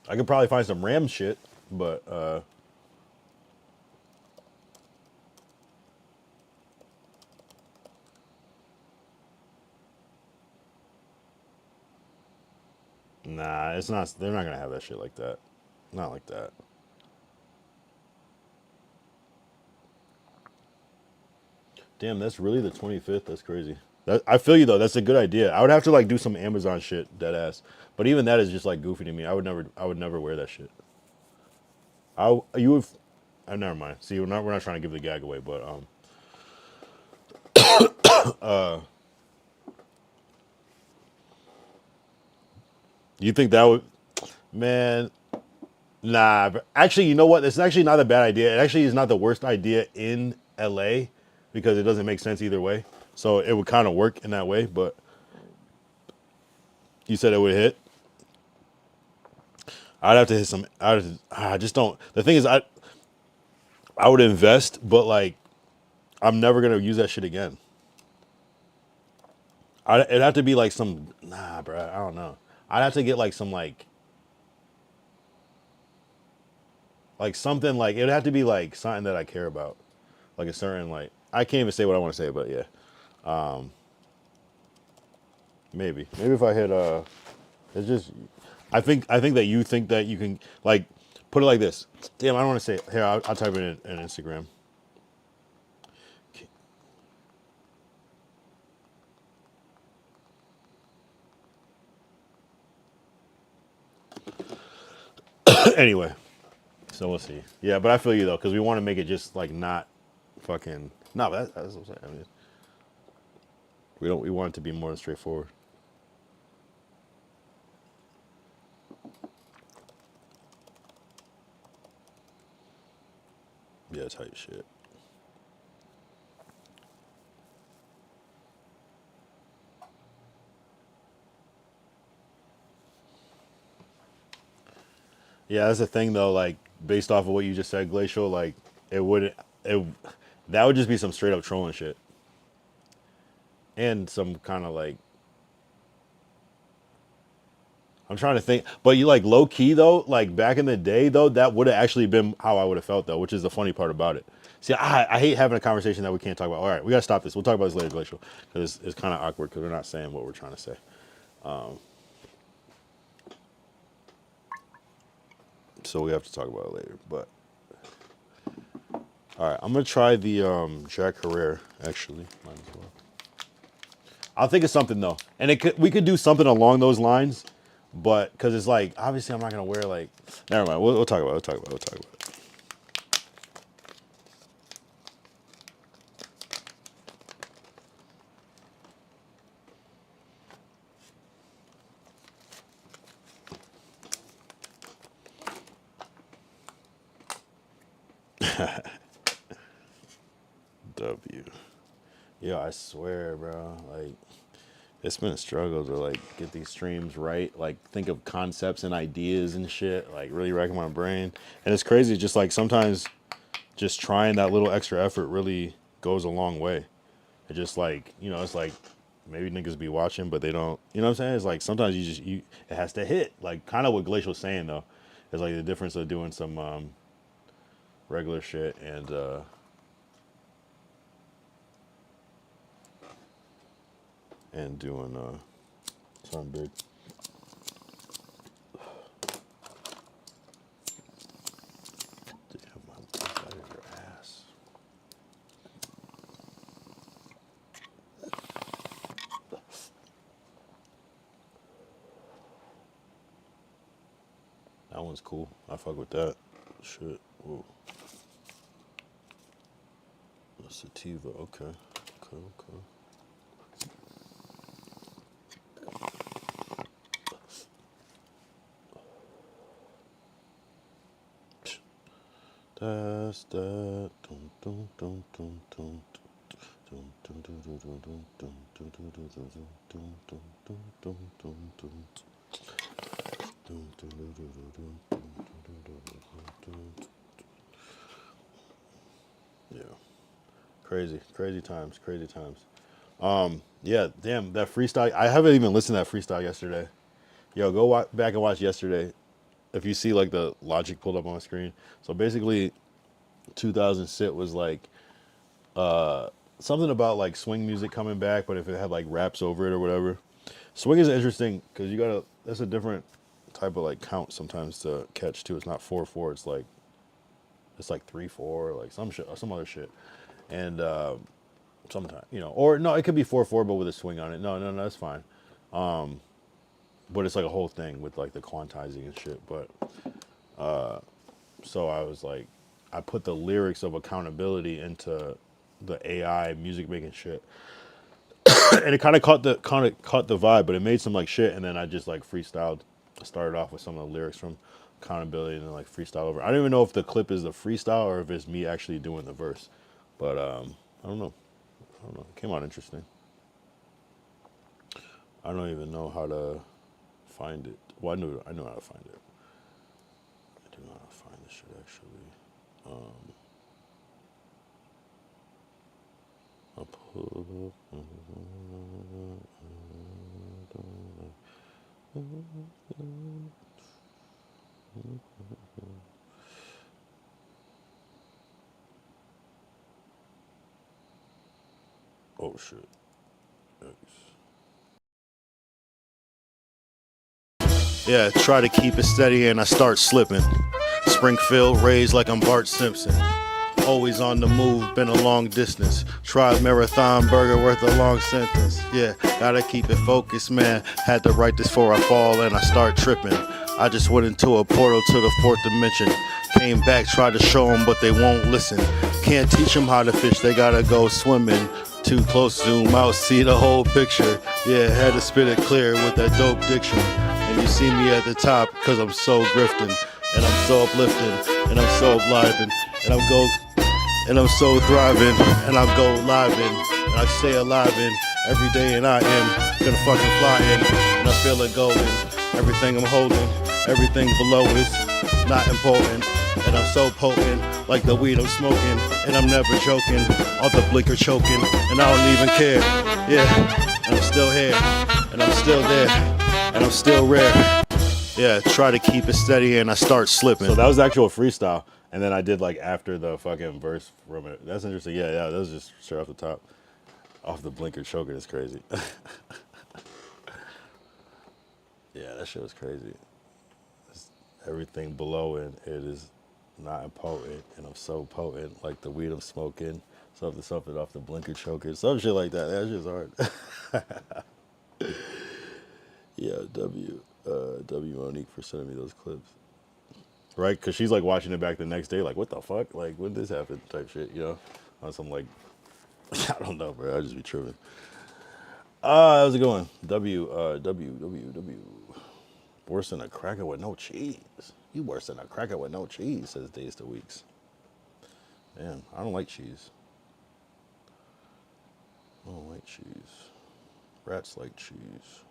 I could probably find some Ram shit, but nah, it's not. They're not gonna have that shit like that. Not like that. Damn, that's really the 25th. That's crazy. I feel you though. That's a good idea. I would have to like do some Amazon shit, dead ass. But even that is just like goofy to me. I would never wear that shit. You would. Never mind. See, we're not trying to give the gag away, but you think that would, man? Nah. But actually, you know what? It's actually not a bad idea. It actually is not the worst idea in LA because it doesn't make sense either way. So it would kind of work in that way. But you said it would hit. I'd have to hit some. I just don't. The thing is, I would invest, but like, I'm never gonna use that shit again. It'd have to be like some. Nah, bro. I don't know. I'd have to get like some like something like it'd have to be like something that I care about, like a certain like I can't even say what I want to say, but yeah, maybe if I hit it's just I think that you think that you can like put it like this. Damn, I don't want to say it. Here, I'll type it in Instagram. Anyway, so we'll see. Yeah, but I feel you though, because we want to make it just like not fucking no. But that's what I'm saying. I mean, we want it to be more straightforward. Yeah, type shit. Yeah, that's the thing though. Like based off of what you just said, Glacial, like that would just be some straight up trolling shit, and some kind of like I'm trying to think, but you like low key though, like back in the day though, that would have actually been how I would have felt though, which is the funny part about it. See, I hate having a conversation that we can't talk about. All right, we gotta stop this. We'll talk about this later, Glacial, because it's kind of awkward because we're not saying what we're trying to say. So we have to talk about it later. But all right, I'm gonna try the Jack Herrera actually. Might as well. I'll think of something though, and we could do something along those lines. But because it's like obviously I'm not gonna wear like never mind. We'll talk about it. We'll talk about it. W. Yo, I swear, bro. Like, it's been a struggle to like get these streams right. Like, think of concepts and ideas and shit. Like, really racking my brain. And it's crazy. Just like sometimes, just trying that little extra effort really goes a long way. It just like it's like maybe niggas be watching, but they don't. You know what I'm saying? It's like sometimes it has to hit. Like kind of what Glacial's saying though, is like the difference of doing some regular shit and doing something big. Damn, my out of your ass. That one's cool. I fuck with that. Shit. Whoa. A sativa. Okay. Okay. That's that. Dun, dun, dun, dun, dun, dun, dun, dun, dun, dun, dun, dun, dun, dun, dun, dun, dun, dun, dun, dun. Yeah, crazy times. Yeah, damn that freestyle. I haven't even listened to that freestyle yesterday. Yo, go back and watch yesterday. If you see like the logic pulled up on the screen. So basically, 2000 Sit was like something about like swing music coming back, but if it had like raps over it or whatever. Swing is interesting because that's a different type of like count sometimes to catch too. It's not 4/4. It's like 3/4, like some other shit. And sometimes or no, it could be 4/4, but with a swing on it. No, that's fine. But it's like a whole thing with like the quantizing and shit. But so I was like, I put the lyrics of accountability into the AI music making shit. And it kind of caught the vibe, but it made some like shit, and then I just like freestyled. I started off with some of the lyrics from accountability and then like freestyle over. I don't even know if the clip is the freestyle or if it's me actually doing the verse, but I don't know. It came out interesting. I don't even know how to find it. Well, I know how to find it. I do know how to find this shit actually. I'll pull up. Oh shit. Yeah, try to keep it steady and I start slipping. Springfield raised like I'm Bart Simpson. Always on the move, been a long distance. Tried marathon burger worth a long sentence. Yeah, gotta keep it focused, man. Had to write this before I fall and I start tripping. I just went into a portal to the fourth dimension. Came back, tried to show them, but they won't listen. Can't teach them how to fish, they gotta go swimming. Too close, zoom out, see the whole picture. Yeah, had to spit it clear with that dope diction. And you see me at the top, cause I'm so grifting. And I'm so uplifting, and I'm so livin', and I'm so thriving, and I'm go livin', and I stay alive in every day, and I am gonna fucking fly in, and I feel it golden. Everything I'm holding, everything below is not important, and I'm so potent, like the weed I'm smoking, and I'm never joking, all the blinker choking, and I don't even care, yeah, and I'm still here, and I'm still there, and I'm still rare. Yeah, try to keep it steady and I start slipping. So that was the actual freestyle. And then I did like after the fucking verse from it. That's interesting. Yeah, that was just straight off the top. Off the blinker choker, it's crazy. Yeah, that shit was crazy. Everything below it is not impotent. And I'm so potent, like the weed I'm smoking. Something off the blinker choker. Some shit like that. That shit's hard. Yeah, W Monique for sending me those clips. Right? Because she's like watching it back the next day, like, what the fuck? Like, when did this happen? Type shit, On some like, I don't know, bro. I just be tripping. How's it going? W. Worse than a cracker with no cheese. You worse than a cracker with no cheese, says Days to Weeks. Damn, I don't like cheese. I don't like cheese. Rats like cheese.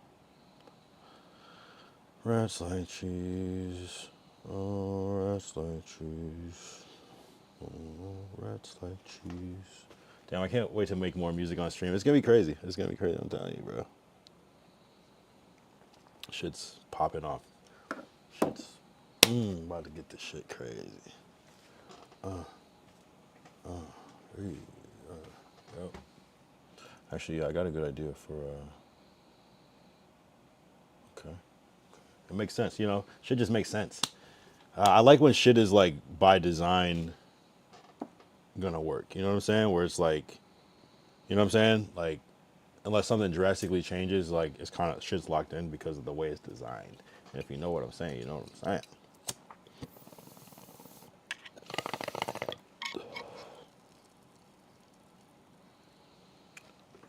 Rats like cheese. Oh, rats like cheese. Oh, rats like cheese. Damn, I can't wait to make more music on stream. It's gonna be crazy. It's gonna be crazy. I'm telling you, bro. Shit's popping off. Shit's about to get this shit crazy. Hey, yep. Actually, yeah, I got a good idea for. Okay, it makes sense. You know, shit just makes sense. I like when shit is like by design gonna work. You know what I'm saying? Where it's like, you know what I'm saying? Like, unless something drastically changes, like it's kind of shit's locked in because of the way it's designed. And if you know what I'm saying, you know what I'm saying.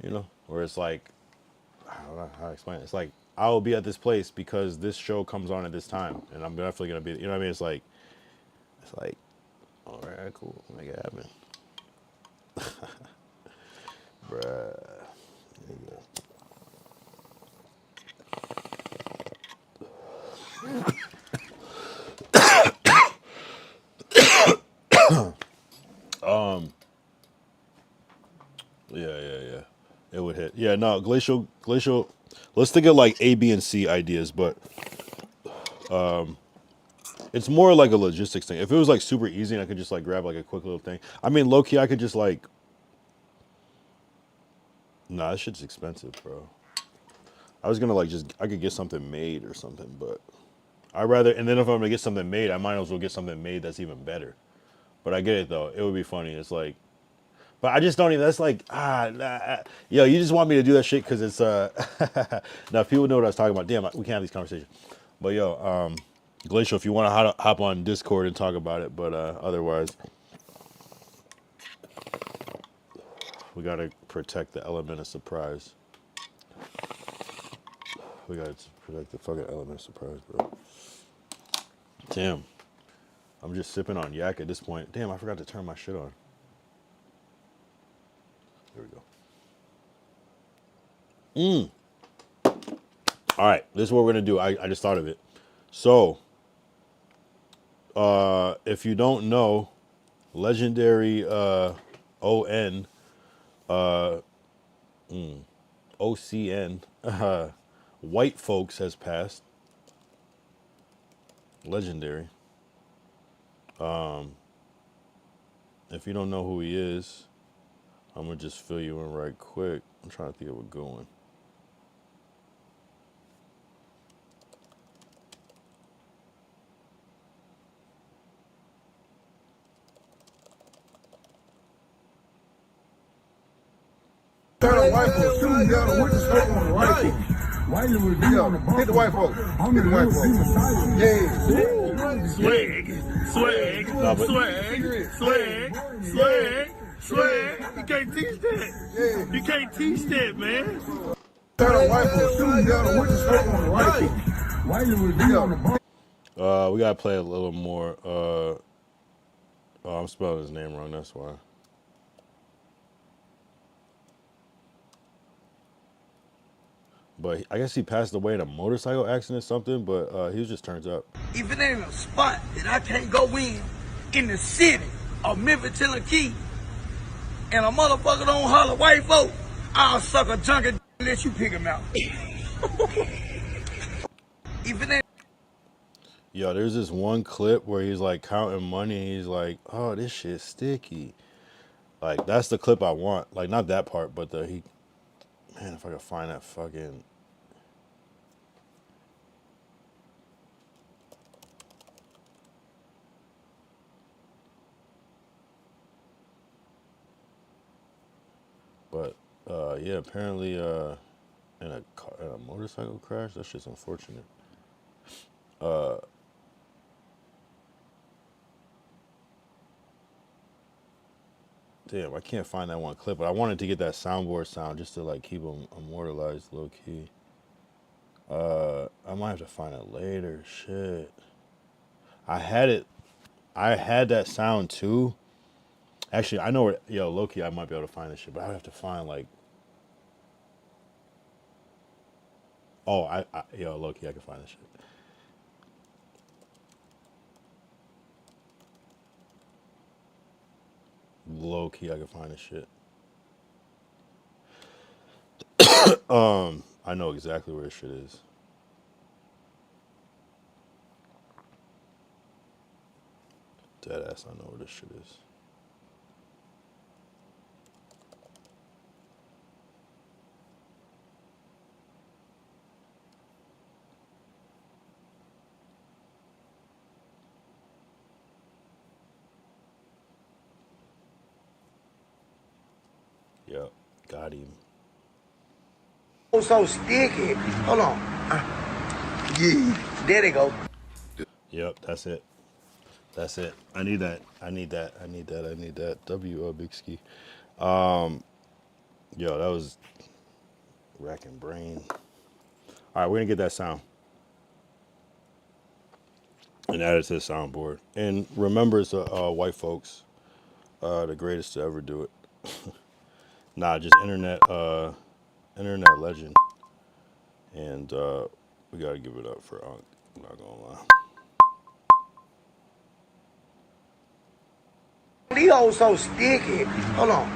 You know, where it's like, I don't know how to explain it. It's like I will be at this place because this show comes on at this time, and I'm definitely gonna be. You know what I mean? It's like, all right, cool, make it happen, bruh. There you go. Yeah. It would hit. Yeah, no, glacial. Let's think of like A, B, and C ideas, but it's more like a logistics thing. If it was like super easy and I could just like grab like a quick little thing. I mean, low key, I could just like. Nah, this shit's expensive, bro. I was gonna like I could get something made or something, but I'd rather. And then if I'm gonna get something made, I might as well get something made that's even better. But I get it though. It would be funny. It's like. But I just don't even. That's like yo. You just want me to do that shit because it's Now if people know what I was talking about. Damn, we can't have these conversations. But yo, Glacial, if you want to hop on Discord and talk about it. But otherwise, we gotta protect the element of surprise. We gotta protect the fucking element of surprise, bro. Damn, I'm just sipping on yak at this point. Damn, I forgot to turn my shit on. There we go. All right, this is what we're gonna do. I just thought of it. So, if you don't know, legendary ON, OCN, White Folks has passed. Legendary. If you don't know who he is, I'm gonna just fill you in right quick. I'm trying to think of a good one. Hit the white folks. Hit the white folks. Yeah. Swag. You can't teach that. You can't teach that, man. We gotta play a little more. Oh, I'm spelling his name wrong. That's why. But I guess he passed away in a motorcycle accident or something, but he just turns up. If it ain't a spot that I can't go in the city of Memphis, Tennessee, and a motherfucker don't holler white folk, I'll suck a junkie and let you pick him out. If it ain't. Yo, there's this one clip where he's like counting money and he's like, oh, this shit's sticky. Like, that's the clip I want. Like, not that part, but man, if I could find that fucking. But, yeah, apparently, in a motorcycle crash, that shit's unfortunate. Damn, I can't find that one clip, but I wanted to get that soundboard sound just to like keep them immortalized low key. I might have to find it later. Shit. I had that sound too. Actually, I know where, yo, low key, I might be able to find this shit, but I would have to find like. Oh, yo, low key, I can find this shit. Low key, I can find this shit. I know exactly where this shit is. Deadass, I know where this shit is. Yep, got him. Oh, so sticky. Hold on. Yeah, there they go. Yep, that's it. That's it. I need that. I need that. I need that. I need that. Big ski. Yo, that was racking brain. All right, we're gonna get that sound and add it to the soundboard. And remember, it's white folks, the greatest to ever do it. Nah, just internet legend. And we gotta give it up for Unc. I'm not gonna lie. These hoes so sticky. Hold on.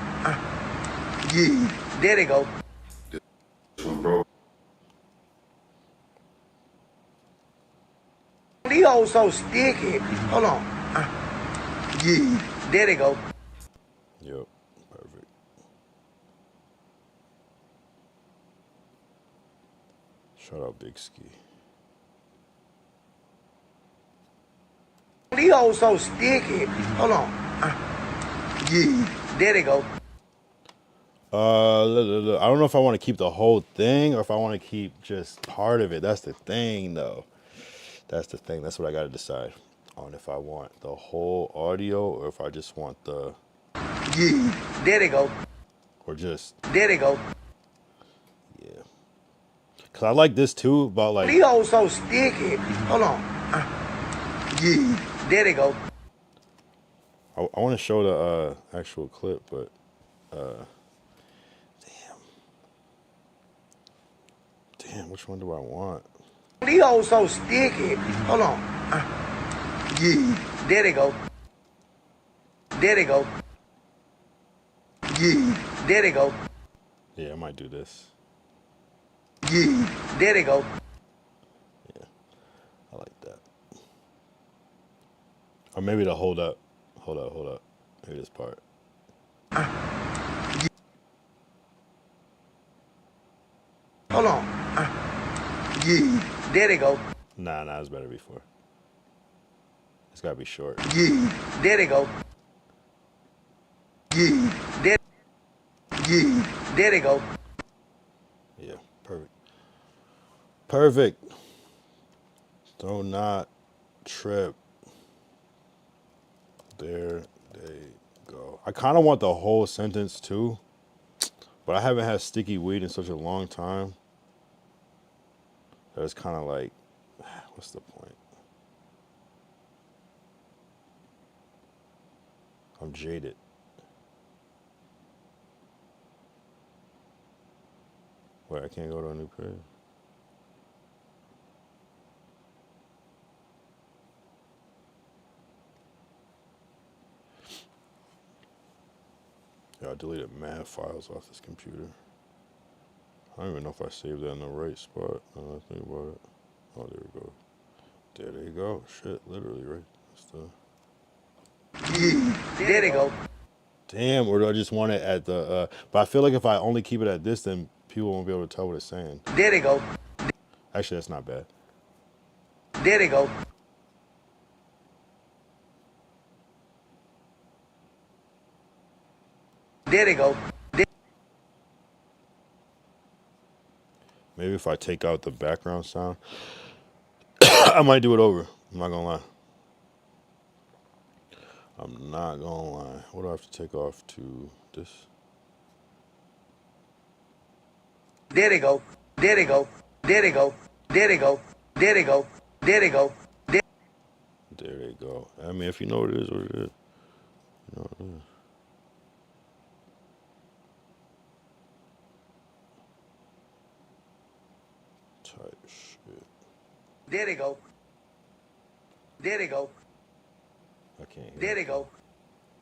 Yeah, there they go. These hoes so sticky. Hold on. Yeah, there they go. Yep, perfect. Shout out Big Ski. These hoes so sticky. Hold on. Yeah, there they go. I don't know if I want to keep the whole thing or if I want to keep just part of it. That's the thing, though. That's the thing. That's what I got to decide on, if I want the whole audio or if I just want the... Yeah, there they go. Or just... There they go. Yeah. Because I like this, too, about like... These hoes so sticky. Hold on. Yeah, there they go. I want to show the actual clip, but... Damn, which one do I want? These hoes so sticky. Hold on. Yeah, there they go. There they go. Yeah, there they go. Yeah, I might do this. Yeah, there they go. Yeah, I like that. Or maybe to hold up. Hold up. Maybe this part. Hold on. Yeah, there they go. Nah, it's better before. It's gotta be short. Yeah, there they go. Yeah, there they go. Yeah, perfect. Perfect. Do not trip. There they go. I kind of want the whole sentence too, but I haven't had sticky weed in such a long time that it's kind of like, what's the point? I'm jaded. Wait, I can't go to a new page. Yeah, I deleted mad files off this computer. I don't even know if I saved that in the right spot. Now that I think about it. Oh, there we go. There they go. Shit, literally, right? That's the... Yeah, there they go. Damn, or do I just want it at the... But I feel like if I only keep it at this, then people won't be able to tell what it's saying. There they go. Actually, that's not bad. There they go. There they go. Maybe if I take out the background sound, I might do it over. I'm not gonna lie. I'm not gonna lie. What do I have to take off to this? There they go. There they go. There they go. There they go. There they go. There they go. There they go. I mean, if you know what it is, what it is. You know what it is. Type shit. There they go. There they go. I can't hear There it. they go.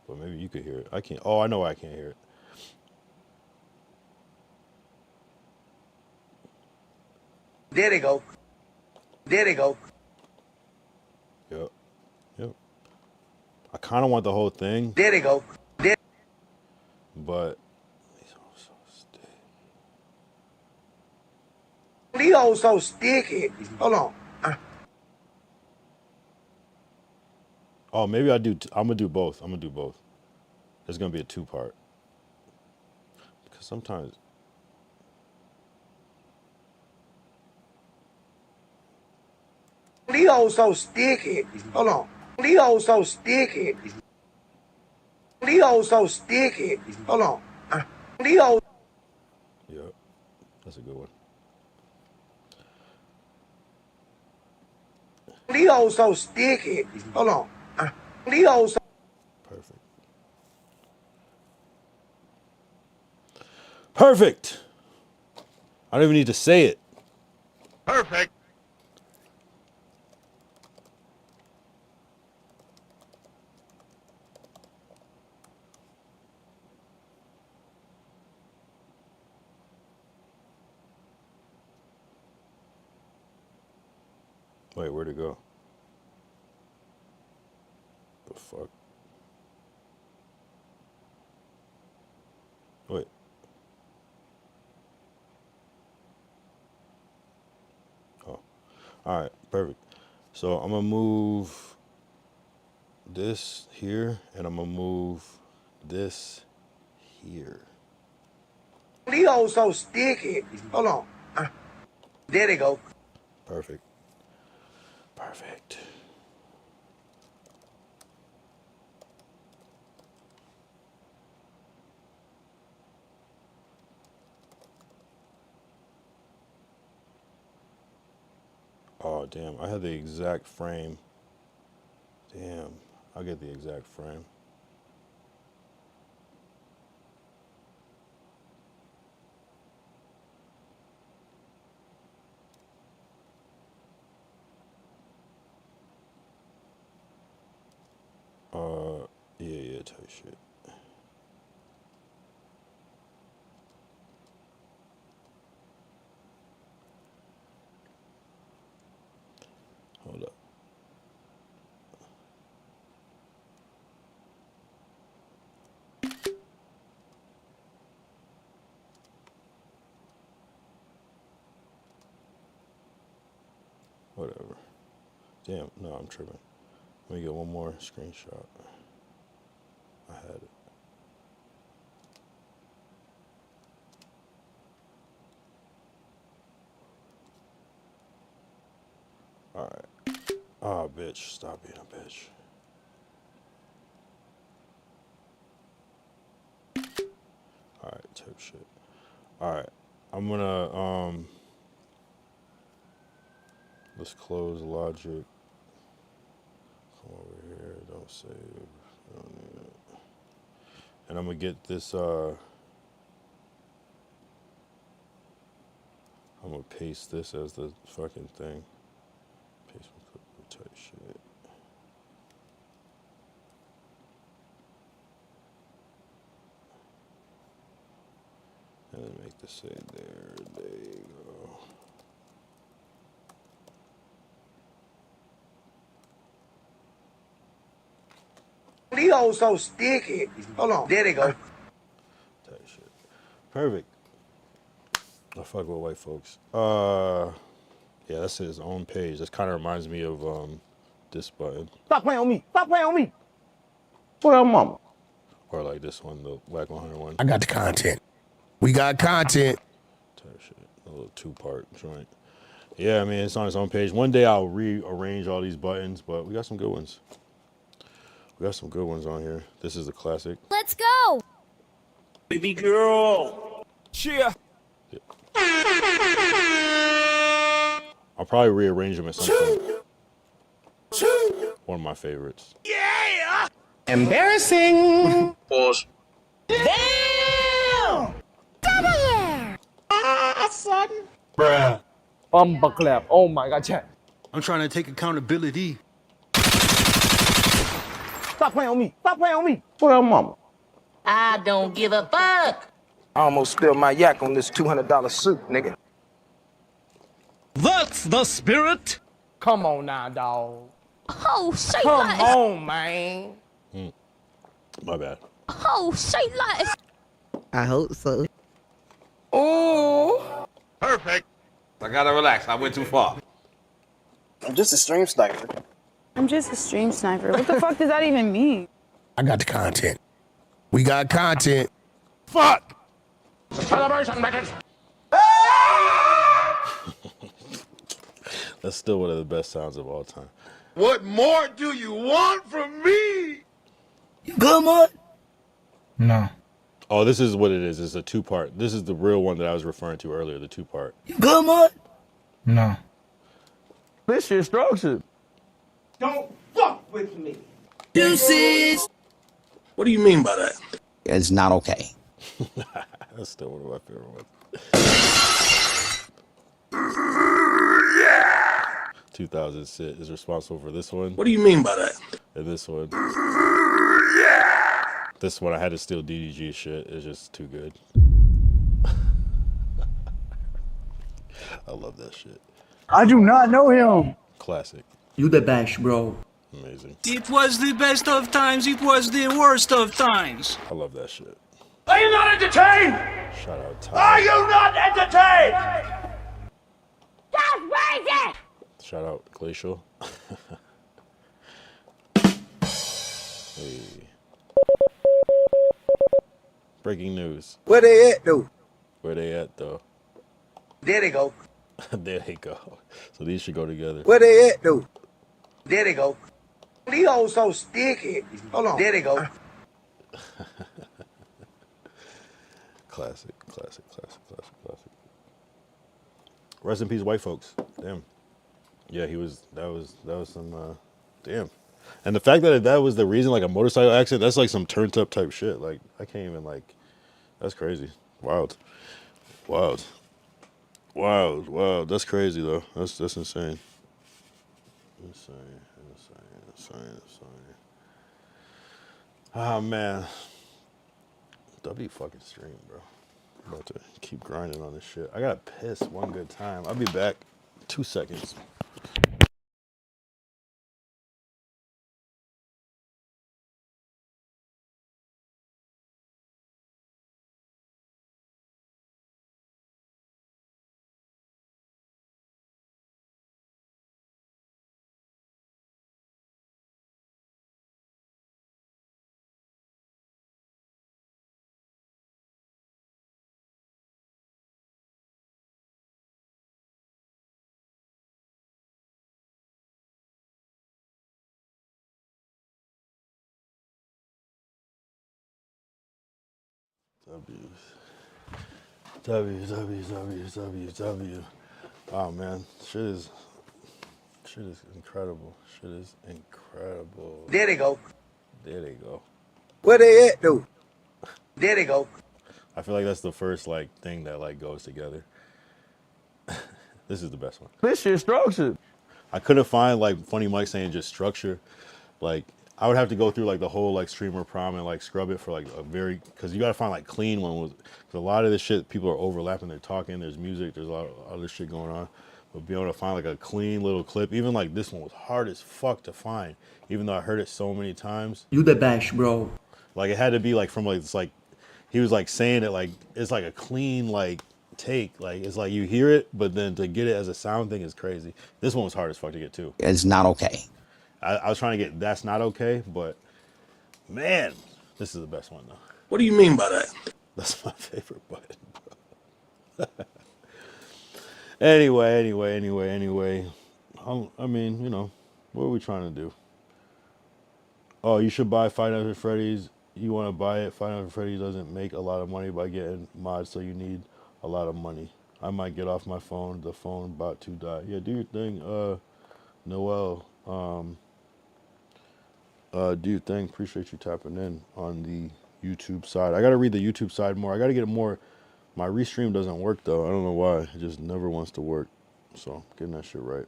But maybe you could hear it. I can't. Oh, I know why I can't hear it. There they go. There they go. Yep. Yep. I kind of want the whole thing, There they go. There. but these are so sticky. These hoes so sticky. Hold on. Oh, maybe I do. I'm gonna do both. I'm gonna do both. It's gonna be a 2-part. Because sometimes. These hoes so sticky. Hold on. These hoes so sticky. These hoes so sticky. Hold on. These hoes. Yep. That's a good one. These hoes so sticky. Hold on. These hoes so. Perfect. Perfect. I don't even need to say it. Perfect. Wait, where'd it go? The fuck? Wait. Oh. All right, perfect. So I'm gonna move this here, and I'm gonna move this here. These hoes so sticky. Hold on. There they go. Perfect. Perfect. Oh, damn. I had the exact frame. Damn. I'll get the exact frame. Yeah, tight shit. Hold up. Whatever. Damn, no, I'm tripping. Let me get one more screenshot. I had it. Alright. Oh, bitch. Stop being a bitch. Alright, type shit. Alright. I'm gonna, let's close Logic. Come over here. Don't save. Don't need it. And I'm gonna get this, I'm gonna paste this as the fucking thing. Paste my clipboard type shit. And then make this say there. There you go. These hoes so sticky. Hold on. There they go. Type shit. Perfect. I fuck with white folks. Yeah, that's his own page. That kind of reminds me of this button. Stop playing on me. Stop playing on me. What up, mama? Or like this one, the Whack 100 one. I got the content. We got content. Type shit. A little 2-part joint. Yeah, I mean, it's on his own page. One day I'll rearrange all these buttons, but we got some good ones. We got some good ones on here. This is the classic. Let's go. Baby girl. Cheer. Yeah. I'll probably rearrange them at some point. One of my favorites. Yeah. Embarrassing. Pause. Damn. Double air. Son. Bruh. Bumba clap. Oh my god, chat. I'm trying to take accountability. Stop playing on me. Stop playing on me. What up, mama? I don't give a fuck. I almost spilled my yak on this $200 suit, nigga. The the spirit? Come on now, dog. Oh, say Come like. on, man. My bad. Oh, say like. I hope so. Oh. Perfect. I gotta relax. I went too far. I'm just a stream sniper. I'm just a stream sniper. What the fuck does that even mean? I got the content. We got content. Fuck! Celebration, bitches. That's still one of the best sounds of all time. What more do you want from me? You good, man? No. Oh, this is what it is. It's a two-part. This is the real one that I was referring to earlier, the two-part. You good, man? No. This shit structured. Don't fuck with me. Deuces. What do you mean by that? It's not okay. That's still one of my favorite ones. 2006 is responsible for this one. What do you mean by that? And this one. This one I had to steal DDG shit. It's just too good. I love that shit. I do not know him. Classic. You the best, bro. Amazing. It was the best of times. It was the worst of times. I love that shit. Are you not entertained? Shout out Ty. Are you not entertained? That's crazy. Shout out Glacial. Hey. Breaking news. Where they at, though? Where they at though? There they go. There they go. So these should go together. Where they at, though? There they go. These hoes so sticky. Hold on. There they go. Classic. Rest in peace, white folks. Damn. Yeah, that was some, damn. And the fact that that was the reason, like a motorcycle accident, that's like some turned up type shit. Like, I can't even like, that's crazy. Wild. That's crazy though. That's insane. Insane. Ah, man. W fucking stream, bro. I'm about to keep grinding on this shit. I gotta piss one good time. I'll be back 2 seconds. W. Oh man, shit is incredible. There they go. There they go. Where they at, though? There they go. I feel like that's the first like thing that like goes together. This is the best one. This shit structured. I couldn't find like Funny Mike saying just structure. Like I would have to go through like the whole like streamer prom and like scrub it for like a very, because you got to find like clean one. Cause a lot of this shit, people are overlapping, they're talking, there's music, there's a lot of other shit going on. But being able to find like a clean little clip, even like this one was hard as fuck to find, even though I heard it so many times. You the best, bro. Like it had to be like from like, it's like, he was like saying it like, it's like a clean like take. Like it's like you hear it, but then to get it as a sound thing is crazy. This one was hard as fuck to get too. It's not okay. I was trying to get That's Not Okay, but man, this is the best one though. What do you mean by that? That's my favorite button, bro. Anyway. I mean, you know, what are we trying to do? Oh, you should buy Five Nights at Freddy's. You want to buy it? Five Nights at Freddy's doesn't make a lot of money by getting mods, so you need a lot of money. I might get off my phone. The phone about to die. Yeah, do your thing, Noel. Do your thing. Appreciate you tapping in on the YouTube side. I gotta read the YouTube side more. I gotta get more. My restream doesn't work though. I don't know why. It just never wants to work. So getting that shit right.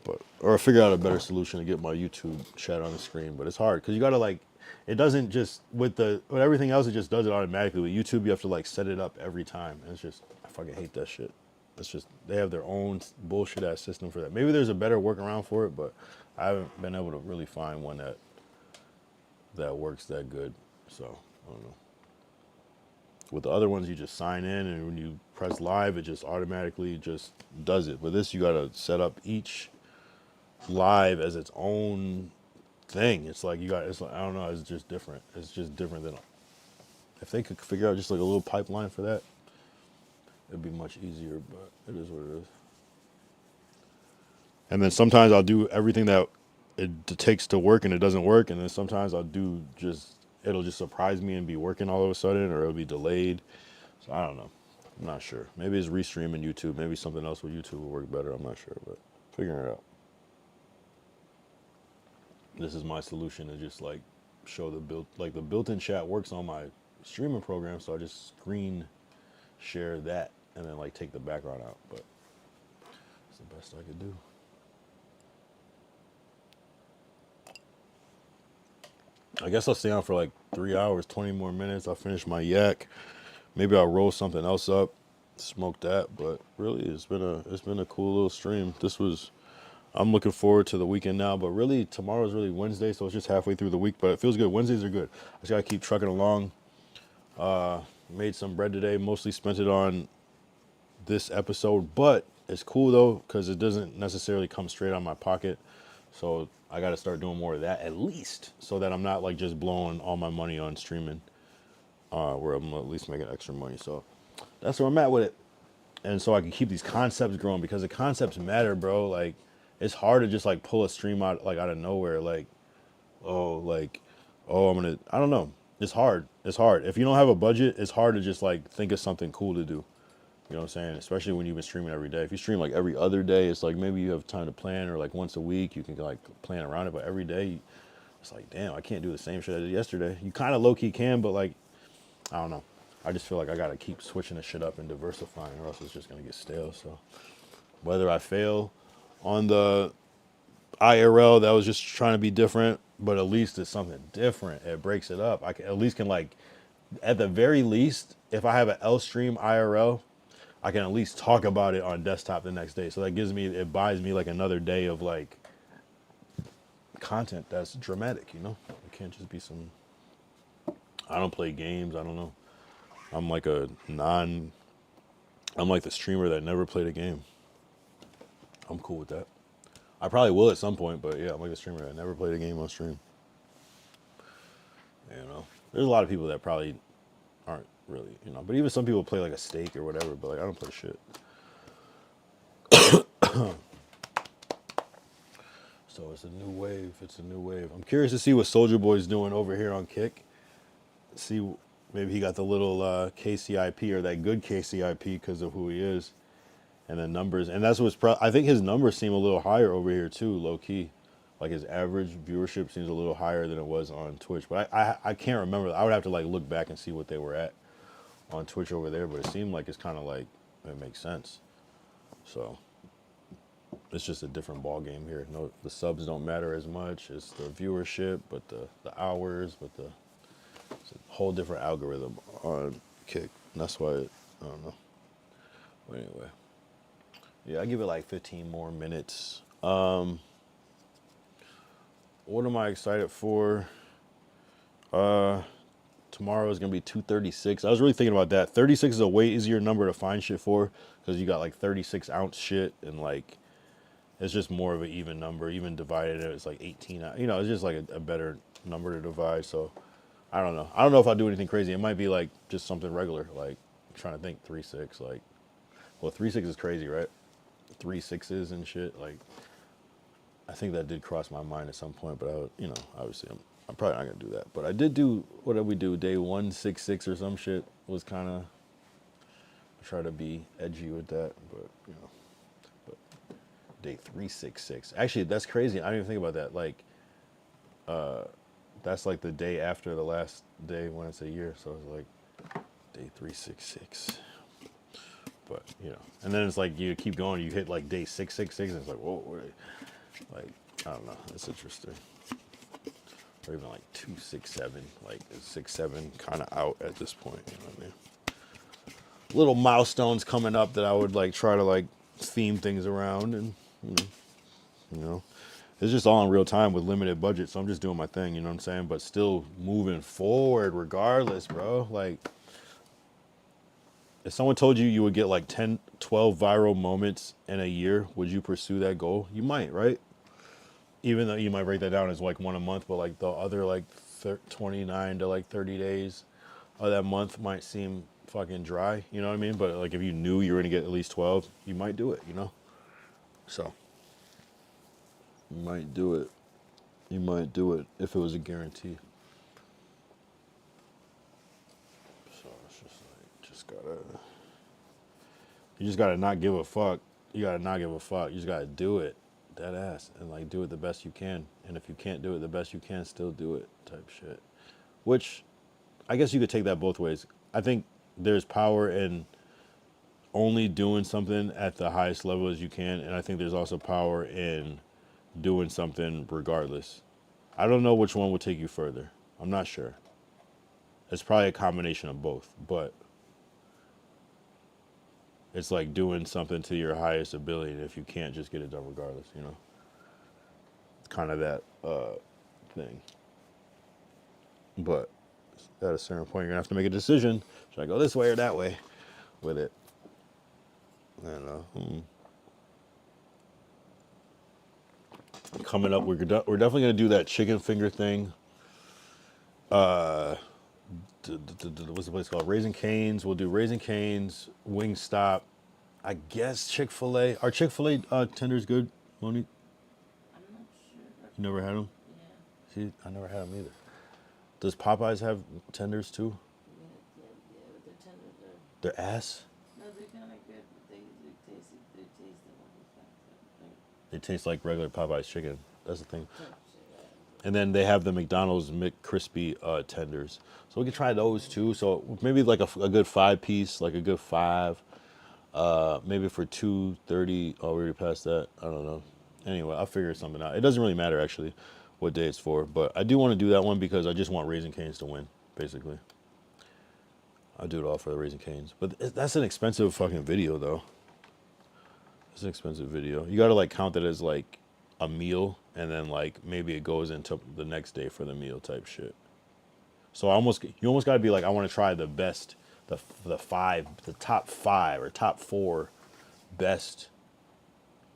But or figure out a better solution to get my YouTube chat on the screen. But it's hard because you gotta like. It doesn't just with everything else. It just does it automatically. With YouTube, you have to like set it up every time. And it's just I fucking hate that shit. It's just they have their own bullshit ass system for that. Maybe there's a better workaround for it, but I haven't been able to really find one that works that good. So I don't know. With the other ones, you just sign in, and when you press live, it just automatically just does it. With this, you gotta set up each live as its own thing. It's like it's like, I don't know. It's just different. It's just different than if they could figure out just like a little pipeline for that. It'd be much easier, but it is what it is. And then sometimes I'll do everything that it takes to work, and it doesn't work. And then sometimes I'll do it'll just surprise me and be working all of a sudden, or it'll be delayed. So I don't know. I'm not sure. Maybe it's restreaming YouTube. Maybe something else with YouTube will work better. I'm not sure, but figuring it out. This is my solution to just like show the built-in chat works on my streaming program, so I just screen share that and then like take the background out. But it's the best I could do. I guess I'll stay on for like 3 hours, 20 more minutes. I'll finish my yak. Maybe I'll roll something else up, smoke that. But really, it's been a cool little stream. I'm looking forward to the weekend now. But really, tomorrow's really Wednesday, so it's just halfway through the week. But it feels good. Wednesdays are good. I just gotta keep trucking along. Made some bread today. Mostly spent it on this episode, but it's cool though because it doesn't necessarily come straight out of my pocket. So I got to start doing more of that at least, so that I'm not like just blowing all my money on streaming, where I'm at least making extra money. So that's where I'm at with it. And so I can keep these concepts growing, because the concepts matter, bro. Like, it's hard to just like pull a stream out of nowhere. Like, I don't know. It's hard. If you don't have a budget, it's hard to just like think of something cool to do. You know what I'm saying? Especially when you've been streaming every day. If you stream like every other day, it's like maybe you have time to plan, or like once a week you can like plan around it. But every day, it's like, damn, I can't do the same shit I did yesterday. You kind of low key can, but like, I don't know. I just feel like I gotta keep switching the shit up and diversifying, or else it's just gonna get stale. So whether I fail on the IRL, that was just trying to be different, but at least it's something different. It breaks it up. I can at least at the very least, if I have an L stream IRL, I can at least talk about it on desktop the next day. So that it buys me like another day of like content that's dramatic, you know? It can't just be I don't play games. I don't know. I'm like the streamer that never played a game. I'm cool with that. I probably will at some point, but yeah, I'm like the streamer that never played a game on stream. You know, there's a lot of people that probably aren't really, you know, but even some people play like a stake or whatever, but like I don't play shit. So it's a new wave. I'm curious to see what Soulja Boy's doing over here on Kick. See, maybe he got the little KCIP, or that good KCIP, because of who he is and the numbers. And that's what's I think his numbers seem a little higher over here too, low key. Like his average viewership seems a little higher than it was on Twitch. But I can't remember. I would have to like look back and see what they were at on Twitch over there. But it seemed like it's kind of like, it makes sense. So it's just a different ball game here. No, the subs don't matter as much. It's the viewership, but the hours, but it's a whole different algorithm on Kick. And that's why I don't know. But anyway, yeah, I give it like 15 more minutes. What am I excited for? Tomorrow is gonna be 236. I was really thinking about that. 36 is a way easier number to find shit for, because you got like 36 ounce shit, and like it's just more of an even number. Even divided, it's like 18. You know, it's just like a better number to divide. So I don't know. I don't know if I'll do anything crazy. It might be like just something regular. Like, I'm trying to think 3-6. Like, well, 3-6 is crazy, right? 3 6s and shit. Like, I think that did cross my mind at some point, but you know, obviously I'm probably not gonna do that. But I did do, what did we do? Day 166 or some shit was kind of, I try to be edgy with that, but you know, but day 366. Actually, that's crazy. I didn't even think about that. Like, that's like the day after the last day when it's a year. So it's like day 366. But you know, and then it's like you keep going. You hit like day 666, and it's like, whoa, like, I don't know. It's interesting. Or even like 267, like 6-7 kind of out at this point. You know what I mean? little milestones coming up that I would like try to like theme things around, and you know, it's just all in real time with limited budget. So I'm just doing my thing, you know what I'm saying? But still moving forward regardless, bro. Like, if someone told you you would get like 10, 12 viral moments in a year, would you pursue that goal? You might, right? Even though you might break that down as like one a month, but like the other like 29 to like 30 days of that month might seem fucking dry, you know what I mean? But like if you knew you were gonna get at least 12, you might do it, you know? So you might do it. You might do it if it was a guarantee. So it's just like, you just gotta not give a fuck. You gotta not give a fuck. You just gotta do it, dead ass, and like do it the best you can. And if you can't do it the best you can, still do it, type shit. Which, I guess you could take that both ways. I think there's power in only doing something at the highest level as you can, and I think there's also power in doing something regardless. I don't know which one would take you further. I'm not sure. It's probably a combination of both, but it's like doing something to your highest ability, and if you can't, just get it done regardless, you know? It's kind of that thing. But at a certain point, you're gonna have to make a decision. Should I go this way or that way with it? I don't know. Coming up, we're definitely gonna do that chicken finger thing. What's the place called? Raising Cane's. We'll do Raising Cane's, Wingstop. I guess Chick-fil-A. Are Chick-fil-A tenders good, Monique? I'm not sure. You never had them? Yeah. See, I never had them either. Does Popeyes have tenders too? Yeah, but their tenders are. Their ass? No, they're kind of good, but they taste They taste like regular Popeyes chicken. That's the thing. And then they have the McDonald's McCrispy tenders. So we could try those too. So maybe like a good 5-piece, like a good 5. Maybe for $2.30. Oh, we already passed that. I don't know. Anyway, I'll figure something out. It doesn't really matter actually what day it's for. But I do want to do that one because I just want Raising Cane's to win, basically. I'll do it all for the Raising Cane's. But that's an expensive fucking video though. It's an expensive video. You gotta like count that as like a meal, and then like maybe it goes into the next day for the meal type shit. So you almost gotta be like, I want to try the best, the top 5 or top 4 best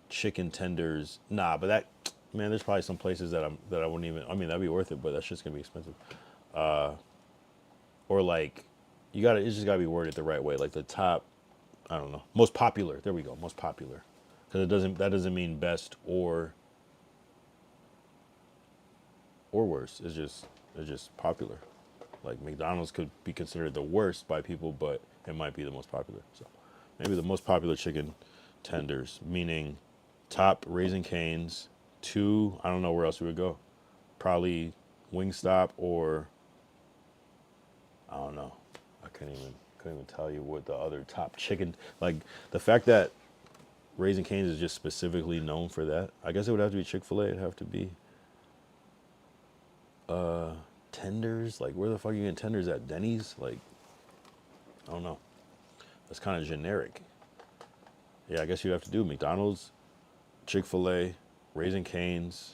chicken tenders. Nah, but man, there's probably some places that I wouldn't even. I mean, that'd be worth it, but that's just gonna be expensive. Or like, it's just gotta be worded the right way. Like the top, I don't know, most popular. There we go, most popular. Because that doesn't mean best or worse. It's just popular. Like McDonald's could be considered the worst by people, but it might be the most popular. So maybe the most popular chicken tenders, meaning top Raising Cane's, 2. I don't know where else we would go. Probably Wingstop, or I don't know. I couldn't even tell you what the other top chicken, like the fact that Raising Cane's is just specifically known for that. I guess it would have to be Chick-fil-A. It'd have to be tenders. Like, where the fuck are you getting tenders at? Denny's? Like, I don't know. That's kind of generic. Yeah, I guess you'd have to do McDonald's, Chick-fil-A, Raising Cane's,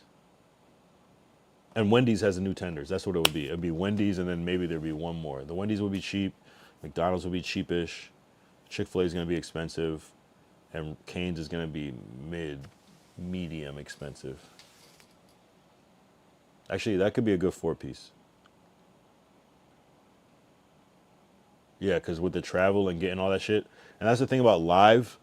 and Wendy's has the new tenders. That's what it would be. It'd be Wendy's, and then maybe there'd be one more. The Wendy's would be cheap. McDonald's would be cheapish. Chick-fil-A is going to be expensive. And Cane's is going to be medium expensive. Actually, that could be a good 4-piece. Yeah, because with the travel and getting all that shit. And that's the thing about live.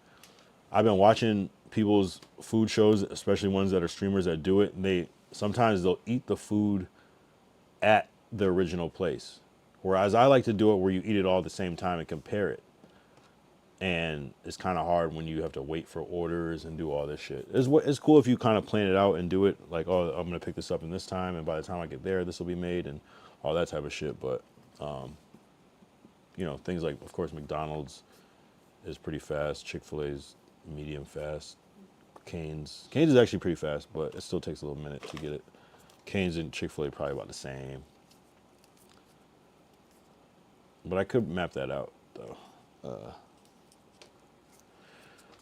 I've been watching people's food shows, especially ones that are streamers that do it. And sometimes they'll eat the food at the original place. Whereas I like to do it where you eat it all at the same time and compare it. And it's kind of hard when you have to wait for orders and do all this shit. It's cool if you kind of plan it out and do it. Like, oh, I'm going to pick this up in this time, and by the time I get there, this will be made, and all that type of shit. But, you know, things like, of course, McDonald's is pretty fast. Chick-fil-A is medium fast. Cane's is actually pretty fast, but it still takes a little minute to get it. Cane's and Chick-fil-A probably about the same. But I could map that out, though.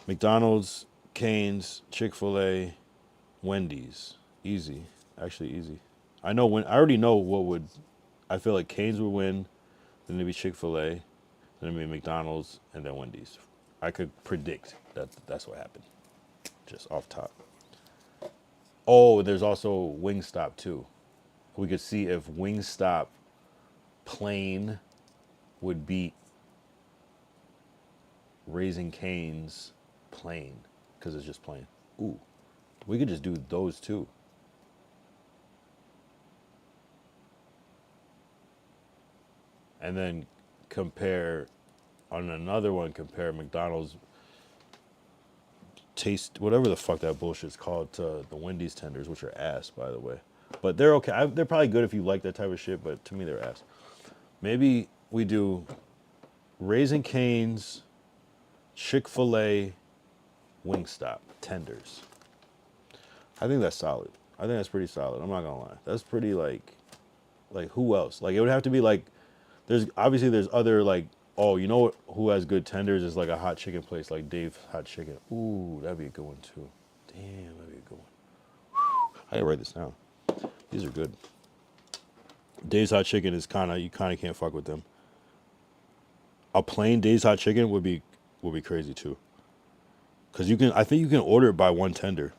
McDonald's, Cane's, Chick-fil-A, Wendy's. Easy. Actually easy. I already know what would. I feel like Cane's would win. Then it'd be Chick-fil-A. Then it'd be McDonald's and then Wendy's. I could predict that's what happened. Just off top. Oh, there's also Wingstop too. We could see if Wingstop plain would beat Raising Cane's plain because it's just plain. Ooh, we could just do those two. And then compare on another one. Compare McDonald's taste, whatever the fuck that bullshit's called, to the Wendy's tenders, which are ass, by the way. But they're okay. They're probably good if you like that type of shit. But to me, they're ass. Maybe we do Raising Cane's, Chick-fil-A, Wingstop tenders. I think that's solid. I think that's pretty solid. I'm not gonna lie. That's pretty like who else? Like it would have to be like. There's other like, oh, you know what, who has good tenders is like a hot chicken place like Dave's Hot Chicken. Ooh, that'd be a good one too. Damn, that'd be a good one. I gotta write this down. These are good. Dave's Hot Chicken is you kinda can't fuck with them. A plain Dave's Hot Chicken would be crazy too. Cause I think you can order it by one tender.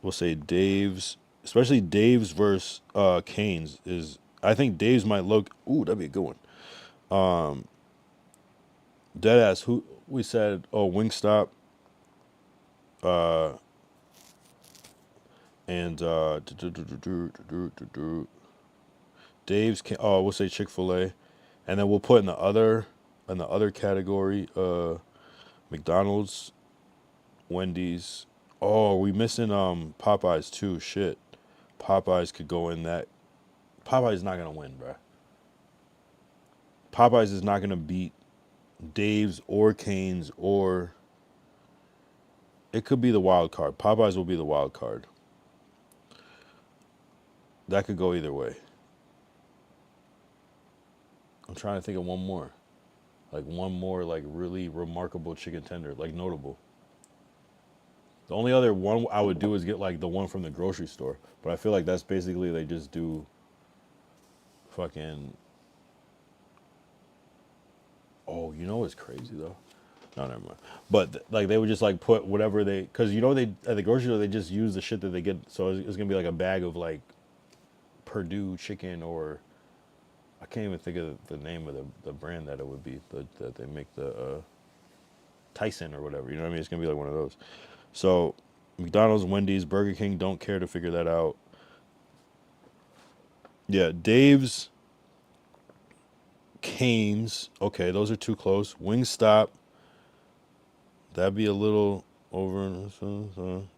We'll say Dave's, especially Dave's versus Cane's is. I think Dave's might look. Ooh, that'd be a good one. Deadass. Who we said? Oh, Wingstop. And Dave's. Oh, we'll say Chick-fil-A, and then we'll put in the other category. McDonald's, Wendy's. Oh, we missing Popeyes too. Shit, Popeyes could go in that. Popeyes is not gonna win, bro. Popeyes is not gonna beat Dave's or Cane's, or it could be the wild card. Popeyes will be the wild card. That could go either way. I'm trying to think of one more like really remarkable chicken tender, like notable. The only other one I would do is get like the one from the grocery store, but I feel like that's basically they just do fucking. Oh, you know what's crazy though? No, never mind. But like they would just like put whatever because you know they at the grocery store they just use the shit that they get. So it's gonna be like a bag of like Purdue chicken, or I can't even think of the name of the brand that it would be that they make the Tyson or whatever. You know what I mean? It's gonna be like one of those. So McDonald's, Wendy's, Burger King don't care to figure that out. Yeah, Dave's, Cane's. Okay, those are too close. Wingstop. That'd be a little over.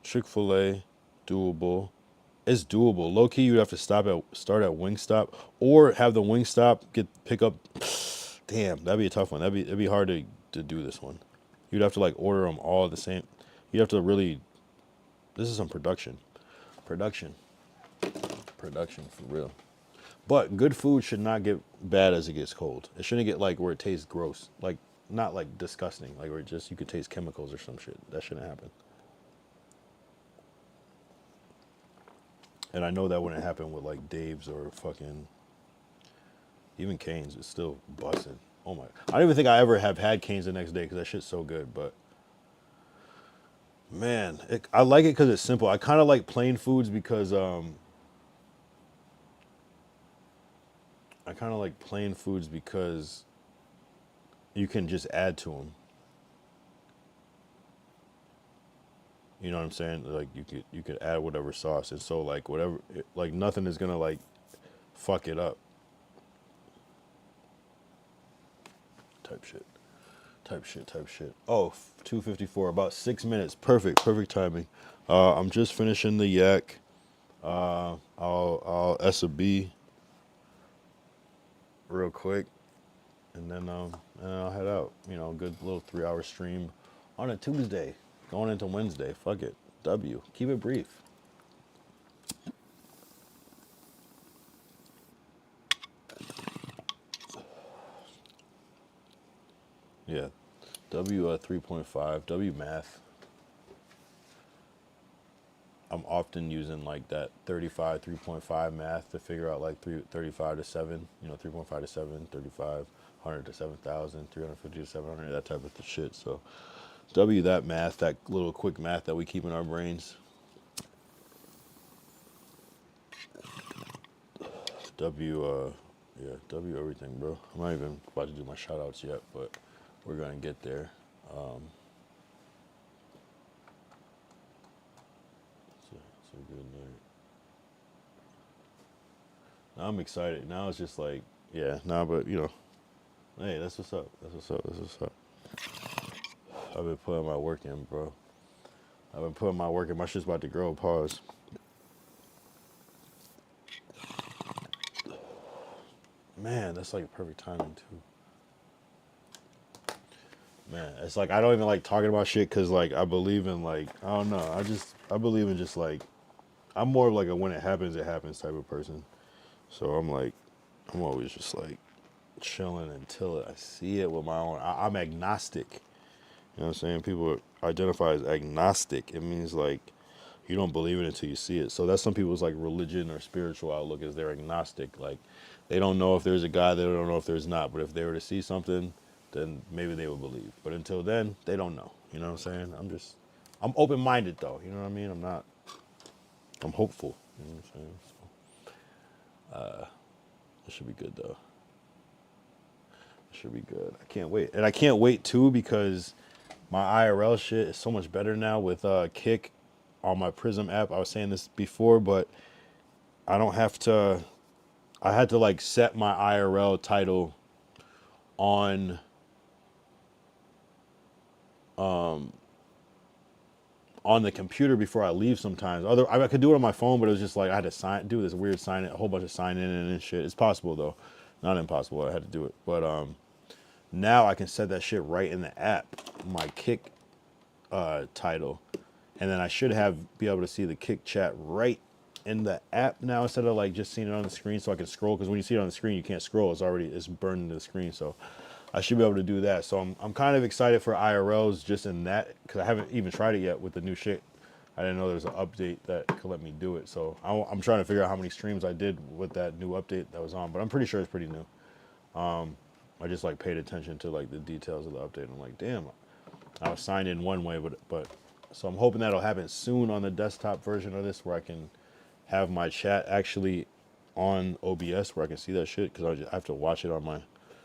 Chick-fil-A, doable. It's doable. Low key, you'd have to start at Wingstop, or have the Wingstop pick up. Damn, that'd be a tough one. It'd be hard to do this one. You'd have to like order them all at the same. You'd have to really. This is some production for real. But good food should not get bad as it gets cold. It shouldn't get like where it tastes gross, like not like disgusting, like where you could taste chemicals or some shit. That shouldn't happen. And I know that wouldn't happen with like Dave's or fucking even Cane's. It's still busting. Oh my! I don't even think I ever have had Cane's the next day because that shit's so good. But man, I like it because it's simple. I kind of like plain foods because you can just add to them. You know what I'm saying? Like you could add whatever sauce, and so like whatever, like nothing is gonna like fuck it up. Type shit. Oh, 2:54, about 6 minutes. Perfect timing. I'm just finishing the yak. I'll S a B real quick, and then I'll head out. You know, good little 3-hour stream on a Tuesday, going into Wednesday. Fuck it. W. Keep it brief. Yeah, W 3.5, W math. I'm often using like that 35, 3.5 math to figure out like 35 to 7, 3.5 to 7, 35, 100 to 7,000, 350 to 700, that type of shit. So W that math, that little quick math that we keep in our brains. W, W everything, bro. I'm not even about to do my shout outs yet, but we're going to get there. It's a good night. Now I'm excited. Now it's just like, yeah, but hey, that's what's up. That's what's up. That's what's up. I've been putting my work in, bro. I've been putting my work in. My shit's about to grow. Pause. Man, that's like perfect timing too. Man, it's like I don't even like talking about shit because like I believe in like I don't know. I believe in just like I'm more of like a when it happens type of person. So I'm always just like chilling until I see it with my own. I'm agnostic. You know what I'm saying? People identify as agnostic. It means like you don't believe it until you see it. So that's some people's like religion or spiritual outlook is they're agnostic. Like they don't know if there's a God, they don't know if there's not. But if they were to see something, then maybe they would believe. But until then, they don't know. You know what I'm saying? I'm open-minded though. You know what I mean? I'm hopeful. You know what I'm saying? So, it should be good though. It should be good. I can't wait. And I can't wait too because my IRL shit is so much better now with Kick on my Prism app. I was saying this before, but I don't have to. I had to like set my IRL title on the computer before I leave sometimes. I could do it on my phone, but it was just like I had to do this weird a whole bunch of sign in and shit. It's possible though. Not impossible. I had to do it. But now I can set that shit right in the app, my Kick title. And then I should be able to see the Kick chat right in the app now instead of like just seeing it on the screen so I can scroll. Because when you see it on the screen, you can't scroll. It's burned into the screen. So I should be able to do that. So I'm kind of excited for IRLs just in that because I haven't even tried it yet with the new shit. I didn't know there was an update that could let me do it. So I'm trying to figure out how many streams I did with that new update that was on. But I'm pretty sure it's pretty new. I just like paid attention to like the details of the update. I'm like, damn, I was signed in one way, but so I'm hoping that'll happen soon on the desktop version of this where I can have my chat actually on OBS where I can see that shit because I have to watch it on my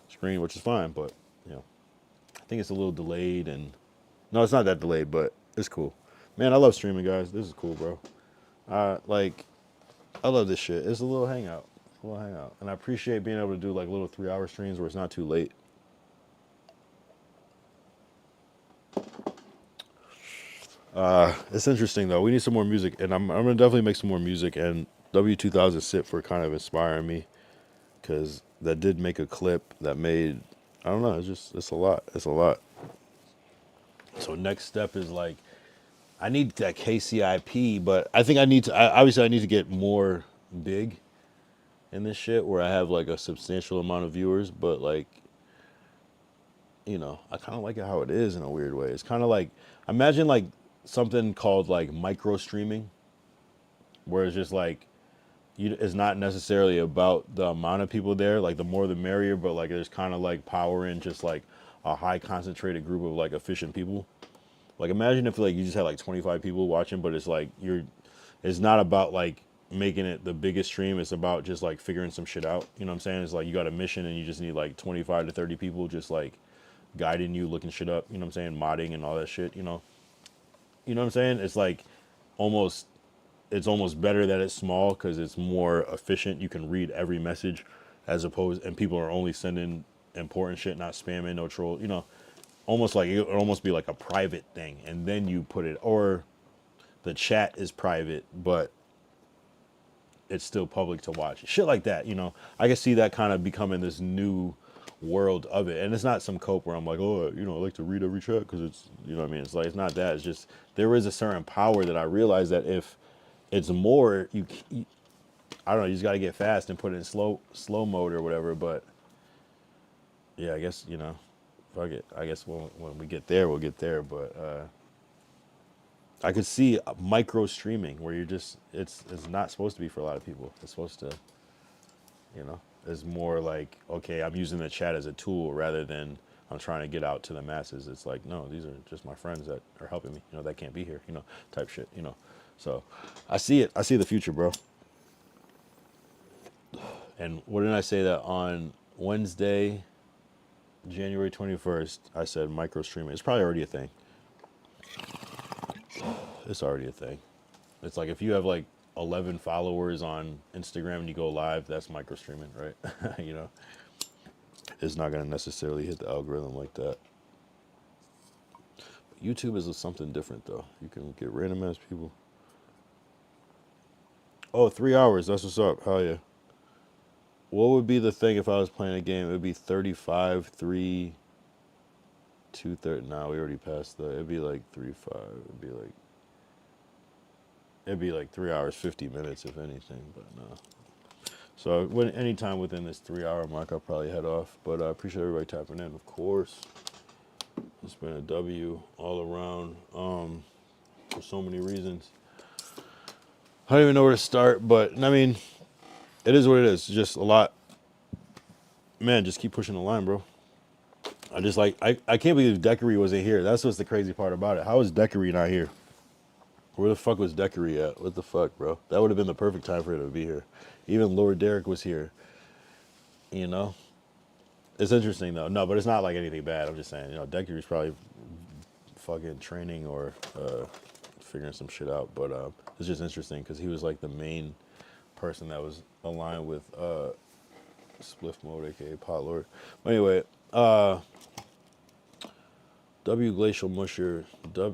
screen, which is fine. But I think it's a little delayed and no, it's not that delayed, but it's cool. Man, I love streaming, guys. This is cool, bro. I love this shit. It's a little hangout. And I appreciate being able to do like little 3-hour streams where it's not too late. It's interesting though. We need some more music, and I'm gonna definitely make some more music. And W2000 sit for kind of inspiring me, because that did make a clip that made I don't know. It's a lot. So next step is like I need that KCIP, but I think I need to. Obviously, I need to get more big in this shit where I have like a substantial amount of viewers. But like, I kind of like it how it is in a weird way. It's kind of like imagine like something called like micro streaming, where it's just like it's not necessarily about the amount of people there, like the more the merrier, but like there's kind of like power in just like a high concentrated group of like efficient people. Like imagine if like you just had like 25 people watching, but it's like it's not about like making it the biggest stream. It's about just like figuring some shit out. You know what I'm saying? It's like you got a mission and you just need like 25 to 30 people just like guiding you, looking shit up. You know what I'm saying? Modding and all that shit. You know what I'm saying? It's like it's almost better that it's small because it's more efficient. You can read every message and people are only sending important shit, not spamming, no troll. Almost like it would almost be like a private thing, and then you put it, or the chat is private, but it's still public to watch. Shit like that, I can see that kind of becoming this new world of it. And it's not some cope where I'm like, oh, I like to read every chat because it's, what I mean? It's like, it's not that. It's just, there is a certain power that I realize that if it's more, you I don't know, you just got to get fast and put it in slow mode or whatever. But yeah, I guess, fuck it. I guess when we get there, we'll get there. But I could see micro streaming where you're just it's not supposed to be for a lot of people. It's supposed to, you know, it's more like, okay, I'm using the chat as a tool rather than I'm trying to get out to the masses. It's like, no, these are just my friends that are helping me, you know, that can't be here, you know, type shit, you know. So I see it. I see the future, bro. And what did I say that on Wednesday, January 21st, I said micro streaming. It's probably already a thing. It's already a thing. It's like if you have like 11 followers on Instagram and you go live, that's micro streaming, right? You know, it's not going to necessarily hit the algorithm like that. But YouTube is something different though. You can get random ass people. Oh, 3 hours. That's what's up. Hell yeah. What would be the thing if I was playing a game? It would be 35, 3, 230. Nah, we already passed that. It'd be like 3, 5. It'd be like 3 hours, 50 minutes, if anything, but no. So anytime within this 3 hour mark, I'll probably head off. But I appreciate everybody tapping in, of course. It's been a W all around for so many reasons. I don't even know where to start, but I mean, it is what it is. Just a lot. Man, just keep pushing the line, bro. I just like, I can't believe Dekery wasn't here. That's what's the crazy part about it. How is Dekery not here? Where the fuck was Dekery at? What the fuck, bro? That would have been the perfect time for him to be here. Even Lord Derek was here. You know? It's interesting, though. No, but it's not like anything bad. I'm just saying, you know, Dekery's probably fucking training or figuring some shit out. But it's just interesting because he was like the main person that was aligned with Spliff Mode, aka Pot Lord. But anyway, W Glacial Musher,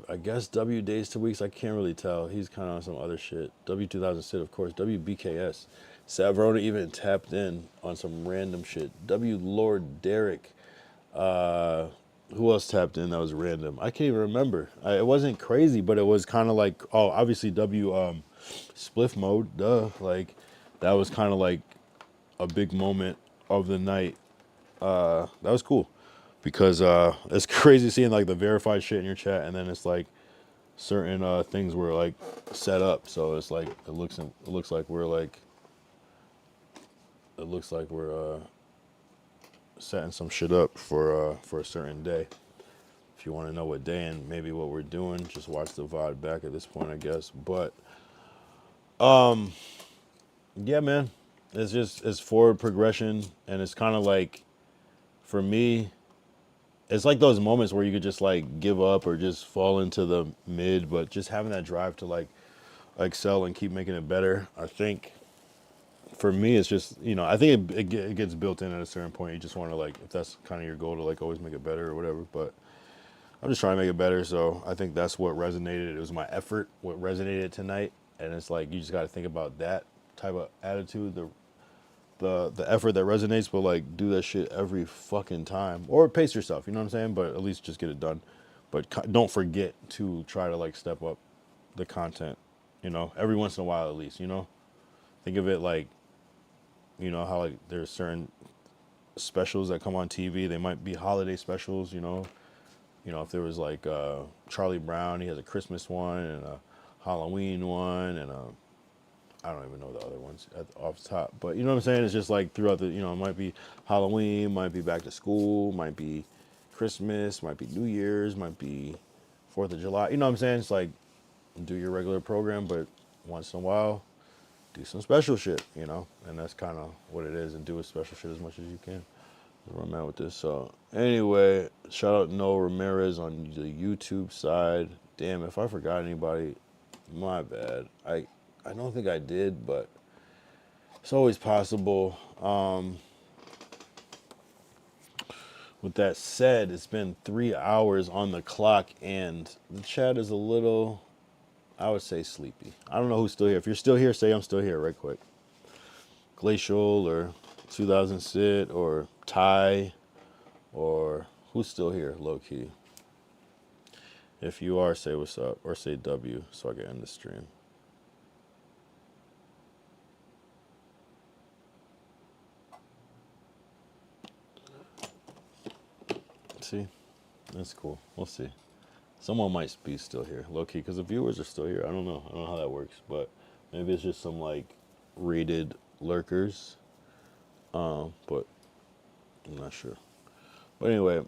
I guess W Days to Weeks, I can't really tell. He's kind of on some other shit. W2000 Sid, of course. WBKS. Savrona even tapped in on some random shit. W Lord Derek. Who else tapped in that was random? I can't even remember. It wasn't crazy, but it was kind of like, oh, obviously W Spliff Mode, duh. Like, that was kind of like a big moment of the night. That was cool. Because it's crazy seeing like the verified shit in your chat, and then it's like certain things were like set up, so it's like it looks like we're setting some shit up for a certain day. If you want to know what day and maybe what we're doing, just watch the VOD back at this point, I guess. But yeah, man, it's forward progression, and it's kind of like, for me, it's like those moments where you could just like give up or just fall into the mid, but just having that drive to like excel and keep making it better. I think for me, it's just, you know, I think it gets built in at a certain point. You just want to like, if that's kind of your goal, to like always make it better or whatever. But I'm just trying to make it better. So I think that's what resonated. It was my effort, what resonated tonight. And it's like, you just got to think about that type of attitude, the effort that resonates, but like do that shit every fucking time, or pace yourself, you know what I'm saying? But at least just get it done. But don't forget to try to like step up the content, you know, every once in a while at least, you know. Think of it like, you know, how like there's certain specials that come on TV. They might be holiday specials, you know. You know, if there was like Charlie Brown, he has a Christmas one and a Halloween one and I don't even know the other ones off the top, but you know what I'm saying? It's just like throughout the, you know, it might be Halloween, might be back to school, might be Christmas, might be New Year's, might be 4th of July. You know what I'm saying? It's like, do your regular program, but once in a while, do some special shit, you know? And that's kind of what it is, and do a special shit as much as you can. That's where I'm at with this. So anyway, shout out Noah Ramirez on the YouTube side. Damn, if I forgot anybody, my bad. I don't think I did, but it's always possible. With that said, it's been 3 hours on the clock, and the chat is a little, I would say, sleepy. I don't know who's still here. If you're still here, say I'm still here right quick. Glacial or 2000 Sit or Ty, or who's still here, low key. If you are, say what's up, or say W so I can end the stream. See, that's cool. We'll see. Someone might be still here, low key, because the viewers are still here. I don't know how that works, but maybe it's just some like rated lurkers. But I'm not sure. But anyway,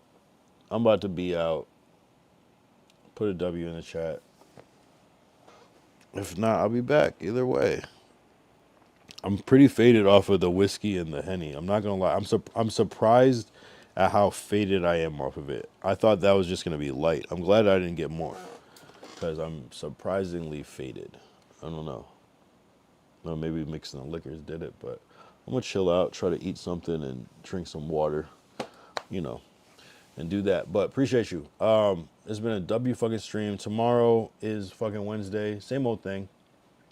I'm about to be out. Put a W in the chat. If not, I'll be back. Either way, I'm pretty faded off of the whiskey and the Henny. I'm not gonna lie. I'm surprised at how faded I am off of it. I thought that was just gonna be light. I'm glad I didn't get more, because I'm surprisingly faded. I don't know. No, maybe mixing the liquors did it, but I'm gonna chill out, try to eat something and drink some water, and do that. But appreciate you. It's been a W fucking stream. Tomorrow is fucking Wednesday. Same old thing,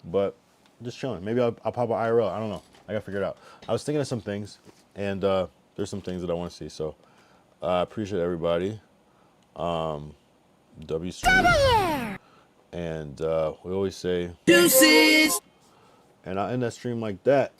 but just chilling. Maybe I'll pop an IRL. I don't know. I gotta figure it out. I was thinking of some things, and there's some things that I want to see. So I appreciate everybody. W stream. And we always say deuces. And I'll end that stream like that.